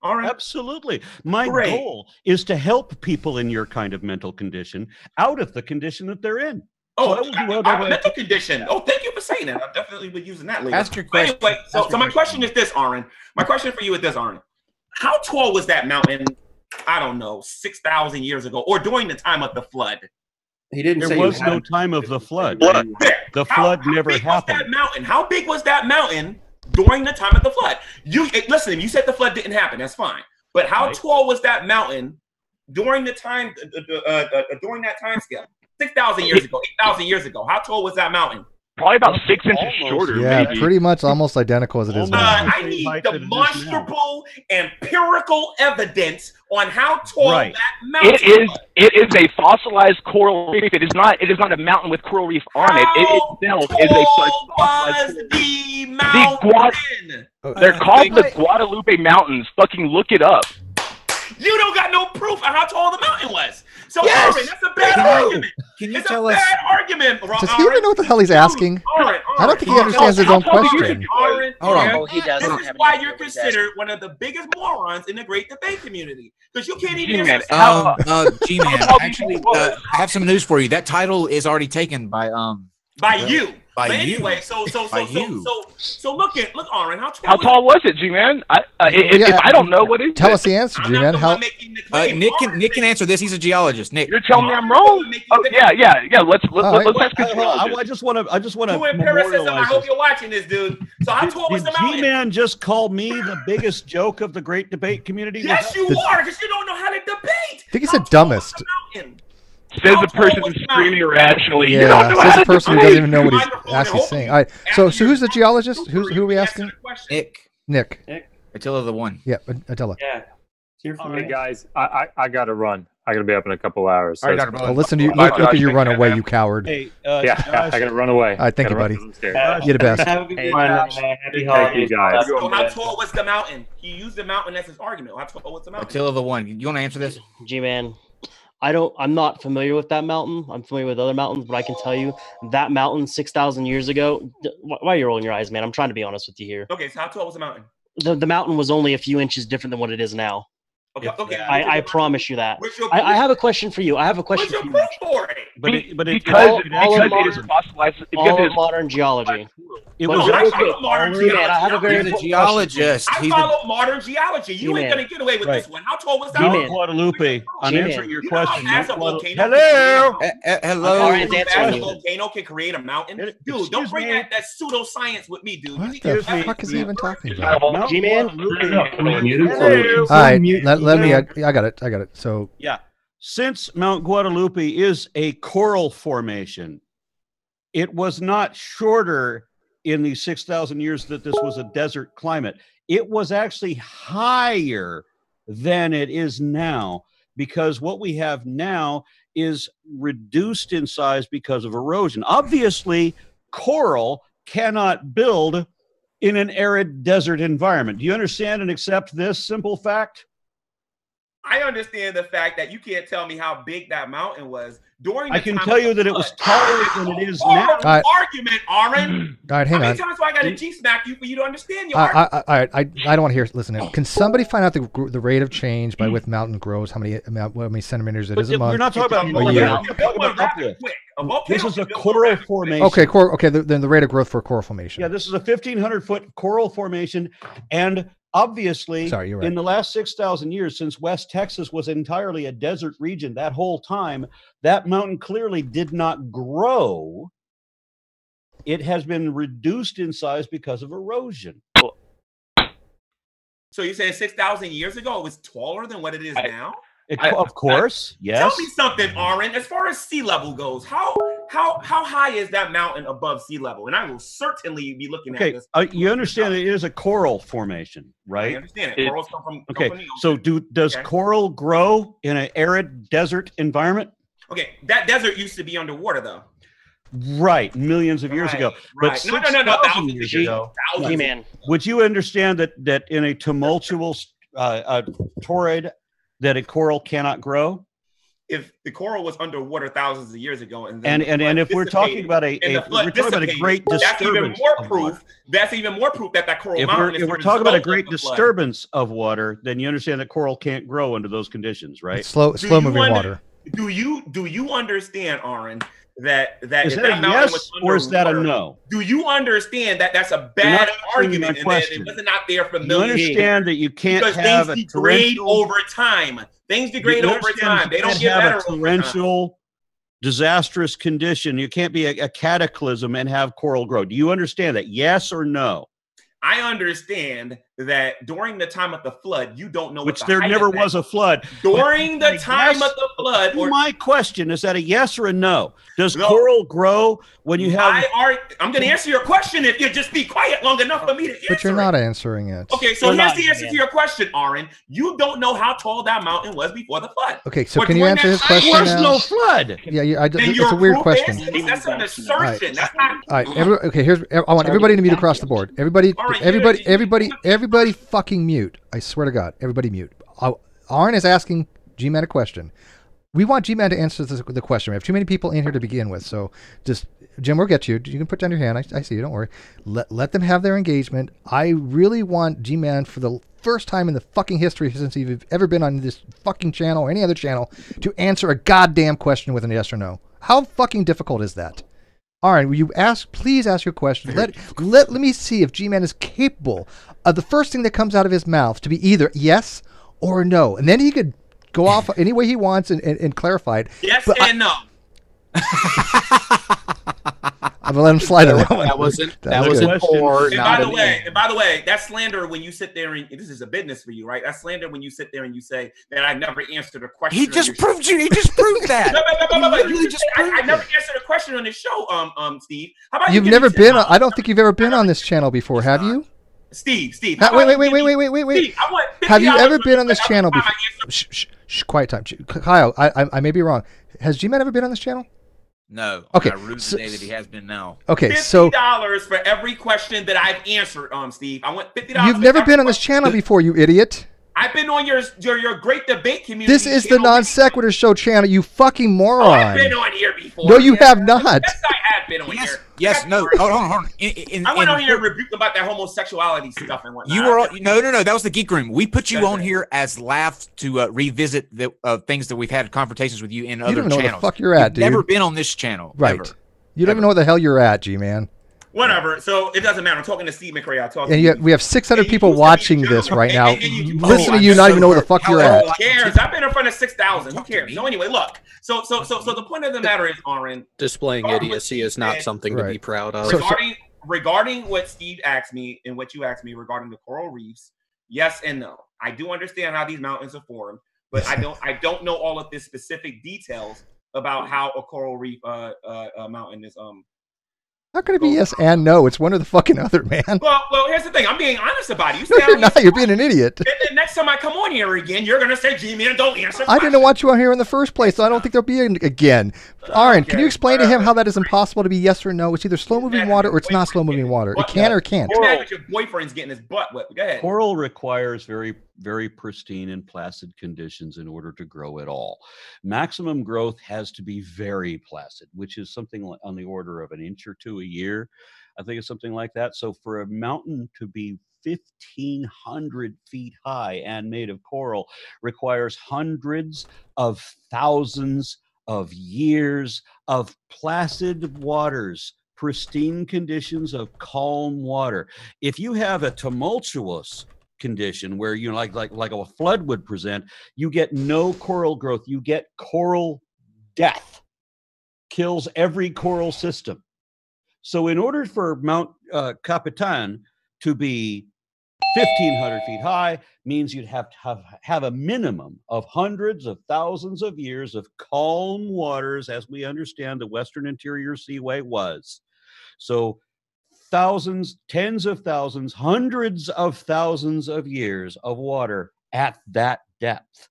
All right. Absolutely. My goal is to help people in your kind of mental condition out of the condition that they're in. Oh, mental condition. Oh, thank you for saying that. I've definitely been using that later. Ask your question. Anyway, so my question is this, Aaron. My question for you is this, Aaron. How tall was that mountain, I don't know, 6,000 years ago, or during the time of the flood? He didn't There was no time of the flood. The flood never happened. That mountain? How big was that mountain during the time of the flood? Listen, you said the flood didn't happen. That's fine. But how tall was that mountain during the time during that time scale? 6,000 years ago, 8,000 years ago. How tall was that mountain? Probably about 6 inches shorter. Yeah, maybe. pretty much almost identical as it is now. I need demonstrable, empirical evidence on how tall that mountain was. It is a fossilized coral reef. It is not a mountain with coral reef on it. It itself is a fossilized mountain. They're called the Guadalupe Mountains. Fucking look it up. You don't got no proof of how tall the mountain was. So, yes! Aaron, that's a bad argument. Can you it's tell a us? bad argument. Does he even know what the hell he's asking? I don't think he understands his own question. Hold on. He doesn't. This is why you're considered one of the biggest morons in the great debate community, because you can't even answer. G-Man, actually, I have some news for you. That title is already taken by you. By but you. Anyway, so look, Aron, how tall was it, G-Man? If I don't know what it is. Tell us the answer, G-Man. Nick can answer this. He's a geologist. Nick, you're telling me I'm wrong? Oh yeah. Let's ask a geologist. I just want to. To empiricism, I hope you're watching this, dude. So how tall was the mountain? G-Man just called me the biggest joke of the great debate community. Yes, you are, because you don't know how to debate. I think he said dumbest. Says the person who's screaming irrationally. Yeah, says the person who doesn't even know what he's actually saying. All right, so who's the geologist? Who are we asking? Nick. Attila the One. Yeah, Attila. Yeah. Hey guys, I gotta run. I gotta be up in a couple hours. So well, listen to you. Look at you run away, you coward. Hey, I gotta run away. All right, thank you, buddy. You're the best. Have a good one. Happy holidays, guys. So how tall was the mountain? He used the mountain as his argument. How tall was the mountain? Attila the One. You want to answer this? G-Man. I'm not familiar with that mountain. I'm familiar with other mountains, but I can tell you that mountain 6,000 years ago. Why are you rolling your eyes, man? I'm trying to be honest with you here. Okay, so how tall was the mountain? The mountain was only a few inches different than what it is now. Okay. I promise you that. I have a question for you. What's your proof for it? Because it is fossilized. All of modern geology. I follow modern geology. I have a very He's a geologist. I follow modern geology. You ain't gonna get away with this one. How tall was that? Mount Guadalupe. I'm answering your question. Hello. Hello. A volcano can create a mountain. Dude, don't bring that pseudoscience with me, dude. What the fuck is he even talking about? G-Man. All right, let me. I got it. So yeah, since Mount Guadalupe is a coral formation, it was not shorter in the 6,000 years that this was a desert climate. It was actually higher than it is now, because what we have now is reduced in size because of erosion. Obviously, coral cannot build in an arid desert environment. Do you understand and accept this simple fact? I understand the fact that you can't tell me how big that mountain was during. I can tell you that it was taller than it is now. Argument, Aron. All right, hang on. How many times do I got to G-smack you for you to understand your argument? argument? All right, I don't want to hear. Listen, can somebody find out the rate of change by which mountain grows? How many centimeters it is a month? We're not talking about a year. This is a coral formation. Okay, okay. Then the rate of growth for a coral formation. Yeah, this is a 1,500-foot coral formation, and obviously, sorry, you're right. In the last 6,000 years, since West Texas was entirely a desert region, that whole time, that mountain clearly did not grow. It has been reduced in size because of erosion. So you're saying 6,000 years ago it was taller than what it is now? Of course, yes. Tell me something, Aron. As far as sea level goes, how high is that mountain above sea level? And I will certainly be looking at this. You understand that it is a coral formation, right? I understand it. Corals come from okay. From the so does coral grow in an arid desert environment? Okay, that desert used to be underwater, though. Right, millions of years ago. Right. But No. 6,000 years ago. G-Man. Would you understand that in a tumultuous torrid that a coral cannot grow? If the coral was underwater thousands of years ago, and if we're talking about a great disturbance, that's even more proof that coral mountain. If we're talking about a great disturbance of water, then you understand that coral can't grow under those conditions, right? It's slow moving water. Do you understand, Aron? That is that a yes or is that a no? Do you understand that that's a bad argument and that it was not there for millions? You understand that you can't have things degrade over time. Things degrade over time. They don't get better. A torrential, disastrous condition. You can't be a cataclysm and have coral grow. Do you understand that? Yes or no? I understand that during the time of the flood, you don't know Which what the there height never of that was a flood. during the time Yes, of the flood. Or my question is that a yes or a no? Does coral grow when you have? I'm going to answer your question if you just be quiet long enough for me to answer. But you're not answering it. Okay, so here's the answer to your question, Aron. You don't know how tall that mountain was before the flood. Okay, so But can you during answer that his time, question There's now? no flood. Yeah, Then it's your a weird proof question. is- that's an assertion. That's not. All right, okay. I want everybody to mute across the board. Everybody, everybody, fucking mute. I swear to God, everybody mute. Aron is asking Gman a question. We want Gman to answer the question. We have too many people in here to begin with, so just Jim, we'll get to you. You can put down your hand. I see you. Don't worry. Let them have their engagement. I really want Gman for the first time in the fucking history since you've ever been on this fucking channel or any other channel to answer a goddamn question with an yes or no. How fucking difficult is that? All right, will you please ask your question. Let me see if Gman is capable of the first thing that comes out of his mouth to be either yes or no. And then he could go off any way he wants and clarify it. Yes and no. I'm gonna let him slide on that one. That wasn't poor. And by the way, that's slander when you sit there and this is a business for you, right? That's slander when you sit there and you say that I never answered a question. He just proved that. I never answered a question on this show, Steve. How about You've never been. I don't think you've ever been on this channel before, have you? Steve. Wait. Have you ever been on this channel before? Shh, quiet time. Kyle, I may be wrong. Has Gman ever been on this channel? No. Okay. I rude today that he has been now. Okay, so $50 for every question that I've answered, Steve. I want $50. You've never been on this channel before, you idiot. I've been on your great debate community. This is the Non-Sequitur Show channel, you fucking moron. Oh, I've been on here before. No, you have not. Yes, I have been on here. Yes, no. Hold on. I went on here and rebuked about that homosexuality stuff and whatnot. You were no. That was the Geek Room. We put you on here as laughs to revisit the things that we've had conversations with you in other channels. You don't know where the fuck you're at, dude. Never been on this channel, right? Ever. You don't even know where the hell you're at, G-Man. Whatever. So it doesn't matter. I'm talking to Steve McRae. And we have 600 people watching this right now. Listen to you, not even know where the fuck you're at. Who cares? I've been in front of 6,000. Who cares? So anyway, look. So the point of the matter is, Aron, displaying idiocy is not something to be proud of. Regarding what Steve asked me and what you asked me regarding the coral reefs, yes and no. I do understand how these mountains are formed, but I don't know all of the specific details about how a coral reef mountain is How could it be yes and no? It's one or the fucking other, man. Well, here's the thing. I'm being honest about it. No, you're not. You're being an idiot. And then next time I come on here again, you're going to say, G-Man, don't answer. I didn't want you on here in the first place, so I don't think there'll be again. Aron, can you explain to him how that is impossible to be yes or no? It's either slow-moving water or it's not slow-moving water. It can or can't. You're mad that your boyfriend's getting his butt whipped. Go ahead. Coral requires very, very pristine and placid conditions in order to grow at all. Maximum growth has to be very placid, which is something on the order of an inch or two a year. I think it's something like that. So for a mountain to be 1,500 feet high and made of coral requires hundreds of thousands of years of placid waters, pristine conditions of calm water. If you have a tumultuous condition where like a flood would present, you get no coral growth. You get coral death. Kills every coral system. So in order for Mount Capitan to be 1,500 feet high means you'd have to have a minimum of hundreds of thousands of years of calm waters, as we understand the Western Interior Seaway was. So thousands, tens of thousands, hundreds of thousands of years of water at that depth,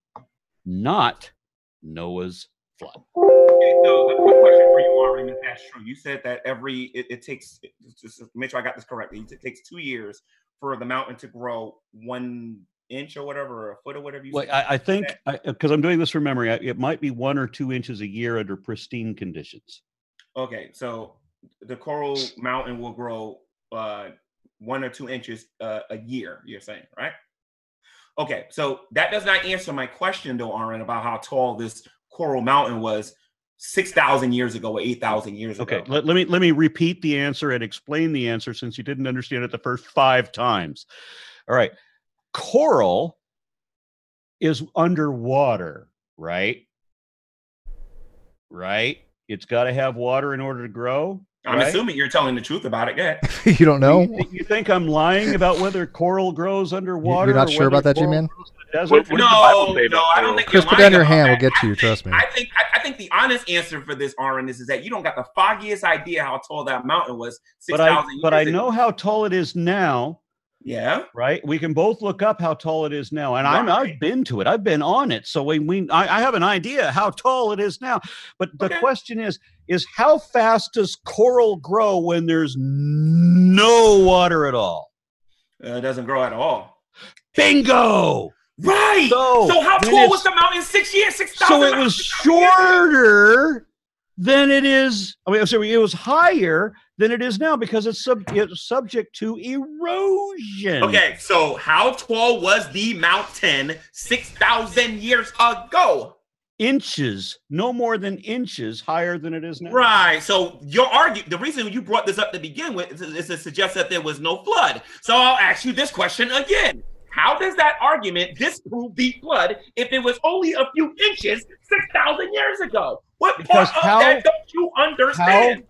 not Noah's flood. Okay, so a quick question for you, Aron, if that's true. You said that it takes, just to make sure I got this correctly, it takes 2 years for the mountain to grow 1 inch or whatever, or a foot or whatever you said. I think, because I'm doing this from memory, it might be 1 or 2 inches a year under pristine conditions. Okay, so the coral mountain will grow 1 or 2 inches a year, you're saying, right? Okay, so that does not answer my question, though, Aron, about how tall this coral mountain was 6,000 years ago or 8,000 years ago. Okay, let me repeat the answer and explain the answer since you didn't understand it the first 5 times. All right, coral is underwater, right? Right? It's got to have water in order to grow. I'm assuming you're telling the truth about it. Go ahead. You don't know? You think I'm lying about whether coral grows underwater? You're not sure about that, G-Man? No, I don't think Chris, you're put lying down your about hand. that. We'll get to you. Trust me. I think the honest answer for this, Aron, is that you don't got the foggiest idea how tall that mountain was 6,000 years But I ago. know how tall it is now. Yeah. Right. We can both look up how tall it is now, and I've been to it. I've been on it, so I have an idea how tall it is now. But the question is how fast does coral grow when there's no water at all? It doesn't grow at all. Bingo. Right. So how tall was the mountain 6,000? So it was shorter than it is. I mean, sorry, it was higher than it is now because it's subject to erosion. Okay, so how tall was the mountain 6,000 years ago? Inches, no more than inches higher than it is now. Right. So the reason you brought this up to begin with is to suggest that there was no flood. So I'll ask you this question again. How does that argument disprove the flood if it was only a few inches 6,000 years ago? What part of that don't you understand?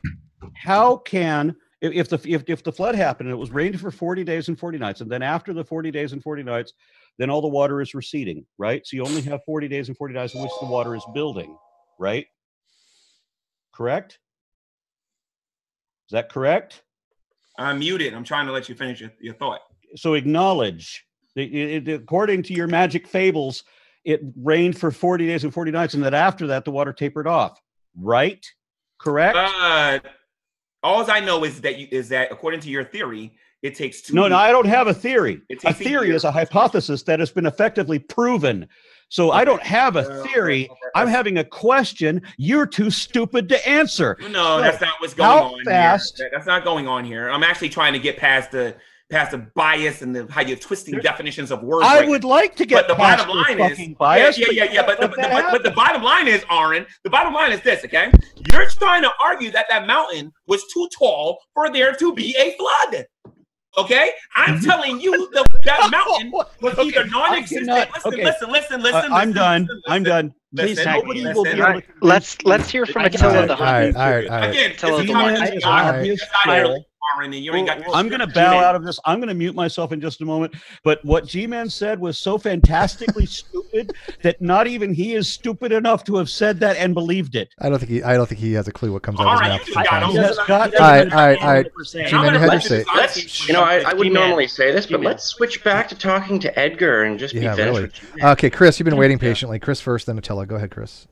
How can if the flood happened and it was rained for 40 days and 40 nights, and then after the 40 days and 40 nights, then all the water is receding, right? So you only have 40 days and 40 nights in which the water is building, right? Correct? Is that correct? I'm muted. I'm trying to let you finish your thought. So acknowledge. According to your magic fables, it rained for 40 days and 40 nights, and that after that, the water tapered off. Right? Correct? All I know is that according to your theory, it takes 2 No, years. I don't have a theory. A takes a theory year. is a hypothesis that has been effectively proven. So I don't have a theory. I'm having a question. You're too stupid to answer. No, that's not what's going on here. That's not going on here. I'm actually trying to get past the bias and how you're twisting definitions of words. I would like to get but the past bottom line fucking is bias. Yeah. But the bottom line is, Aron, the bottom line is this, okay? You're trying to argue that mountain was too tall for there to be a flood. Okay? I'm telling you that mountain was either non-existent. Listen. I'm done. Please, nobody will be able to. Let's hear from Attila the Hun. All right. Again, I'm going to bow out of this. I'm going to mute myself in just a moment. But what G-Man said was so fantastically stupid that not even he is stupid enough to have said that and believed it. I don't think he has a clue what comes out of his mouth. All right. G-Man, you had your say. I wouldn't normally say this, but let's switch back to talking to Edgar and just be finished really. with G-Man. Okay, Chris, you've been waiting patiently. Chris first, then Attila. Go ahead, Chris.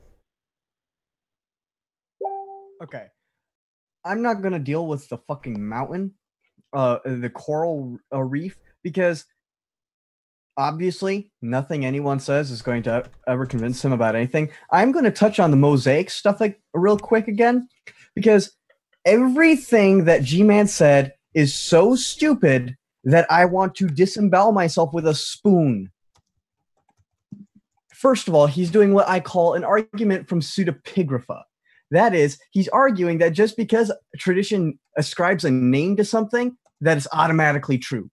Okay. I'm not going to deal with the fucking mountain, the coral reef, because obviously nothing anyone says is going to ever convince him about anything. I'm going to touch on the Mosaic stuff real quick again, because everything that G-Man said is so stupid that I want to disembowel myself with a spoon. First of all, he's doing what I call an argument from pseudepigrapha. That is, he's arguing that just because tradition ascribes a name to something, that is automatically true.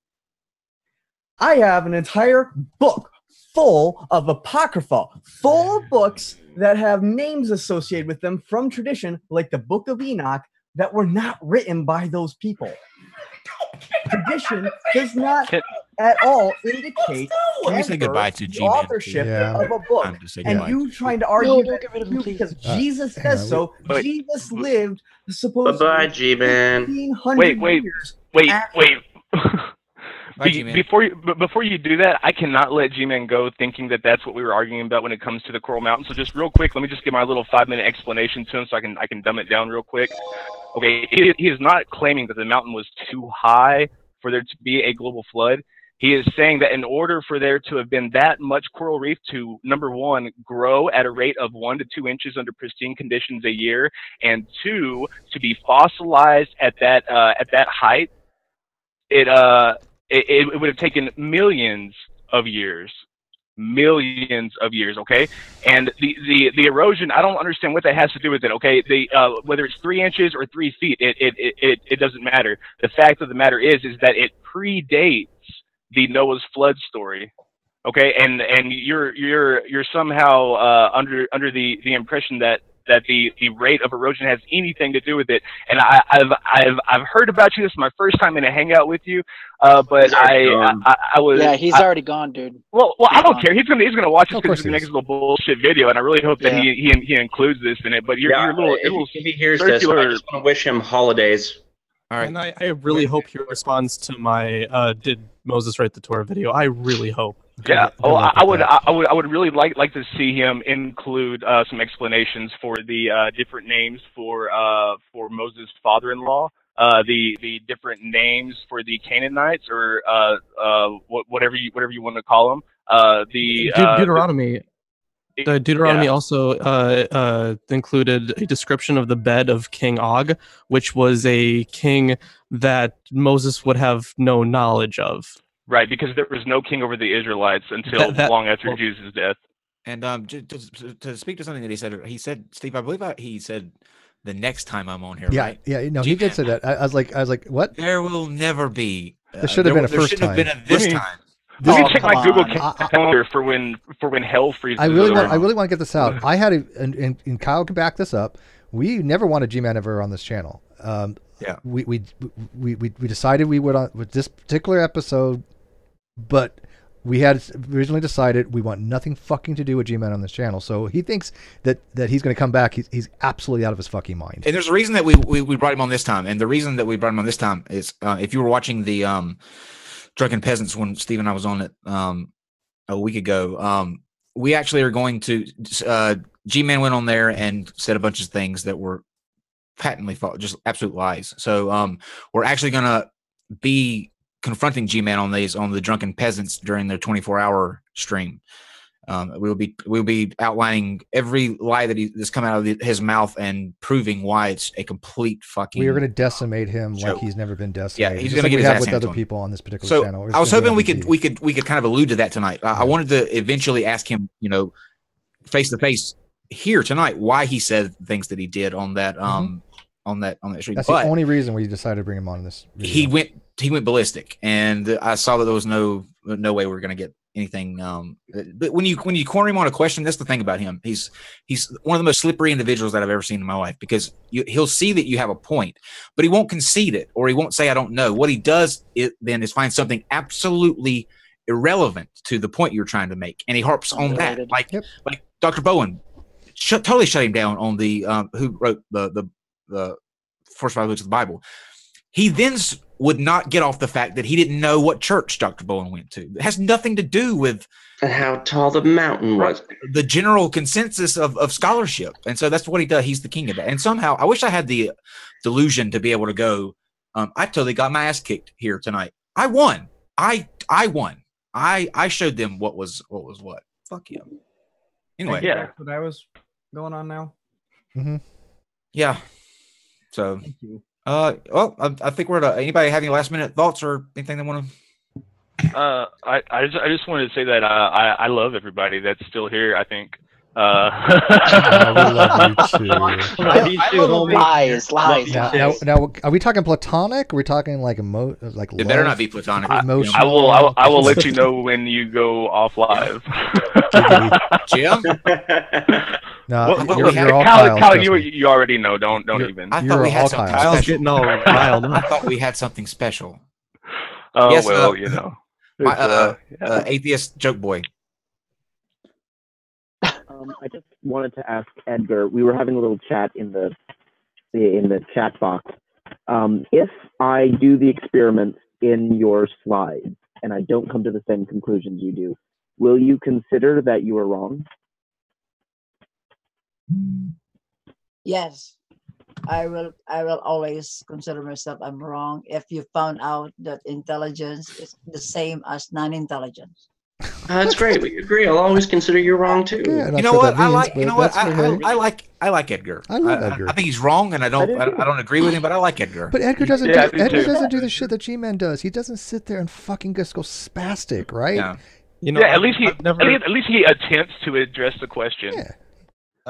I have an entire book full of apocrypha, full of books that have names associated with them from tradition, like the Book of Enoch, that were not written by those people. Tradition does not at all indicate Let me say goodbye to the G-Man. authorship of a book. And you trying to argue that because Jesus says so. Wait. Jesus lived supposed Bye-bye, G-Man. 1500 years. Before you do that, I cannot let G-Man go thinking that that's what we were arguing about when it comes to the Coral Mountain. So just real quick, let me just give my little 5-minute explanation to him so I can dumb it down real quick. Okay, he is not claiming that the mountain was too high for there to be a global flood. He is saying that in order for there to have been that much coral reef to, number one, grow at a rate of 1 to 2 inches under pristine conditions a year, and 2, to be fossilized at that height, it would have taken millions of years, okay? And the erosion, I don't understand what that has to do with it, okay? Whether it's 3 inches or 3 feet, it doesn't matter. The fact of the matter is that it predates the Noah's flood story, okay? And you're somehow under the impression that that the rate of erosion has anything to do with it. And I've heard about you. This is my first time in a hangout with you, but I was he's already gone, dude. Well, He's I don't gone. care. He's gonna watch this Of because course it's the he next is. little bullshit video, and I really hope that he includes this in it. But your little if he hears this, I just want to wish him holidays. All right. And I really hope he responds to my "Did Moses write the Torah?" video. I really hope. Yeah. Good luck I with would that. I would really like to see him include some explanations for the different names for Moses' father-in-law, the different names for the Canaanites, or whatever you want to call them. Deuteronomy. Deuteronomy also included a description of the bed of King Og, which was a king that Moses would have no knowledge of. Right, because there was no king over the Israelites until long after Jesus' death. And to speak to something that he said, Steve, I believe he said the next time I'm on here, right? Yeah, no, he did say that. I was like, what? There will never be. There should have been a first time. There should have been a this time. Let me check my Google Calendar for when hell freezes. I really want to get this out. I had and Kyle can back this up. We never wanted Gman ever on this channel. We decided we would on with this particular episode, but we had originally decided we want nothing fucking to do with Gman on this channel. So he thinks that he's going to come back. He's absolutely out of his fucking mind. And there's a reason that we brought him on this time. And the reason that we brought him on this time is if you were watching the Drunken Peasants when Steve and I was on it a week ago, we actually are going to G-Man went on there and said a bunch of things that were patently false, just absolute lies. So we're actually going to be confronting G-Man on the Drunken Peasants during their 24-hour stream. We'll be outlining every lie that's come out of his mouth and proving why it's a complete fucking. We are going to decimate him joke. like he's never been decimated. Yeah, he's going to get his ass ass with handed other to him. people on this particular channel. I was hoping we could kind of allude to that tonight. I wanted to eventually ask him, face to face here tonight, why he said things that he did on that on that stream. That's the only reason we decided to bring him on this video. He went ballistic, and I saw that there was no way we were going to get anything. But when you corner him on a question, that's the thing about him. He's one of the most slippery individuals that I've ever seen in my life, because he'll see that you have a point, but he won't concede it, or he won't say I don't know. What he does then is find something absolutely irrelevant to the point you're trying to make, and he harps on that. Like Dr. Bowen totally shut him down on the who wrote the first 5 books of the Bible. He then would not get off the fact that he didn't know what church Dr. Bowen went to. It has nothing to do with how tall the mountain was. The general consensus of scholarship. And so that's what he does. He's the king of that. And somehow, I wish I had the delusion to be able to go, I totally got my ass kicked here tonight. I won. I won. I showed them what was what. Fuck you. Anyway. Yeah. That's what I was going on now. Mm-hmm. Yeah. So. Thank you. Well, I think we're at anybody have any last minute thoughts or anything they want to? I just wanted to say that I love everybody that's still here. I think. We love you too. Lies. Now, are we talking platonic? Are we talking like like? It better not be platonic. I will let you know when you go off live. Jim. No, you're all Kyle, you already know. Don't even. I thought we had something Kyle's special. getting all riled up. I thought we had something special. Oh yes, well, atheist joke boy. I just wanted to ask Edgar. We were having a little chat in the chat box. If I do the experiment in your slides and I don't come to the same conclusions you do, will you consider that you are wrong? Yes, I will always consider myself I'm wrong if you found out that intelligence is the same as non-intelligence. That's great. We agree. I'll always consider you wrong too. Yeah, you know what? I like Edgar. I love Edgar. I think he's wrong, and I don't agree with him, but I like Edgar. But Edgar doesn't do the shit that G-Man does. He doesn't sit there and fucking just go spastic, right? Yeah. At least he attempts to address the question.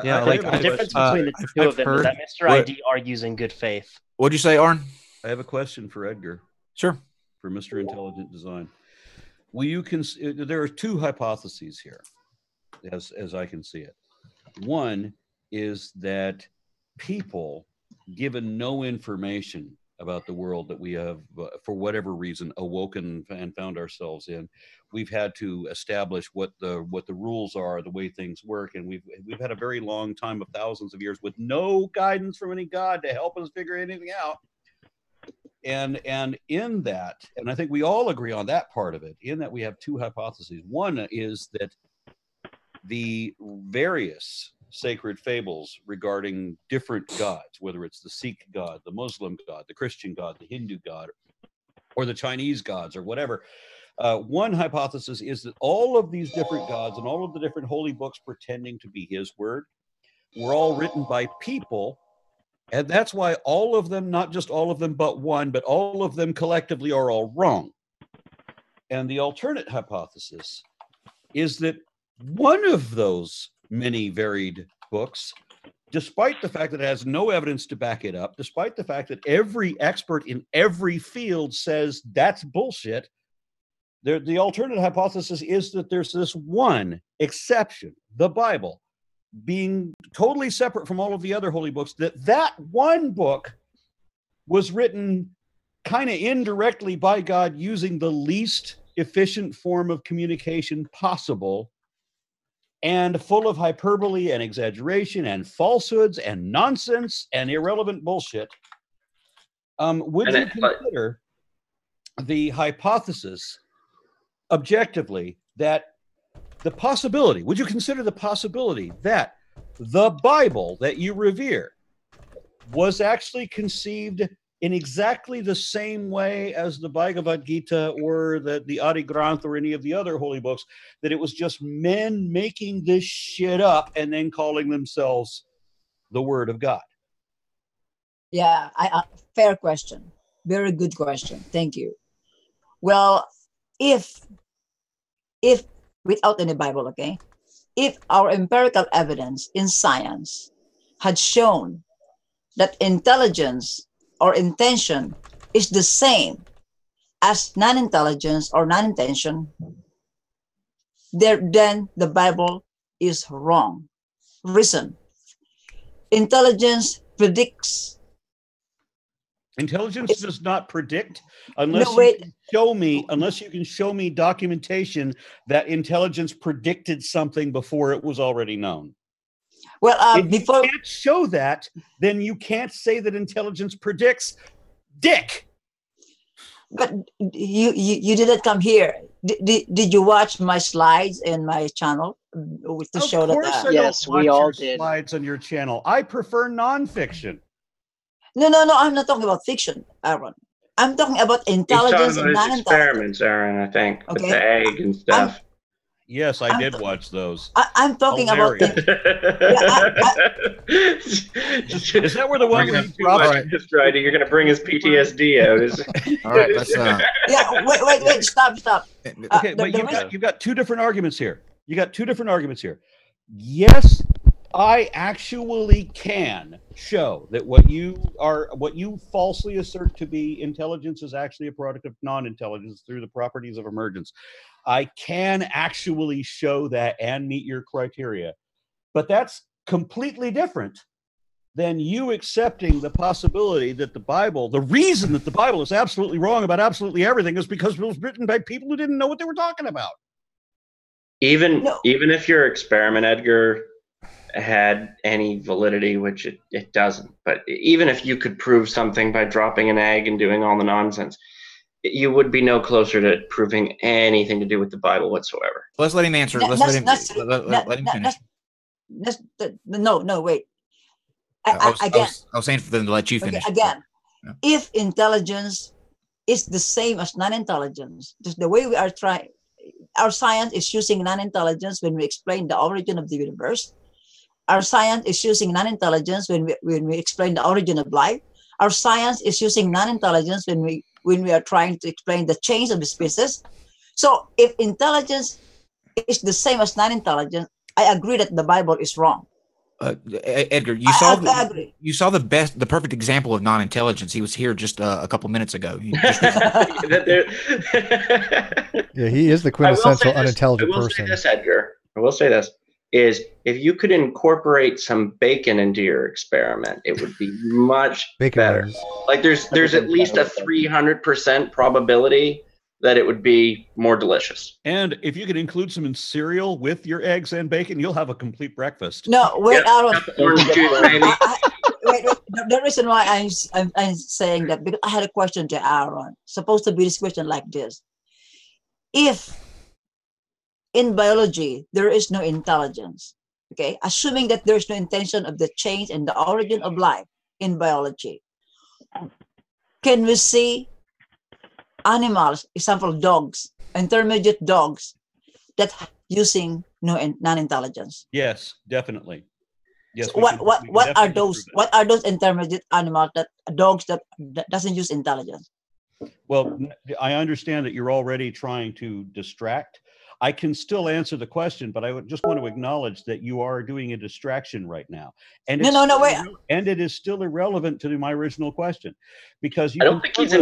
Yeah, like the difference between the two of them is that Mr. ID argues in good faith. What'd you say, Aron? I have a question for Edgar. Sure. For Mr. Intelligent Design. Will you there are two hypotheses here, as I can see it. One is that people, given no information about the world that we have, for whatever reason, awoken and found ourselves in, we've had to establish what the rules are, the way things work, and we've had a very long time of thousands of years with no guidance from any God to help us figure anything out. And in that, and I think we all agree on that part of it, in that we have two hypotheses. One is that the various sacred fables regarding different gods, whether it's the Sikh god, the Muslim god, the Christian god, the Hindu god, or the Chinese gods, or whatever. One hypothesis is that all of these different gods and all of the different holy books pretending to be his word were all written by people. And that's why all of them, not just all of them, but one, but all of them collectively are all wrong. And the alternate hypothesis is that one of those many varied books, despite the fact that it has no evidence to back it up, despite the fact that every expert in every field says that's bullshit, the alternate hypothesis is that there's this one exception, the Bible, being totally separate from all of the other holy books, that one book was written kind of indirectly by God using the least efficient form of communication possible, and full of hyperbole and exaggeration and falsehoods and nonsense and irrelevant bullshit. Would you consider the hypothesis objectively that the possibility, would you consider the possibility that the Bible that you revere was actually conceived in exactly the same way as the Bhagavad Gita or the Adi Granth or any of the other holy books, that it was just men making this shit up and then calling themselves the Word of God? Yeah, fair question. Very good question. Thank you. Well, if without any Bible, okay, if our empirical evidence in science had shown that intelligence or intention is the same as non-intelligence or non-intention, then the Bible is wrong. Reason: intelligence predicts. Intelligence does not predict unless you can show me documentation that intelligence predicted something before it was already known. Well, if you can't show that, then you can't say that intelligence predicts. Dick. But you didn't come here. Did you watch my slides in my channel to show that? Yes, we all did. Slides on your channel. I prefer nonfiction. No. I'm not talking about fiction, Aaron. I'm talking about intelligence and non-intelligence. Experiments, Aaron. I think with the egg and stuff. Yes, I did watch those. I'm talking Hilarious. about. Is that where the one where you're going to bring his PTSD out? All right, let's. Yeah, wait, stop. Okay, but you've got two different arguments here. Yes, I actually can show that what you falsely assert to be intelligence is actually a product of non-intelligence through the properties of emergence. I can actually show that and meet your criteria, but that's completely different than you accepting the possibility that the reason that the Bible is absolutely wrong about absolutely everything is because it was written by people who didn't know what they were talking about. Even if your experiment, Edgar, had any validity, which it doesn't, but even if you could prove something by dropping an egg and doing all the nonsense, you would be no closer to proving anything to do with the Bible whatsoever. Let's let him answer. Let him finish. No, wait. I was saying for them to let you finish. Okay, again, if intelligence is the same as non-intelligence, just the way we are trying, our science is using non-intelligence when we explain the origin of the universe. Our science is using non-intelligence when we explain the origin of life. Our science is using non-intelligence when we are trying to explain the change of the species. So if intelligence is the same as non-intelligence, I agree that the Bible is wrong. Edgar, you saw the perfect example of non-intelligence. He was here just a couple minutes ago. Yeah, he is the quintessential unintelligent person. I will say this, Edgar. I will say this. is if you could incorporate some bacon into your experiment, it would be much better. Like there's at least a 300% probability that it would be more delicious. And if you could include some in cereal with your eggs and bacon, you'll have a complete breakfast. No, wait, Aron. Orange juice, maybe. Wait. The reason why I'm saying that, because I had a question to Aron. Supposed to be this question like this: if in biology there is no intelligence, okay, assuming that there is no intention of the change and the origin of life in biology, can we see animals, example dogs, intermediate dogs, that using non-intelligence? Yes, definitely. Yes. So what are those? What are those intermediate animals, that dogs that doesn't use intelligence? Well, I understand that you're already trying to distract. I can still answer the question, but I would just want to acknowledge that you are doing a distraction right now. And wait. And it is still irrelevant to my original question, because you I don't think he's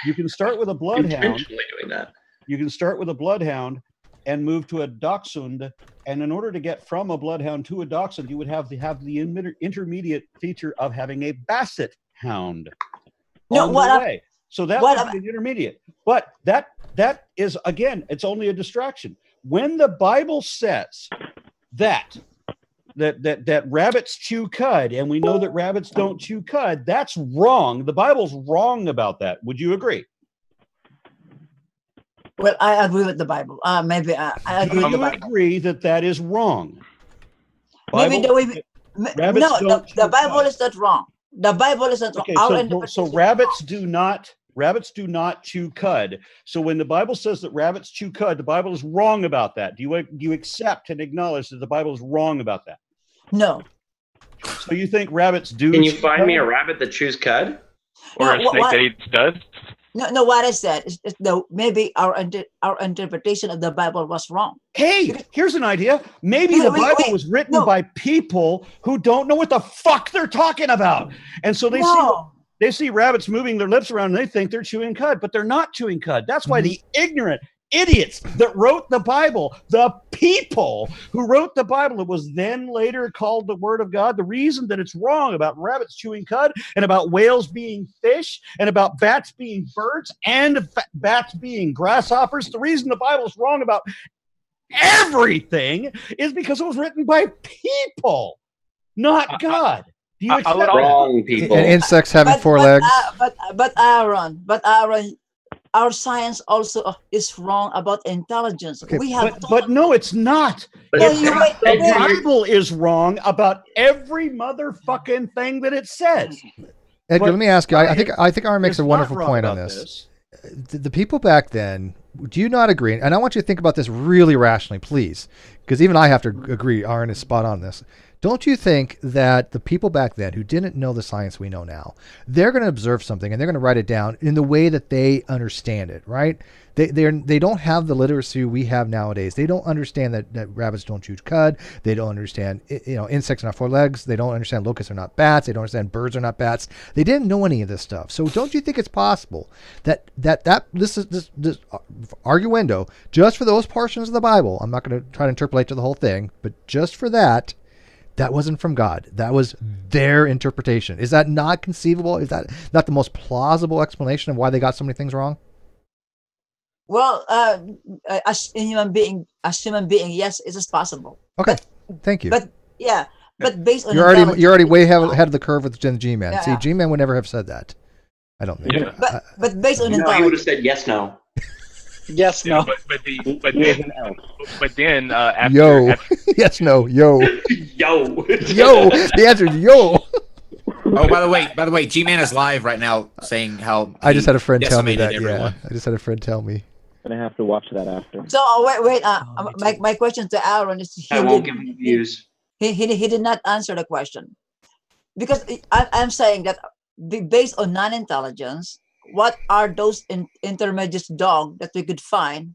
you can start with a bloodhound. intentionally doing that. You can start with a bloodhound and move to a dachshund, and in order to get from a bloodhound to a dachshund, you would have the intermediate feature of having a basset hound on the way. So that would be an intermediate. But that is, again, it's only a distraction. When the Bible says that rabbits chew cud, and we know that rabbits don't chew cud, that's wrong. The Bible's wrong about that. Would you agree? Well, I agree with the Bible. Maybe I agree with the Bible. Do you agree that is wrong? Maybe the way the Bible is not wrong. The Bible is not wrong. Okay, so rabbits do not chew cud. So when the Bible says that rabbits chew cud, the Bible is wrong about that. Do you accept and acknowledge that the Bible is wrong about that? No. So you think rabbits do? Can you find me a rabbit that chews cud? Or a snake that eats dust? No, what I said is maybe our interpretation of the Bible was wrong. Hey, here's an idea. Maybe the Bible was written by people who don't know what the fuck they're talking about. And so they see rabbits moving their lips around and they think they're chewing cud, but they're not chewing cud. That's why the ignorant idiots that wrote the Bible, the people who wrote the Bible, it was then later called the Word of God. The reason that it's wrong about rabbits chewing cud and about whales being fish and about bats being birds and bats being grasshoppers, the reason the Bible is wrong about everything is because it was written by people, not God. Do you accept wrong people? And insects having four legs. But Aron, our science also is wrong about intelligence. Okay, we have, but no, it's not. The Bible is wrong about every motherfucking thing that it says. Edgar, let me ask you. I think Aron makes a wonderful point on this. The people back then, do you not agree? And I want you to think about this really rationally, please, because even I have to agree. Aron is spot on this. Don't you think that the people back then who didn't know the science we know now, they're going to observe something and they're going to write it down in the way that they understand it, right? They don't have the literacy we have nowadays. They don't understand that rabbits don't chew cud. They don't understand insects are not four legs. They don't understand locusts are not bats. They don't understand birds are not bats. They didn't know any of this stuff. So don't you think it's possible that this arguendo, just for those portions of the Bible, I'm not going to try to interpolate to the whole thing, but just for that wasn't from God. That was their interpretation. Is that not conceivable? Is that not the most plausible explanation of why they got so many things wrong? Well, as a human being, yes, it is possible. Okay, thank you. But based on you're already way ahead of the curve with Gman. Yeah, See, Gman would never have said that. I don't think. Yeah. But based on intelligence, he would have said yes, no. Yes, no. But then after, yo, yes, no, yo, yo. The answer is yo. Oh, by the way, Gman is live right now saying how I just had a friend tell me that. Everyone. Yeah, I just had a friend tell me. I'm gonna have to watch that after. So wait. My question to Aron is I won't give him views. He did not answer the question, because I'm saying that based on non-intelligence, what are those intermediate dogs that we could find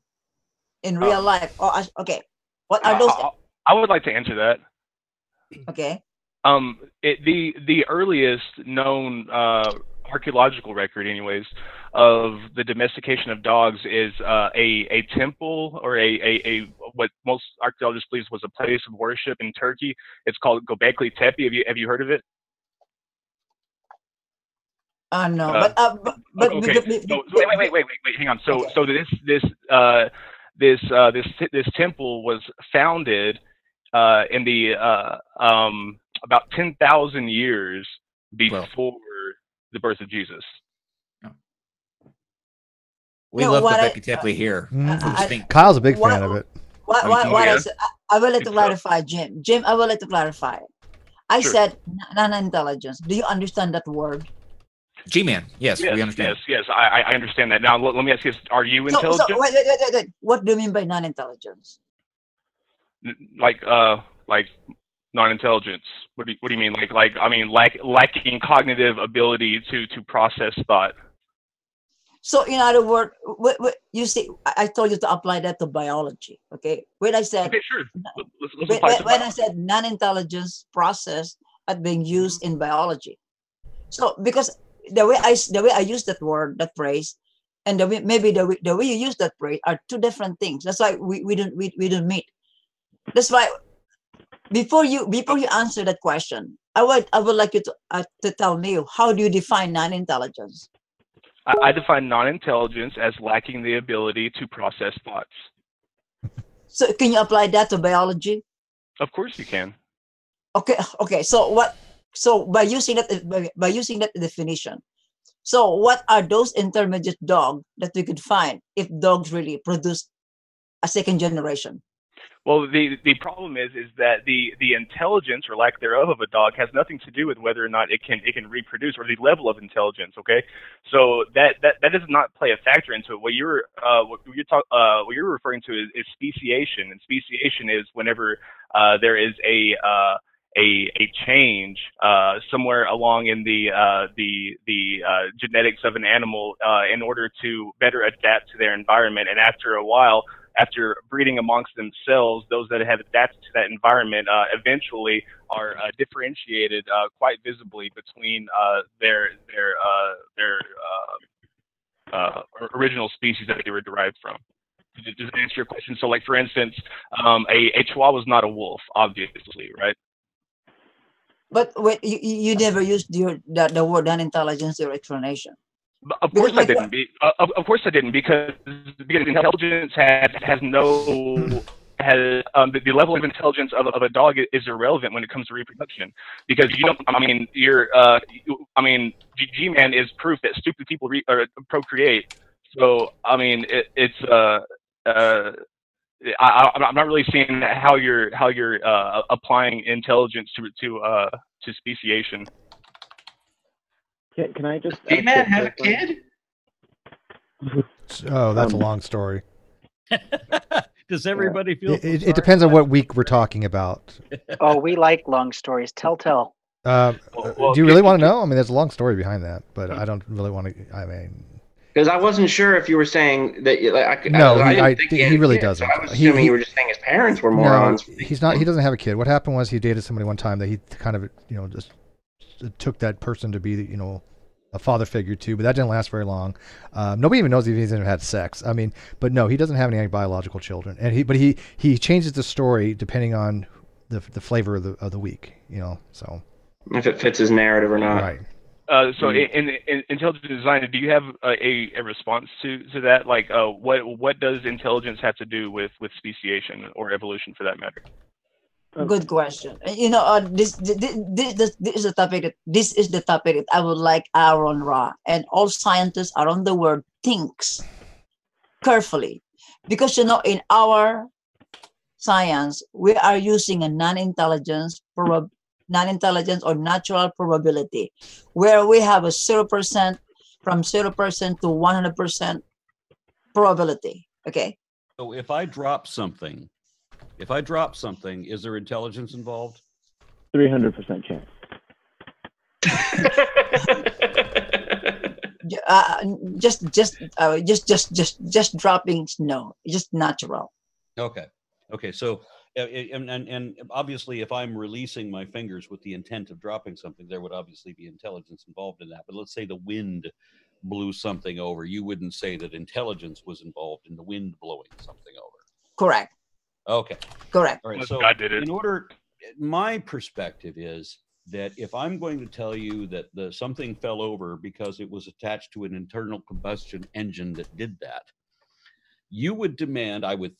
in real life? What are those? I would like to answer that. Okay. The earliest known archaeological record, anyways, of the domestication of dogs is a temple or a what most archaeologists believe was a place of worship in Turkey. It's called Göbekli Tepe. Have you heard of it? No, but okay. So wait, hang on. So this temple was founded in the about 10,000 years before the birth of Jesus. We love the Göbekli Tepe here. Kyle's a big fan of it. I will let you clarify, Jim. Jim, I will let you clarify. I said non-intelligence. Do you understand that word? G-Man, yes, we understand. Yes, I understand that. Now, let me ask you this. Are you intelligent? So wait. What do you mean by non-intelligence? Like non-intelligence. What do you mean? Lacking cognitive ability to process thought. So in other words, you see, I told you to apply that to biology. Okay, when I said sure. When I said non-intelligence process at being used in biology. So because the way I use that word, that phrase, and the way you use that phrase are two different things. That's why we don't meet. That's why before you answer that question, I would like you to tell me, how do you define non-intelligence? I define non-intelligence as lacking the ability to process thoughts. So can you apply that to biology? Of course you can. Okay. So by using that definition, so what are those intermediate dogs that we could find if dogs really produce a second generation? Well, the problem is that the intelligence or lack thereof of a dog has nothing to do with whether or not it can reproduce or the level of intelligence. Okay, so that does not play a factor into it. What you're referring to is speciation, and speciation is whenever there is a change somewhere along in the genetics of an animal in order to better adapt to their environment, and after a while, after breeding amongst themselves, those that have adapted to that environment eventually are differentiated quite visibly between their original species that they were derived from. Does that answer your question? So, like for instance, a Chihuahua is not a wolf, obviously, right? But wait, you never used the word non-intelligence or explanation. Of course I didn't. Of course I didn't, because intelligence has the level of intelligence of a dog is irrelevant when it comes to reproduction, because G-Man is proof that stupid people procreate. So I mean I'm not really seeing how you're applying intelligence to speciation. Can I just? G-Man had a kid? Oh, that's a long story. Does everybody feel? It depends on what week we're talking about. Oh, we like long stories. Tell. Do you really want to know? I mean, there's a long story behind that, but I don't really want to. I mean, because I wasn't sure if you were saying that. He really doesn't. So I was assuming you were just saying his parents were morons. No, he's not. He doesn't have a kid. What happened was he dated somebody one time that he kind of just took that person to be a father figure too, but that didn't last very long. Nobody even knows if he's even had sex. I mean, but no, he doesn't have any biological children, and he changes the story depending on the flavor of the week, so if it fits his narrative or not. Right. So in intelligent design, do you have a response to that? Like, what does intelligence have to do with speciation or evolution, for that matter? Good question. This is the topic. This is the topic that I would like Aron Ra and all scientists around the world thinks carefully, because in our science we are using a non-intelligence or natural probability, where we have a 0% from 0% to 100% probability. Okay. So if I drop something, is there intelligence involved? 300% chance. Just dropping, no, just natural. Okay. So and obviously, if I'm releasing my fingers with the intent of dropping something, there would obviously be intelligence involved in that. But let's say the wind blew something over. You wouldn't say that intelligence was involved in the wind blowing something over. Correct. Okay. Correct. All right. So my perspective is that if I'm going to tell you that something fell over because it was attached to an internal combustion engine that did that, you would demand, I would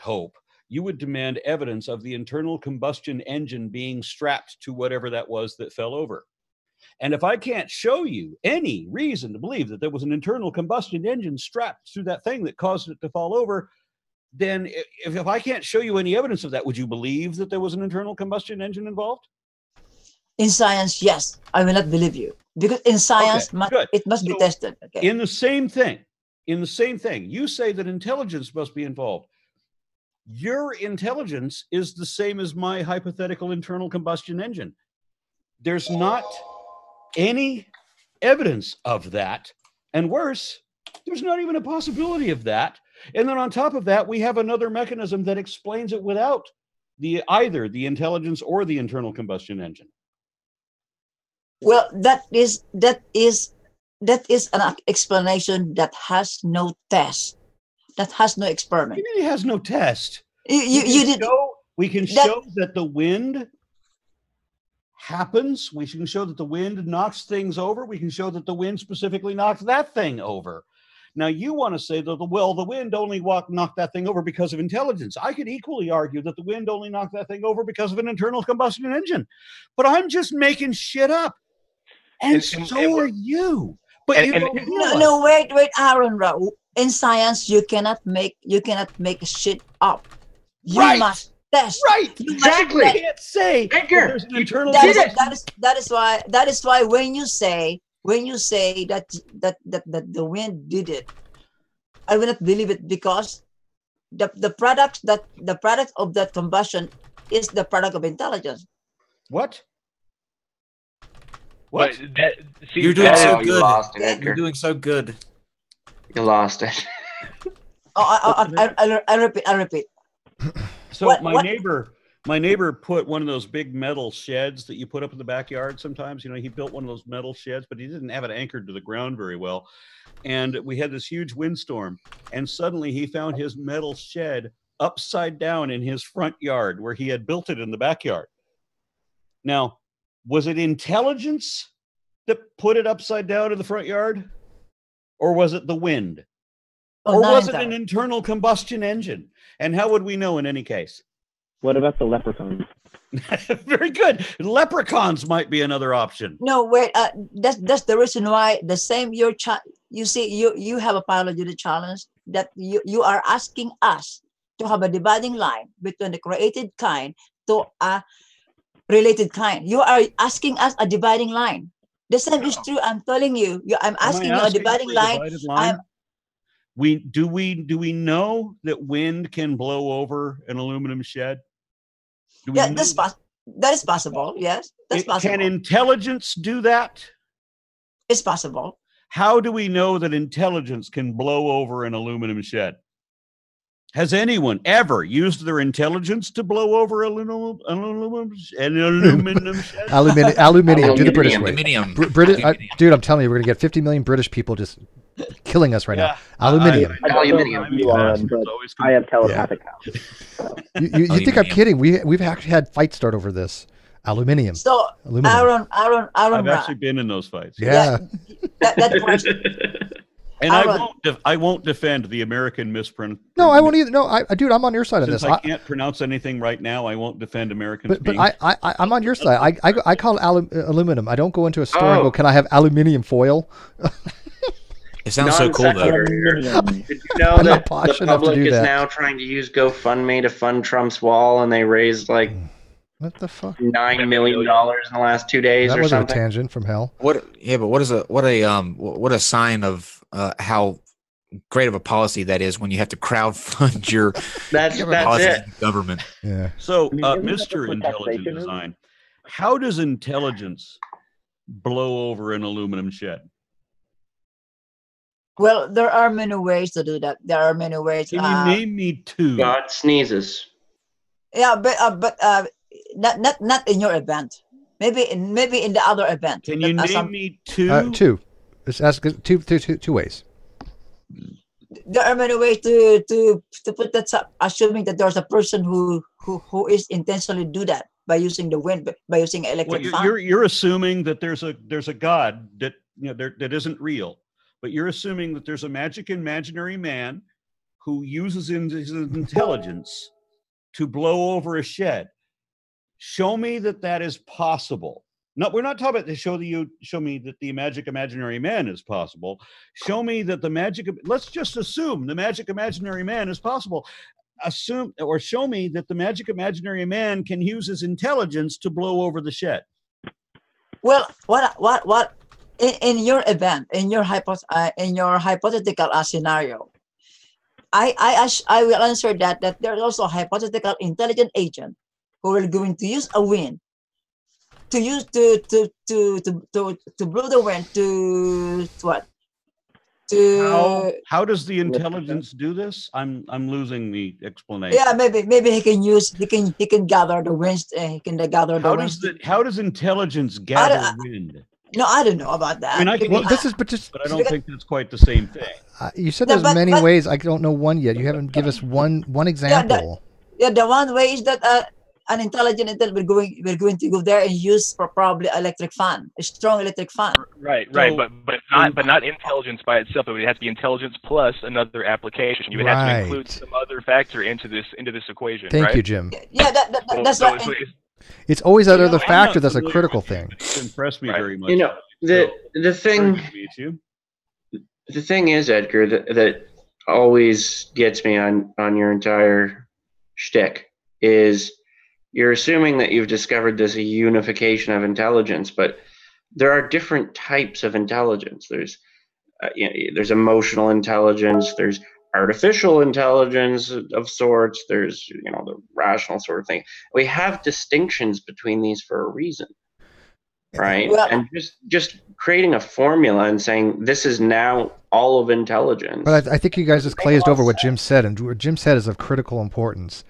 hope, you would demand evidence of the internal combustion engine being strapped to whatever that was that fell over. And if I can't show you any reason to believe that there was an internal combustion engine strapped to that thing that caused it to fall over, then if I can't show you any evidence of that, would you believe that there was an internal combustion engine involved? In science, yes. I will not believe you. Because in science, it must be tested. Okay. In the same thing, you say that intelligence must be involved. Your intelligence is the same as my hypothetical internal combustion engine. There's not any evidence of that. And worse, there's not even a possibility of that. And then on top of that, we have another mechanism that explains it without either the intelligence or the internal combustion engine. Well, that is an explanation that has no test, that has no experiment. What do you mean it has no test? We can show that the wind happens. We can show that the wind knocks things over. We can show that the wind specifically knocked that thing over. Now, you want to say that, the wind only knocked that thing over because of intelligence. I could equally argue that the wind only knocked that thing over because of an internal combustion engine. But I'm just making shit up. And so are you. But no, wait, Aaron. In science, you cannot make shit up. You must test. Right. Exactly. You can't say there's an internal. That is why when you say that the wind did it, I will not believe it, because the product of that combustion is the product of intelligence. What? You're doing so good. You lost it, Edgar. You're doing so good. You lost it. I repeat. So my neighbor put one of those big metal sheds that you put up in the backyard sometimes. He built one of those metal sheds, but he didn't have it anchored to the ground very well. And we had this huge windstorm, and suddenly he found his metal shed upside down in his front yard where he had built it in the backyard. Now, was it intelligence that put it upside down in the front yard? Or was it the wind? Or was it an internal combustion engine? And how would we know in any case? What about the leprechauns? Very good. Leprechauns might be another option. No, wait. That's the reason why the same you have a apology challenge that you are asking us to have a dividing line between the created kind to a related kind. You are asking us a dividing line. The same is true. I'm telling you. I'm asking you a dividing line. Do we know that wind can blow over an aluminum shed? That is possible. Yes, that's possible. Can intelligence do that? It's possible. How do we know that intelligence can blow over an aluminum shed? Has anyone ever used their intelligence to blow over aluminum shed? Aluminium. Do the British way. British, dude, I'm telling you, we're gonna get 50 million British people just killing us right now. Aluminium. I have telepathic powers. So. You think I'm kidding? We've actually had fights start over this. Aluminium. So, aluminum. Aaron. I've actually been in those fights. Yeah. That question. And I won't defend the American mispronunciation. No, I won't either. No, dude, I'm on your side on this. I can't pronounce anything right now. I won't defend American. But I'm on your side. I call it aluminum. I don't go into a store and go, "Can I have aluminium foil?" It sounds so cool, though. Did you know that the public is now trying to use GoFundMe to fund Trump's wall, and they raised like what the fuck $9 million in the last 2 days that or wasn't something? A tangent from hell. What a sign of how great of a policy that is when you have to crowdfund your that's it. Government. Yeah. So, Mr. Intelligent Design, how does intelligence blow over an aluminum shed? Well, there are many ways to do that. There are many ways. Can you name me two? God sneezes. Yeah, but not in your event. Maybe in the other event. Can you name me two? Two. Let's ask two ways. There are many ways to put that up, assuming that there's a person who is intentionally do that by using the wind, by using electric fan. You're assuming that there's a God that that isn't real, but you're assuming that there's a magic imaginary man who uses his intelligence to blow over a shed. Show me that is possible. No, we're not talking about to show me that the magic imaginary man is possible. Show me that let's just assume the magic imaginary man is possible. Show me that the magic imaginary man can use his intelligence to blow over the shed. Well, what in your event, in your hypothetical scenario, I will answer that there's also a hypothetical intelligent agent who will going to use a wind to use to blow the wind to what? How does the intelligence do this? I'm losing the explanation. Yeah, maybe he can gather the winds. He can gather the winds. How does intelligence gather wind? No, I don't know about that. I mean, but I don't think that's quite the same thing. You said there's many ways. I don't know one yet. You haven't given us one example. The one way is that an intelligent we're going to go there and use probably electric fan, a strong electric fan. Right, but not intelligence by itself. It would have to be intelligence plus another application. You would have to include some other factor into this equation. Thank you, Jim. Yeah, that's right. It's always that other factor that's a critical thing. It impressed me very much. The thing is, Edgar, that always gets me on your entire shtick is you're assuming that you've discovered this unification of intelligence, but there are different types of intelligence. There's emotional intelligence. There's artificial intelligence of sorts. There's the rational sort of thing. We have distinctions between these for a reason, right? Well, and just creating a formula and saying this is now all of intelligence. But I think you guys just glazed over what Jim said, and what Jim said is of critical importance.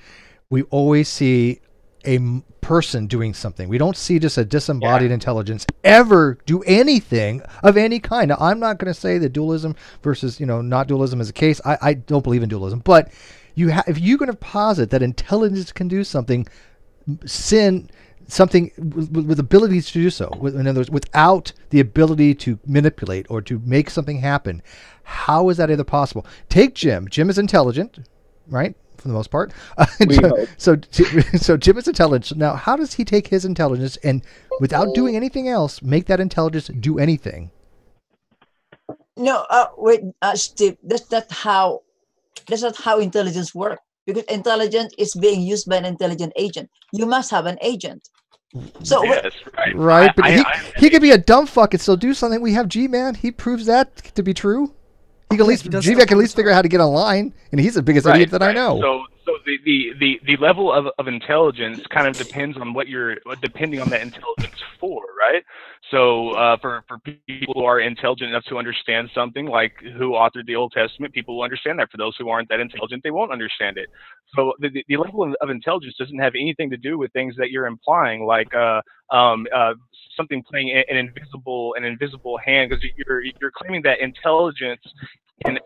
We always see a person doing something. We don't see just a disembodied intelligence ever do anything of any kind. Now, I'm not going to say that dualism versus not dualism is a case. I don't believe in dualism, but if you're going to posit that intelligence can do something, something with abilities to do so, in other words, without the ability to manipulate or to make something happen, how is that either possible? Take Jim. Jim is intelligent, right? For the most part. So Jim is intelligent. Now, how does he take his intelligence and, without doing anything else, make that intelligence do anything? No, wait, Steve. That's not how intelligence works. Because intelligence is being used by an intelligent agent. You must have an agent. So yes, right, but he could be a dumb fuck and still do something. We have Gman. He proves that to be true. He can Gman can at least figure out how to get online, and he's the biggest idiot that I know. So the level of intelligence kind of depends on depending on that intelligence for, right? So for people who are intelligent enough to understand something, like who authored the Old Testament, people will understand that. For those who aren't that intelligent, they won't understand it. So the level of intelligence doesn't have anything to do with things that you're implying, like something playing an invisible hand, because you're claiming that intelligence can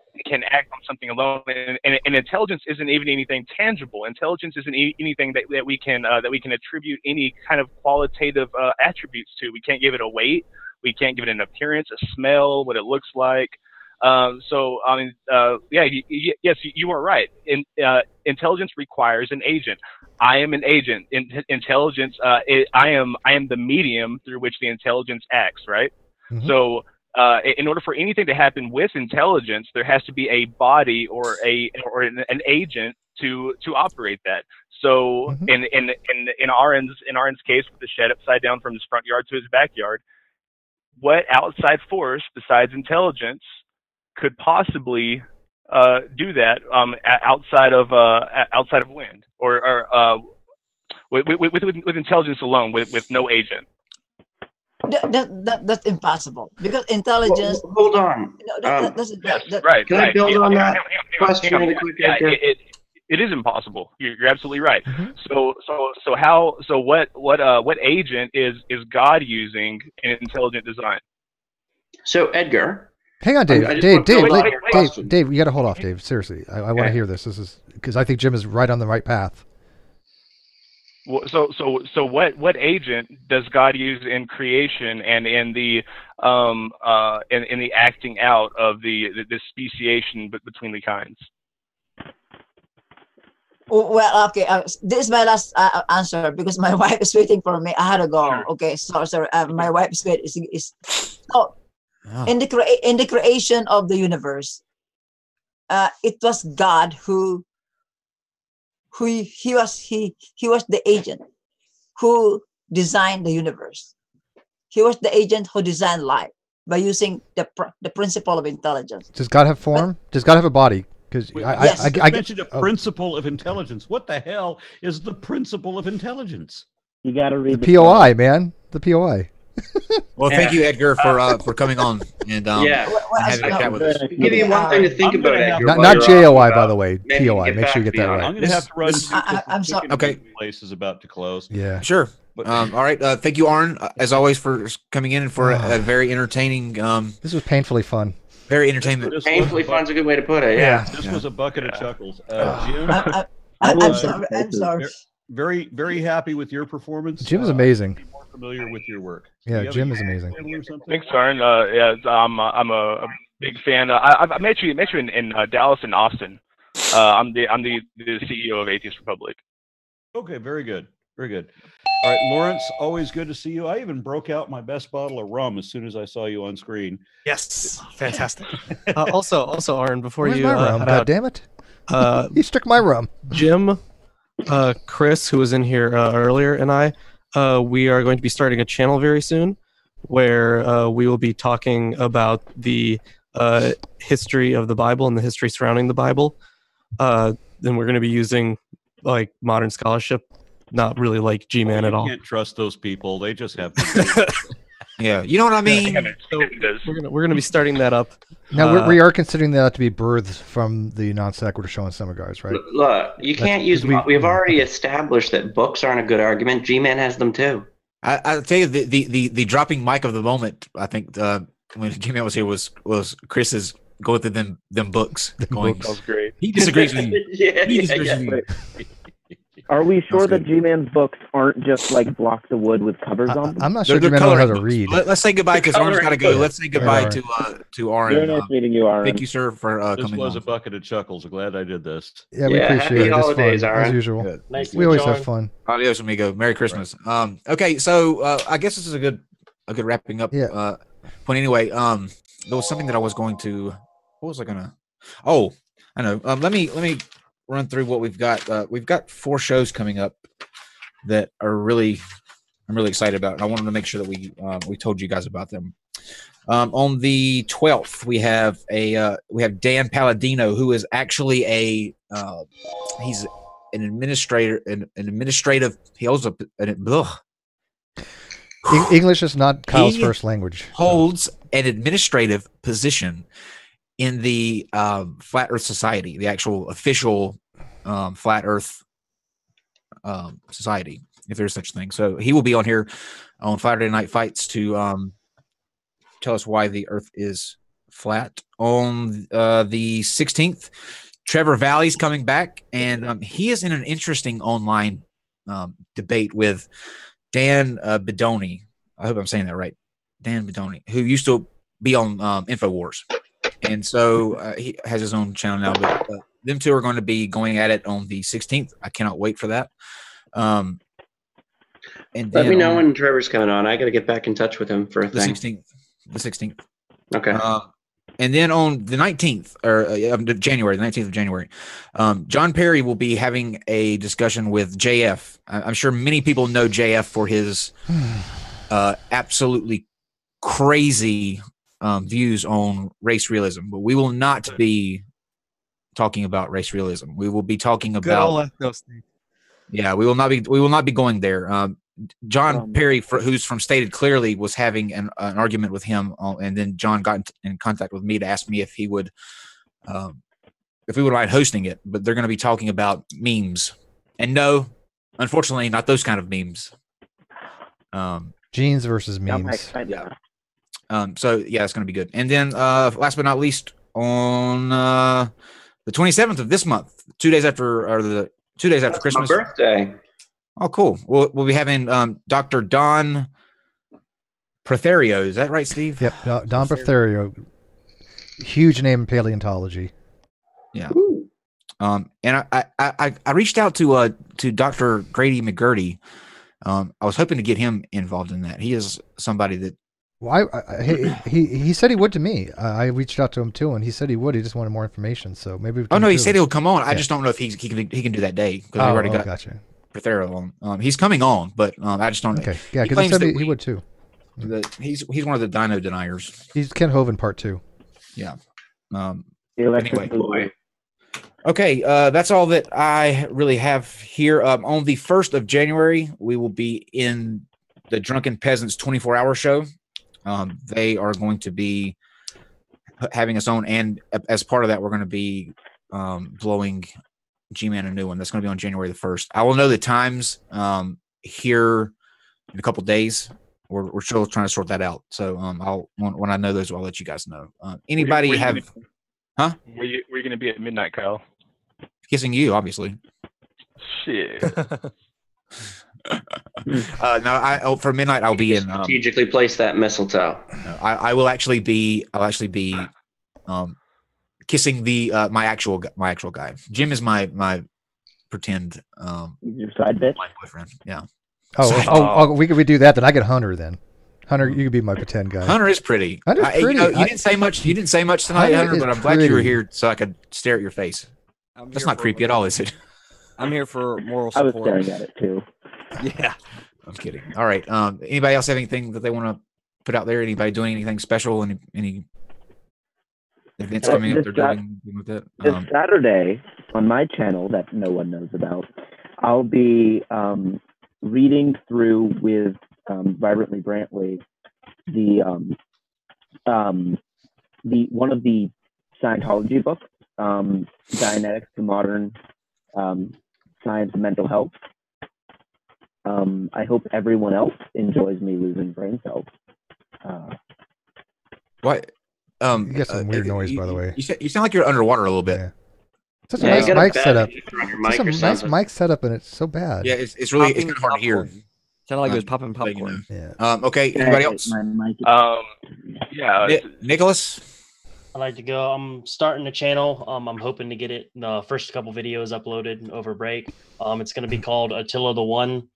act on something alone, and intelligence isn't even anything tangible. Intelligence isn't anything that we can attribute any kind of qualitative attributes to. We can't give it a weight. We can't give it an appearance, a smell, what it looks like. Yes, you are right. Intelligence requires an agent. I am an agent. Intelligence. I am the medium through which the intelligence acts. Right. Mm-hmm. So. In order for anything to happen with intelligence, there has to be a body or an agent to operate that. So in Aron's case, with the shed upside down from his front yard to his backyard, what outside force besides intelligence could possibly do that outside of wind or with intelligence alone, with no agent? That's impossible, because intelligence. Well, hold on. That's right. Can I build on that question really quick? It is impossible. You're absolutely right. What agent is God using in intelligent design? So Edgar, hang on, Dave. I just Dave, want to Dave, build on Dave, your Dave, question. Dave, you got to hold off, Dave. Seriously, I want to Okay. hear this. This is because I think Jim is right on the right path. So what agent does God use in creation and in the acting out of the speciation between the kinds? Well, okay. This is my last answer because my wife is waiting for me. I had to go. Sure. Okay, sorry. My wife is waiting. In the creation of the universe, it was God who he was the agent who designed the universe. He was the agent who designed life by using the principle of intelligence. Does God have form? Does God have a body? Because I mentioned a principle of intelligence. What the hell is the principle of intelligence? You got to read the POI, man. The POI. Well, thank you, Edgar, for coming on and having a chat with us. Give you one thing to think about, Edgar. Not JOI, by the way. POI. Make sure you get that right. I'm going to have to run. I'm sorry. Okay. Place is about to close. Yeah. Sure. All right. Thank you, Aron, as always, for coming in and for a very entertaining. This was painfully fun. Very entertainment. Painfully fun's a good way to put it. Yeah. This was a bucket of chuckles. Jim, I'm sorry. Very, very happy with your performance. Jim is amazing. More familiar with your work. Yeah, Jim is amazing. Thanks, Aron. I'm a big fan. I met you in Dallas and Austin. I'm the CEO of Atheist Republic. Okay, very good. Very good. All right, Lawrence, always good to see you. I even broke out my best bottle of rum as soon as I saw you on screen. Yes, fantastic. Also, Aron, before Where's you my rum? God damn it! He took my rum. Jim, Chris, who was in here earlier, and we are going to be starting a channel very soon, where we will be talking about the history of the Bible and the history surrounding the Bible. Then we're going to be using like modern scholarship. Not really like Gman at all. You can't trust those people. They just have. Yeah, you know what I mean. So we're gonna be starting that up. Now we are considering that to be birthed from the non-sequitur show in some regards, right? Look, you can't use. We've already established that books aren't a good argument. Gman has them too. I'll tell you the dropping mic of the moment. I think when Gman was here was Chris's going through them books. That was great. He disagrees with you. Yeah, he disagrees with you. Are we sure that G-Man's books aren't just like blocks of wood with covers on them? I'm not sure G-Man knows how to read. Let's say goodbye because Aron's got to go. Let's say goodbye to Aron. Very nice meeting you, Aron. Thank you, sir, for coming. This was on. a bucket of chuckles. Glad I did this. Yeah, we appreciate it. Holidays, it's fun, Aron. as usual. Good. Nice we always have fun. Adios, amigo. Merry Christmas. Right. Okay, so I guess this is a good wrapping up point. Anyway, there was something that I was going to. What was I gonna? Oh, I know. Let me run through what we've got. We've got 4 shows coming up that are I'm really excited about. And I wanted to make sure that we told you guys about them. On the 12th, we have Dan Palladino, who is actually he's an administrator, an administrative. He holds English is not Kyle's first language. Holds an administrative position in the Flat Earth Society, the actual official Flat Earth Society, if there's such a thing. So he will be on here on Saturday Night Fights to tell us why the Earth is flat. On the 16th, Trevor Valley's coming back, and he is in an interesting online debate with Dan Bidoni. I hope I'm saying that right. Dan Bidoni, who used to be on InfoWars. And so he has his own channel now, but them two are going to be going at it on the 16th. I cannot wait for that. And let me know when Trevor's coming on. I got to get back in touch with him for a thing. The 16th. Okay. And then on the 19th or January, the 19th of January, John Perry will be having a discussion with JF. I'm sure many people know JF for his absolutely crazy views on race realism, but we will not be talking about race realism. We will be talking about we will not be going there. John Perry, who's from Stated Clearly, was having an argument with him, and then John got in contact with me to ask me if he would if we would mind hosting it, but they're going to be talking about memes. And no, unfortunately, not those kind of memes. Genes versus memes. So yeah, it's going to be good. And then last but not least, on the 27th of this month, 2 days after Christmas. My birthday. Oh, cool. We'll be having Dr. Don Protherio. Is that right, Steve? Yep, Don Protherio. Huge name in paleontology. Yeah. And I reached out to Dr. Grady McGurdy. I was hoping to get him involved in that. He is somebody that. Well, he said he would to me. I reached out to him too, and he said he would. He just wanted more information, so maybe. We can he said he'll come on. Yeah. I just don't know if he can do that day because we already got gotcha. Prothero on. He's coming on, but I just don't know. Okay, yeah, because he said he would too. He's one of the dino deniers. He's Ken Hovind part 2. Yeah. Anyway. Okay, that's all that I really have here. On the 1st of January, we will be in the Drunken Peasants 24-hour show. They are going to be having us on, and as part of that, we're going to be blowing Gman a new one. That's going to be on January the 1st. I will know the times here in a couple days. We're still trying to sort that out. So when I know those, I'll let you guys know. Anybody have? Huh? Were you going to be at midnight, Kyle? Kissing you, obviously. Shit. No, for midnight I'll be in. Strategically place that mistletoe. I will actually be. I'll actually be kissing my actual guy. Jim is my pretend your side bitch, my boyfriend. Yeah. We could do that. Then I get Hunter. Then Hunter, you could be my pretend guy. Hunter is pretty. Hunter's pretty. You didn't say much. You didn't say much tonight, Hunter. But I'm glad you were here so I could stare at your face. That's not creepy at all, is it? I'm here for moral support. I was staring at it too. Yeah, I'm kidding. All right. Anybody else have anything that they want to put out there? Anybody doing anything special? Any events coming up? They're doing with that. This Saturday on my channel that no one knows about, I'll be reading through with Vibrantly Brantley the one of the Scientology books, Dianetics to Modern Science and Mental Health. I hope everyone else enjoys me losing brain cells. What? You get some weird noise, by the way. You sound like you're underwater a little bit. Yeah. Such a nice mic setup. Such a nice mic setup, and it's so bad. Yeah, it's really it's kind of hard to hear. Sounded like it was popping popcorn. Yeah. Okay. Anybody else? Yeah. Nicholas. I'd like to go. I'm starting a channel. I'm hoping to get it the first couple videos uploaded over break. It's going to be called Attila the One,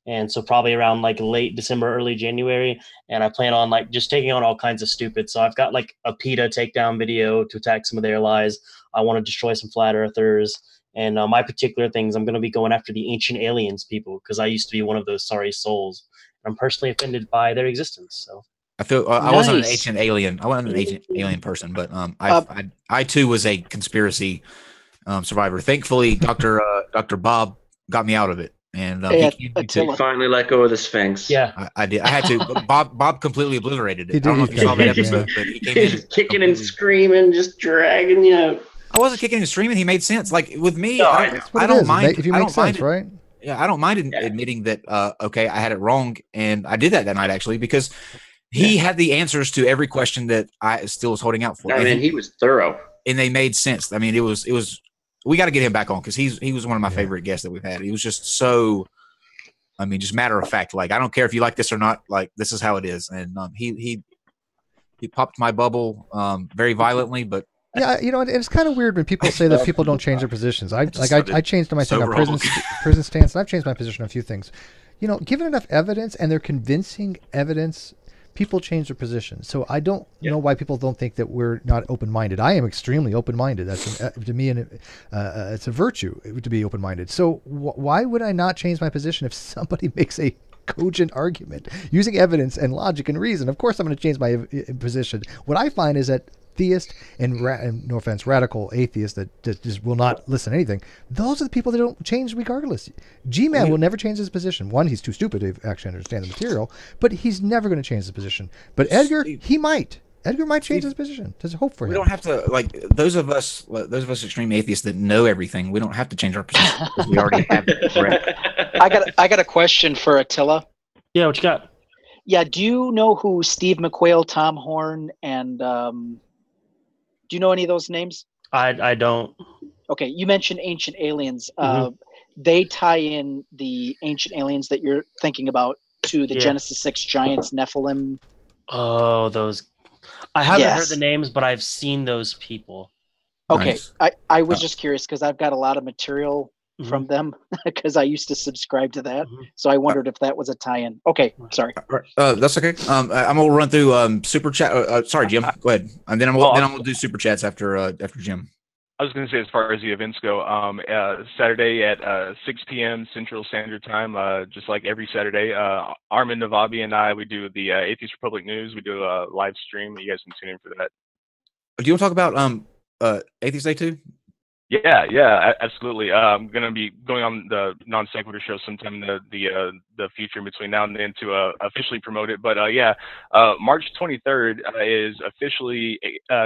and so probably around like late December, early January. And I plan on like just taking on all kinds of stupid. So I've got like a PETA takedown video to attack some of their lies. I want to destroy some flat earthers. And my particular things, I'm going to be going after the ancient aliens people because I used to be one of those sorry souls. I'm personally offended by their existence. So. I feel I wasn't an ancient alien. I wasn't an ancient alien person, but I too was a conspiracy survivor. Thankfully, Dr. Bob got me out of it, and he finally let go of the Sphinx. Yeah, I did. I had to. Bob completely obliterated it. I don't know if you saw that episode, but he came in kicking and screaming, just dragging you out. I wasn't kicking and screaming. He made sense. Like with me, I don't mind. If you make sense, right? Yeah, I don't mind admitting that. Okay, I had it wrong, and I did that night actually because. He had the answers to every question that I still was holding out for. I mean, he was thorough, and they made sense. I mean, it was. We got to get him back on because he was one of my favorite guests that we've had. He was just so. I mean, just matter of fact. Like I don't care if you like this or not. Like this is how it is, and he popped my bubble very violently, but. Yeah, it's kind of weird when people say that people don't change their positions. I changed my thing on prison stance, and I've changed my position on a few things. Given enough evidence, and they're convincing evidence. People change their position. So I don't know why people don't think that we're not open-minded. I am extremely open-minded. That's to me, and it's a virtue to be open-minded. So why would I not change my position if somebody makes a cogent argument using evidence and logic and reason? Of course, I'm going to change my position. What I find is that theist and no offense, radical atheists that just will not listen to anything. Those are the people that don't change regardless. Gman will never change his position. One, he's too stupid to actually understand the material, but he's never going to change his position. But Edgar, he might. Edgar might change his position. There's hope for him. We don't have to, like, those of us extreme atheists that know everything. We don't have to change our position because we already have it correct. I got a question for Attila. Yeah, what you got? Yeah, do you know who Steve McQuail, Tom Horn, and do you know any of those names? I don't. Okay, you mentioned Ancient Aliens. They tie in the Ancient Aliens that you're thinking about to the Genesis 6 giants, Nephilim. Oh, those. I haven't heard the names, but I've seen those people. Okay, Nice. I was just curious because I've got a lot of material from them because I used to subscribe to that. So I wondered if that was a tie-in. Okay, sorry. That's okay. I'm gonna run through super chat. Sorry, Jim. Go ahead, and then I'm gonna do super chats after Jim. I was going to say, as far as the events go, Saturday at 6 p.m. Central Standard Time, just like every Saturday, Armin Navabi and I, we do the Atheist Republic News. We do a live stream. You guys can tune in for that. Do you want to talk about Atheist Day 2? Yeah, absolutely. I'm going to be going on the NonSequitur show sometime in the future between now and then to officially promote it. But March 23rd is officially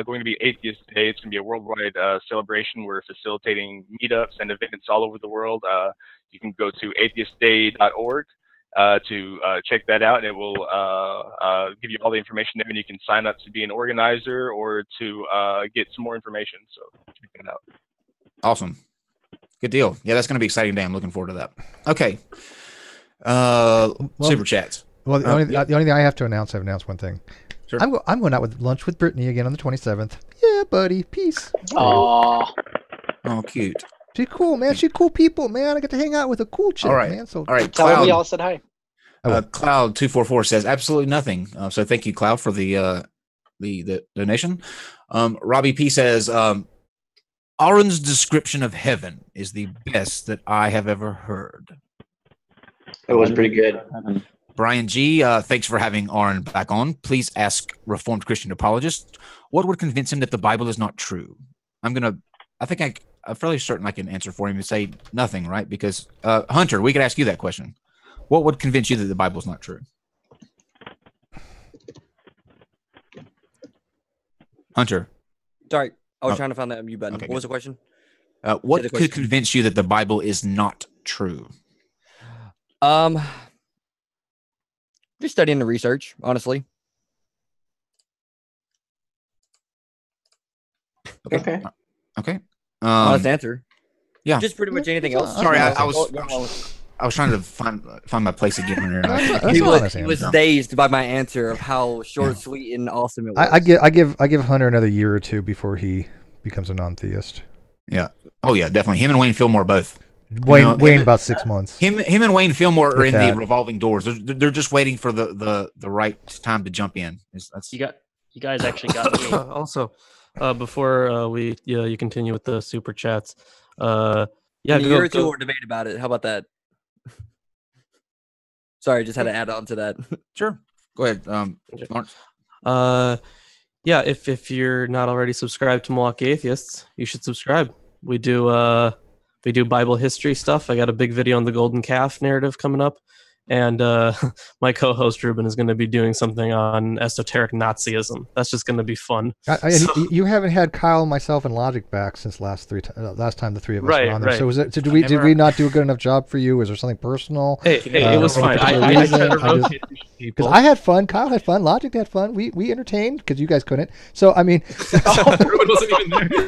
going to be Atheist Day. It's going to be a worldwide celebration. We're facilitating meetups and events all over the world. You can go to atheistday.org to check that out, and it will give you all the information there, and you can sign up to be an organizer or to get some more information. So check that out. Awesome. Good deal. Yeah, that's going to be an exciting day. I'm looking forward to that. Okay. Super chats. Well, the only thing I have to announce, I've announced one thing. Sure. I'm going out with lunch with Brittany again on the 27th. Yeah, buddy. Peace. Oh, cute. She's cool, man. She's cool people, man. I get to hang out with a cool chick, All right. man. So all right. tell her we all said hi. Cloud244 says absolutely nothing. So thank you, Cloud, for the donation. Robbie P says, Aron's description of heaven is the best that I have ever heard. It was pretty good. Brian G, thanks for having Aron back on. Please ask Reformed Christian Apologist what would convince him that the Bible is not true. I'm fairly certain I can answer for him and say nothing, right? Because Hunter, we could ask you that question. What would convince you that the Bible is not true? Hunter. Sorry. I was trying to find that mute button. Okay, what was the question? What could convince you that the Bible is not true? Just studying the research, honestly. Okay. Honest answer. Yeah. Just pretty much anything else. Sorry, I was trying to find my place again. He was dazed by my answer of how short, sweet, and awesome it was. I give Hunter another year or two before he becomes a non-theist. Yeah. Oh yeah, definitely. Him and Wayne Fillmore both. Wayne about 6 months. Him and Wayne Fillmore are in the revolving doors. They're just waiting for the right time to jump in. You guys actually got me. Also, before you continue with the super chats. A year or two or debate about it. How about that? Sorry, just had to add on to that. Sure. Go ahead, Lawrence. If you're not already subscribed to Milwaukee Atheists, you should subscribe. We do Bible history stuff. I got a big video on the Golden Calf narrative coming up, and my co-host Ruben is going to be doing something on esoteric Nazism. That's just going to be fun. You haven't had Kyle, myself, and Logic back since last time the three of us were on there. Right. So did we not do a good enough job for you? Was there something personal? Hey, it was fine. Because I had fun, Kyle had fun, Logic had fun. We entertained because you guys couldn't. So I mean, Ruben wasn't even there.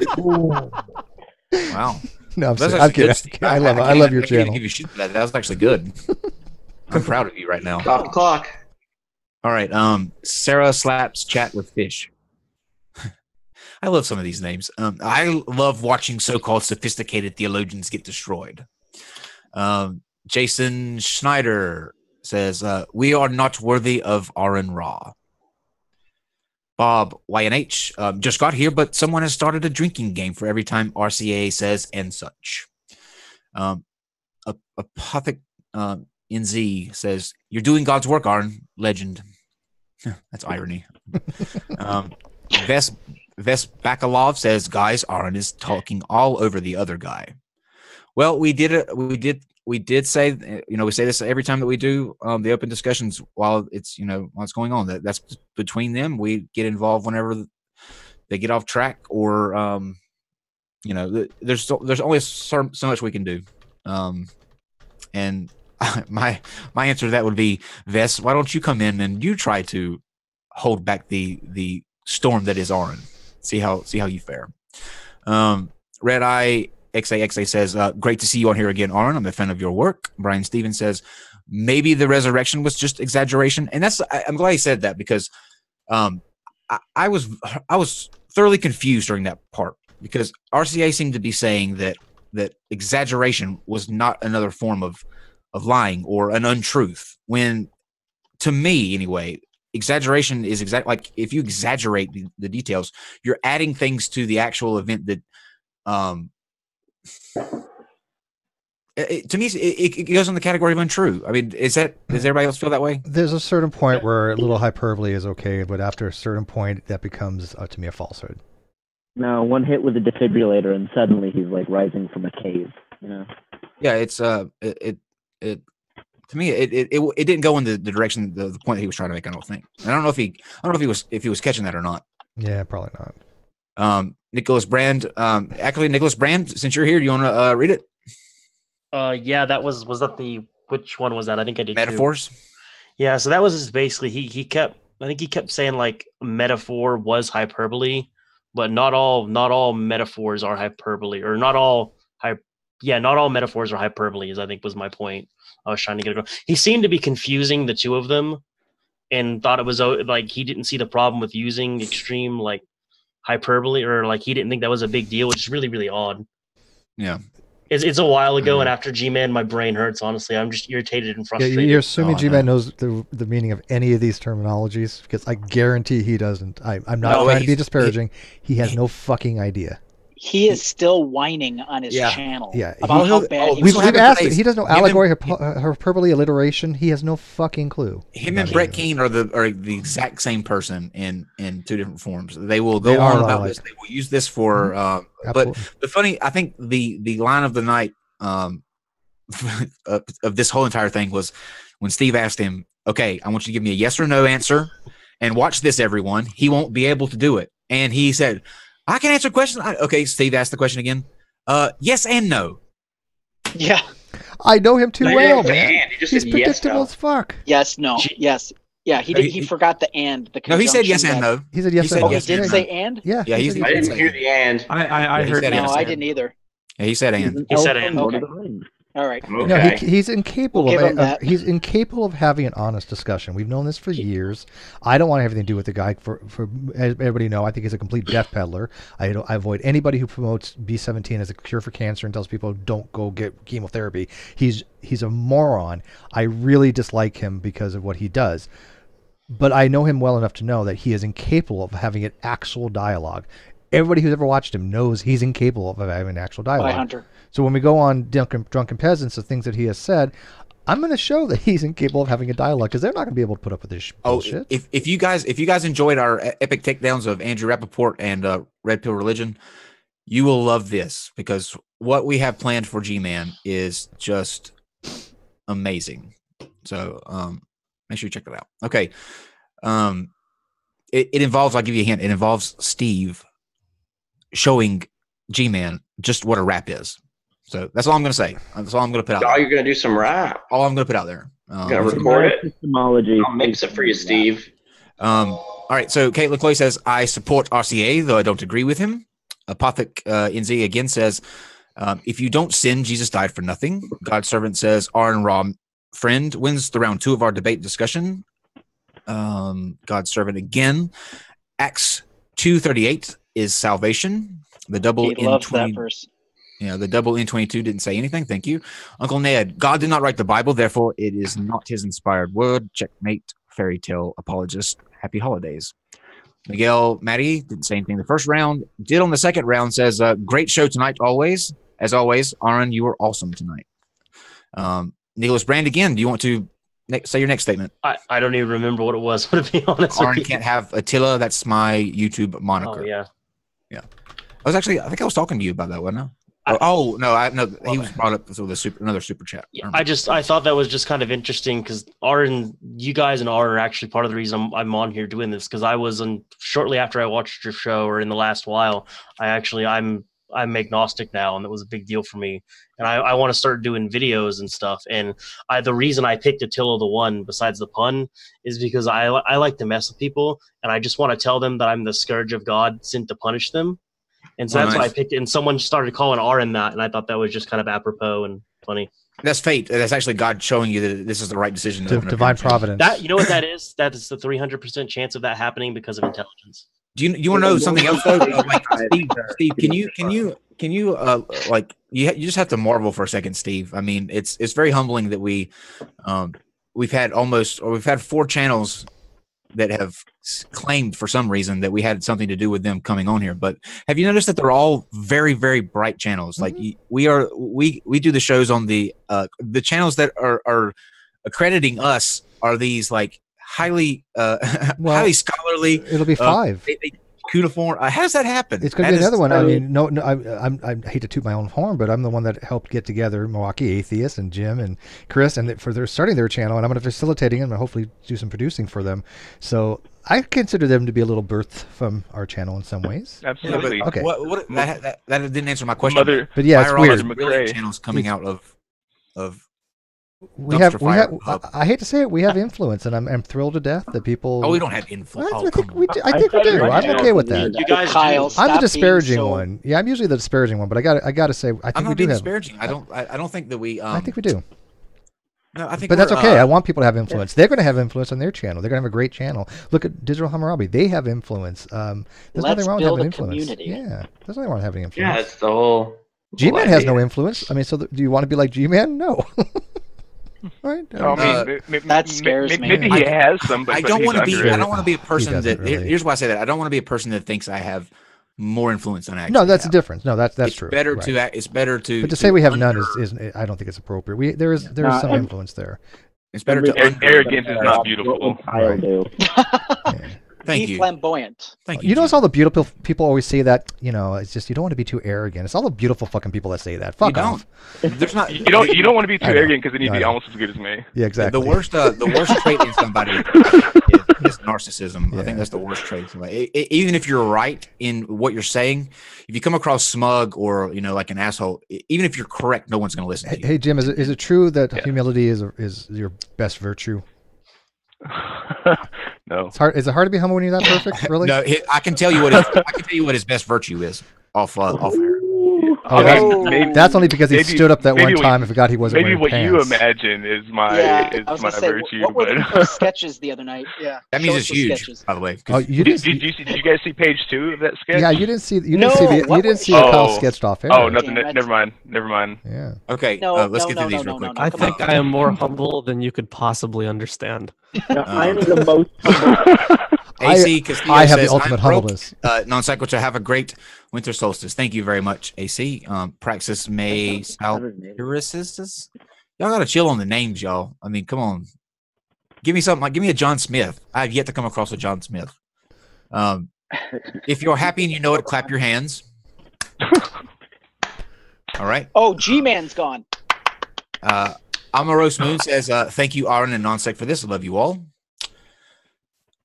Wow. No, I'm kidding. I love your channel. Give you shit for that. That was actually good. I'm proud of you right now. Stop the clock. All right. Sarah slaps chat with fish. I love some of these names. I love watching so-called sophisticated theologians get destroyed. Jason Schneider says, we are not worthy of Aron Ra. Bob YNH just got here, but someone has started a drinking game for every time RCA says and such. Apothic NZ says, you're doing God's work, Aron. Legend. That's irony. Ves Bakalov says, guys, Aron is talking all over the other guy. Well, we did we did say, we say this every time that we do the open discussions while it's going on. That's between them. We get involved whenever they get off track, or there's only so much we can do. And my answer to that would be, Vess, why don't you come in and you try to hold back the storm that is Aron? See how you fare. Red Eye XAXA says, great to see you on here again, Aron. I'm a fan of your work. Brian Stevens says, maybe the resurrection was just exaggeration. And I'm glad he said that, because I was thoroughly confused during that part, because RCA seemed to be saying that exaggeration was not another form of lying or an untruth, when, to me anyway, exaggeration is like if you exaggerate the details, you're adding things to the actual event that to me it goes in the category of untrue. I mean, does everybody else feel that way? There's a certain point where a little hyperbole is okay, but after a certain point that becomes to me a falsehood. No, one hit with a defibrillator and suddenly he's like rising from a cave, Yeah, it's it to me it didn't go in the direction, the point that he was trying to make. I don't think. And I don't know if he was catching that or not. Yeah, probably not. Nicholas Brand, actually Nicholas Brand, since you're here, do you want to read it? Yeah, that was that which one was that? I think I did Metaphors. Yeah, so that was just basically he kept saying like metaphor was hyperbole, but not all metaphors are hyperbole, or not all metaphors are hyperbole, I think was my point. I was trying to get it. He seemed to be confusing the two of them, and thought it was like he didn't see the problem with using extreme like hyperbole, or like he didn't think that was a big deal, which is really, really odd. Yeah. It's a while ago, and after Gman, my brain hurts. Honestly, I'm just irritated and frustrated. Yeah, you're assuming Gman knows the meaning of any of these terminologies, because I guarantee he doesn't. I'm not trying to be disparaging. He has no fucking idea. He is still whining on his channel about how bad we've asked him. He doesn't know allegory, hyperbole, alliteration. He has no fucking clue. Him and Brett Keane are the exact same person in two different forms. They will go on about this. They will use this for. But the funny, I think the line of the night of this whole entire thing was when Steve asked him, "Okay, I want you to give me a yes or no answer, and watch this, everyone. He won't be able to do it." And he said, I can answer questions. Okay, Steve asked the question again. Yes and no. Yeah. I know him too well, man. He's predictable as fuck. Yes, no, yes. Yeah, he forgot the and. No, he said yes and no. He said yes and no. He did say and? Yeah. I didn't hear the and. I heard it. No, I didn't either. Yeah, he said and. He said and. Okay. All right. Okay. No, he's incapable he's incapable of having an honest discussion. We've known this for years. I don't want everything to do with the guy. For everybody know, I think he's a complete death peddler. I avoid anybody who promotes B17 as a cure for cancer and tells people don't go get chemotherapy. He's a moron. I really dislike him because of what he does. But I know him well enough to know that he is incapable of having an actual dialogue. Everybody who's ever watched him knows he's incapable of having an actual dialogue. By Hunter. So when we go on Drunken Peasants, the things that he has said, I'm going to show that he's incapable of having a dialogue, because they're not going to be able to put up with this bullshit. If you guys enjoyed our epic takedowns of Andrew Rappaport and Red Pill Religion, you will love this, because what we have planned for Gman is just amazing. So make sure you check that out. Okay. It involves, I'll give you a hint, it involves Steve showing Gman just what a rap is. So that's all I'm going to say. That's all I'm going to put out. Oh, you're going to do some rap. All I'm going to put out there. You're going to record it. I'll mix it for you, Steve. All right. So Caitlin Chloe says, I support RCA, though I don't agree with him. Apothic NZ again says, if you don't sin, Jesus died for nothing. God's servant says, Aron Ra friend wins the round 2 of our debate discussion. God's servant again. Acts 2:38 is salvation. The double in 20. That verse. Yeah, the double N22 didn't say anything. Thank you. Uncle Ned, God did not write the Bible, therefore it is not his inspired word. Checkmate, fairy tale apologist. Happy holidays. Miguel Matty didn't say anything the first round. Did on the second round, says, great show tonight, always. As always, Aron, you were awesome tonight. Nicholas Brand, again, do you want to say your next statement? I don't even remember what it was, to be honest. Aron can't have Attila. That's my YouTube moniker. Oh, yeah. Yeah. I think I was talking to you about that, wasn't I? Oh no, he was brought up with another super chat. Yeah, I thought that was just kind of interesting because you guys and R are actually part of the reason I'm on here doing this, because I was shortly after I watched your show, or in the last while, I'm agnostic now, and that was a big deal for me. And I want to start doing videos and stuff. And the reason I picked Attila the One, besides the pun, is because I like to mess with people, and I just want to tell them that I'm the scourge of God sent to punish them. And so that's why I picked it. And someone started calling Aron that, and I thought that was just kind of apropos and funny. That's fate. That's actually God showing you that this is the right decision. Divine providence. You know what that is? That is the 300% chance of that happening because of intelligence. Do you want to know something else though? Like Steve, can you like you just have to marvel for a second, Steve. I mean, it's very humbling that we've had 4 channels that have claimed for some reason that we had something to do with them coming on here. But have you noticed that they're all very, very bright channels? Like we do the shows on the channels that are accrediting us are these like highly highly scholarly. It'll be 5. Cuneiform. How does that happen? It's going to be another one. I mean, I hate to toot my own horn, but I'm the one that helped get together Milwaukee Atheists and Jim and Chris, and for their starting their channel, and I'm going to facilitating them and hopefully do some producing for them. So I consider them to be a little birth from our channel in some ways. Absolutely. Okay. That didn't answer my question. But yeah, it's weird. Really channels coming out of. We have. I hate to say it. We have influence, and I'm thrilled to death that people. Oh, we don't have influence. I think we do. I'm okay with that. You guys, Kyle, I'm the disparaging one. Yeah, I'm usually the disparaging one, but I got to say, I think we do have. Disparaging. I don't think that we. I think we do. No, I think. But that's okay. I want people to have influence. They're going to have influence on their channel. They're going to have a great channel. Look at Digital Hammurabi. They have influence. There's nothing wrong with having influence. Community. Yeah, there's nothing wrong with having influence. Yeah, it's the whole. G-Man has no influence. I mean, so do you want to be like G-Man? No. Right? That scares me. Maybe he has some. But I don't want to be. I don't want to be a person that. Really. Here's why I say that. I don't want to be a person that thinks I have more influence than I actually. No, that's have. the difference. No, that's it's true. Better right. to act. It's better to. But to say we have none is I don't think it's appropriate. There is some influence there. It's better to. Arrogance is not beautiful. I'll do. Thank be you. flamboyant. Thank you. You notice all the beautiful people always say that. You know, it's just you don't want to be too arrogant. It's all the beautiful fucking people that say that. Fuck off. There's not. You don't want to be too arrogant because then you'd be almost as good as me. Yeah, exactly. The worst trait in somebody is narcissism. Yeah. I think that's the worst trait. Even if you're right in what you're saying, if you come across smug or like an asshole, even if you're correct, no one's going to listen to you. Hey Jim, is it true that humility is your best virtue? No. It's hard. Is it hard to be humble when you're that perfect? Really? No. I can tell you what his best virtue is. Off air. Oh, that's only because he stood up that one time and forgot he wasn't wearing pants. Maybe what you imagine is my virtue. What were the sketches the other night? Yeah, that means it's huge. Sketches. By the way, did you guys see page 2 of that sketch? Yeah, you didn't see. You didn't see Kyle sketched off air. Oh, nothing. Never mind. Yeah. Okay. Let's get through these real quick. I think I am more humble than you could possibly understand. I am the most humble. AC Castillo I have says, the ultimate humbleness. Non-sequitur, have a great winter solstice. Thank you very much, AC. Praxis May Salpirisis. Y'all gotta chill on the names, y'all. I mean, come on. Give me something. Give me a John Smith. I have yet to come across a John Smith. If you're happy and you know it, clap your hands. All right. Oh, G-Man's gone. Amaros Moon says, thank you, Aron and Non-Sec, for this. I love you all.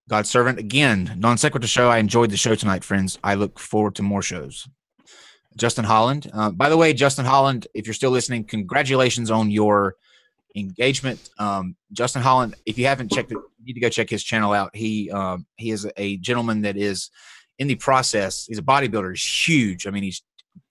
God's servant again. Non-sequitur show. I enjoyed the show tonight, friends. I look forward to more shows. Justin Holland. By the way, Justin Holland, if you're still listening, congratulations on your engagement. Justin Holland, if you haven't checked it, you need to go check his channel out. He is a gentleman that is in the process. He's a bodybuilder. He's huge. I mean, he's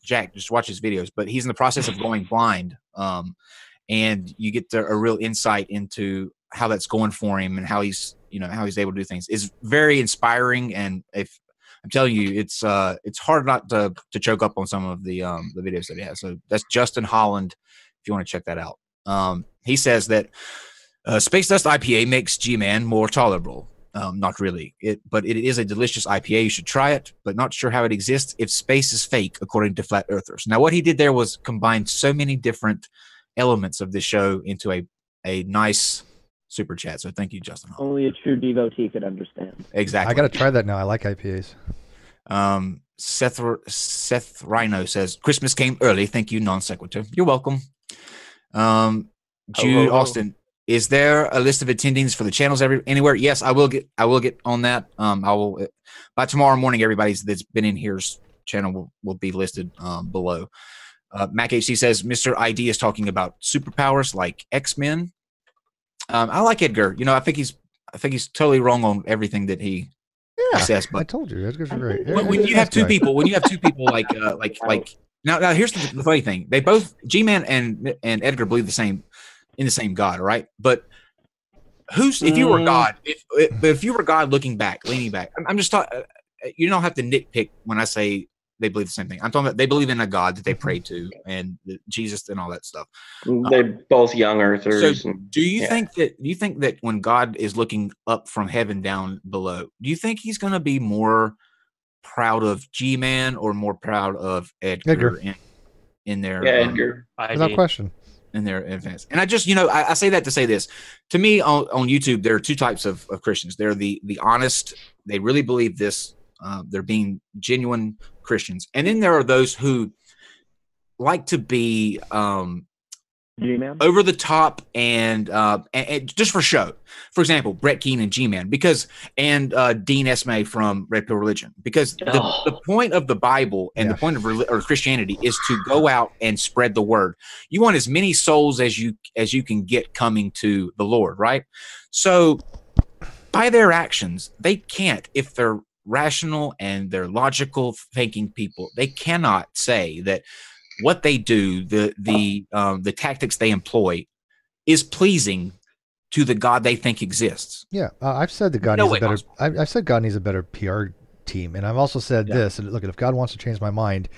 jacked. Just watch his videos. But he's in the process of going blind. And you get a real insight into how that's going for him and how he's able to do things. Is very inspiring, and if I'm telling you, it's hard not to choke up on some of the videos that he has. So that's Justin Holland, if you want to check that out. He says that Space Dust IPA makes G-Man more tolerable. Not really, but it is a delicious IPA. You should try it, but not sure how it exists if space is fake, according to flat earthers. Now, what he did there was combine so many different elements of this show into a nice super chat. So thank you, Justin. Only a true devotee could understand. Exactly. I got to try that now. I like IPAs. Seth Rhino says Christmas came early. Thank you, NonSequitur. You're welcome. Jude Austin, is there a list of attendings for the channels anywhere? Yes, I will get on that. I will by tomorrow morning. Everybody's that's been in here's channel will be listed below. Mac HC says Mr. ID is talking about superpowers like X-Men. I like Edgar. You know, I think he's totally wrong on everything that he says. But I told you, Edgar's great. When you have two people, like now here's the funny thing. They both Gman and Edgar believe in the same God, all right? But if you were God, if you were God leaning back, I'm just talking. You don't have to nitpick when I say they believe the same thing. I'm talking about they believe in a God that they pray to and Jesus and all that stuff. They're both young earthers. So do you think that when God is looking up from heaven down below, do you think he's going to be more proud of G-Man or more proud of Edgar. in their Edgar? Without question. In their advance. And I just, I say that to say this. To me, on YouTube, there are two types of Christians. They're the honest, they really believe this, they're being genuine Christians. And then there are those who like to be over the top and just for show. For example, Brett Keane and G-Man, and Dean Esme from Red Pill Religion, because the point of the Bible and the point of Christianity is to go out and spread the word. You want as many souls as you can get coming to the Lord, right? So by their actions, they can't, if they're rational and they're logical thinking people, they cannot say that what they do, the tactics they employ, is pleasing to the God they think exists. Yeah, I've said that God needs a better. I've said God needs a better PR team, and I've also said this. And look, if God wants to change my mind,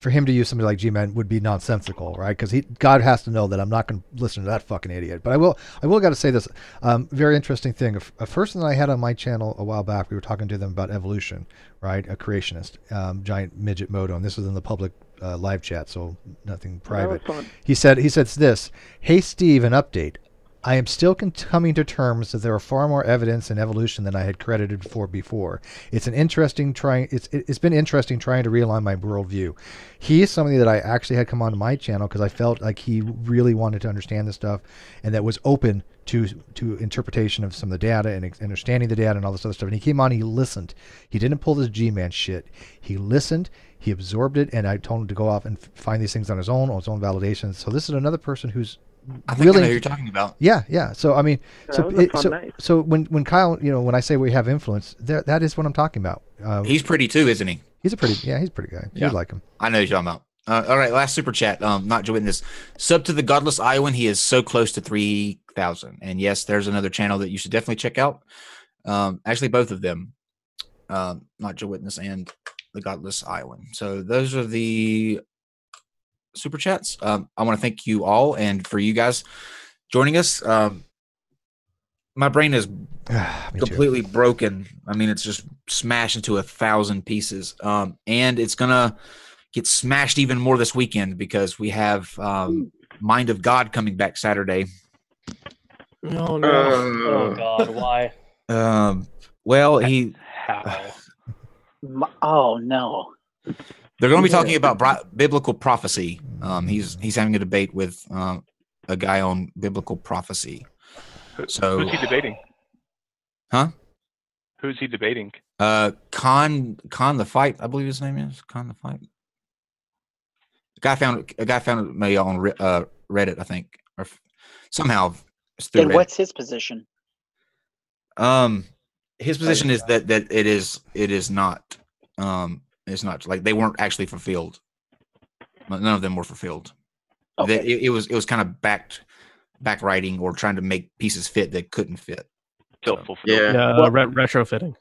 for him to use somebody like G-Man would be nonsensical, right? Because God has to know that I'm not going to listen to that fucking idiot. But I will got to say this. Very interesting thing. A person that I had on my channel a while back, we were talking to them about evolution, right? A creationist, giant midget moto, and this was in the public live chat, so nothing private. He said this. Hey Steve, an update. I am still coming to terms that there are far more evidence in evolution than I had credited for before. It's been interesting trying to realign my worldview. He is somebody that I actually had come onto my channel because I felt like he really wanted to understand this stuff and that was open to interpretation of some of the data and understanding the data and all this other stuff. And he came on, he listened. He didn't pull this G-Man shit. He listened, he absorbed it, and I told him to go off and find these things on his own validations. So this is another person who's I think I know who you're talking about. Yeah. So I mean, so when Kyle, when I say we have influence, that is what I'm talking about. He's pretty too, isn't he? He's a pretty guy. Yeah. You'd like him. I know who you're talking about. All right, last super chat. Not Joe Witness. Sub to the Godless Iowan. He is so close to 3,000. And yes, there's another channel that you should definitely check out. Actually, both of them. Not Joe Witness and the Godless Iowan. So those are the super chats. I want to thank you all and for you guys joining us. My brain is completely broken. I mean, it's just smashed into 1,000 pieces. And it's gonna get smashed even more this weekend because we have Mind of God coming back Saturday. Oh no! Oh God! Why? Well, how? Oh no! They're going to be talking about biblical prophecy. He's having a debate with a guy on biblical prophecy. So who's he debating? Huh? Who's he debating? Khan the Fight, I believe his name is Khan the Fight. A guy found me on Reddit, I think, or somehow. And what's his position? His position is that it is not. It's not like they weren't actually fulfilled. None of them were fulfilled. Okay. That it was kind of back writing or trying to make pieces fit that couldn't fit. Retrofitting.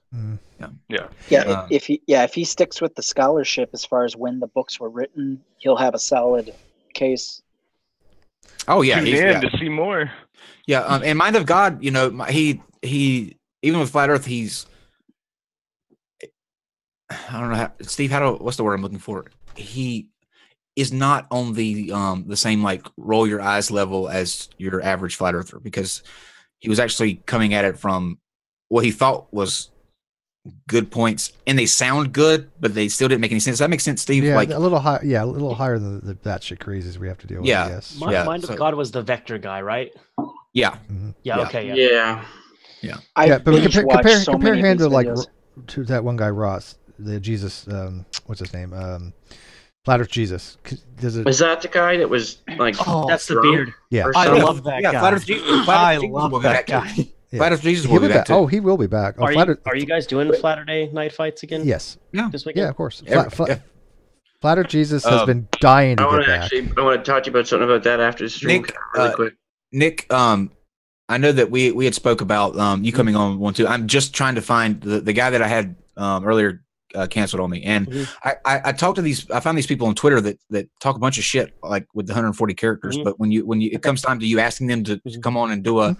If he sticks with the scholarship as far as when the books were written, he'll have a solid case. Oh yeah, to see more. Yeah, and Mind of God, he even with Flat Earth, he's. I don't know Steve. What's the word I'm looking for? He is not on the same like roll your eyes level as your average flat earther because he was actually coming at it from what he thought was good points, and they sound good, but they still didn't make any sense. Does that make sense, Steve? Yeah, Like a little high. Yeah, a little higher than the batshit crazies we have to deal with. Yeah. I guess. Mind of God was the vector guy, right? Yeah. Yeah. Okay. Yeah. Yeah. Yeah. Yeah, but binge watched compare so compare many of him these to like videos. to that one guy Ross, the Jesus. What's his name? Flat Earth Jesus. Does it? Was that the guy that was like? Oh, that's the drunk beard. Yeah. or I something? love that guy. Flat Earth Jesus. I love that guy. Flat Earth Jesus He'll will be be back. back too. Oh, he will be back. Oh, Are you guys doing Saturday night fights again? Yes. Yeah. This weekend? Yeah, of course. Flat Earth Jesus has been dying to I get want to back. actually. I want to talk to you about something about that after the stream, Nick, really quick. Nick, I know that we had spoke about you coming on one too. I'm just trying to find the guy that I had earlier canceled on me, and I talked to these. I found these people on Twitter that talk a bunch of shit like with the 140 characters. But when it comes time to you asking them to come on and do a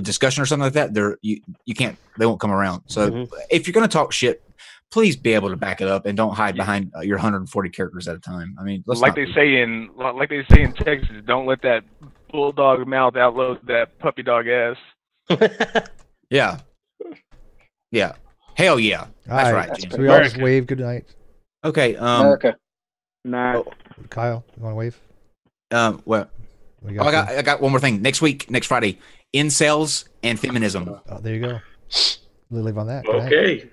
discussion or something like that, you can't. They won't come around. So if you're going to talk shit, please be able to back it up and don't hide behind your 140 characters at a time. I mean, like they say in Texas, don't let that bulldog mouth outload that puppy dog ass. Yeah. Yeah. Hell yeah. That's right. James. So we all just wave good night. Okay. America. Kyle, you want to wave? Well, I got one more thing. Next Friday, incels and feminism. Oh, there you go. We'll leave on that. Okay.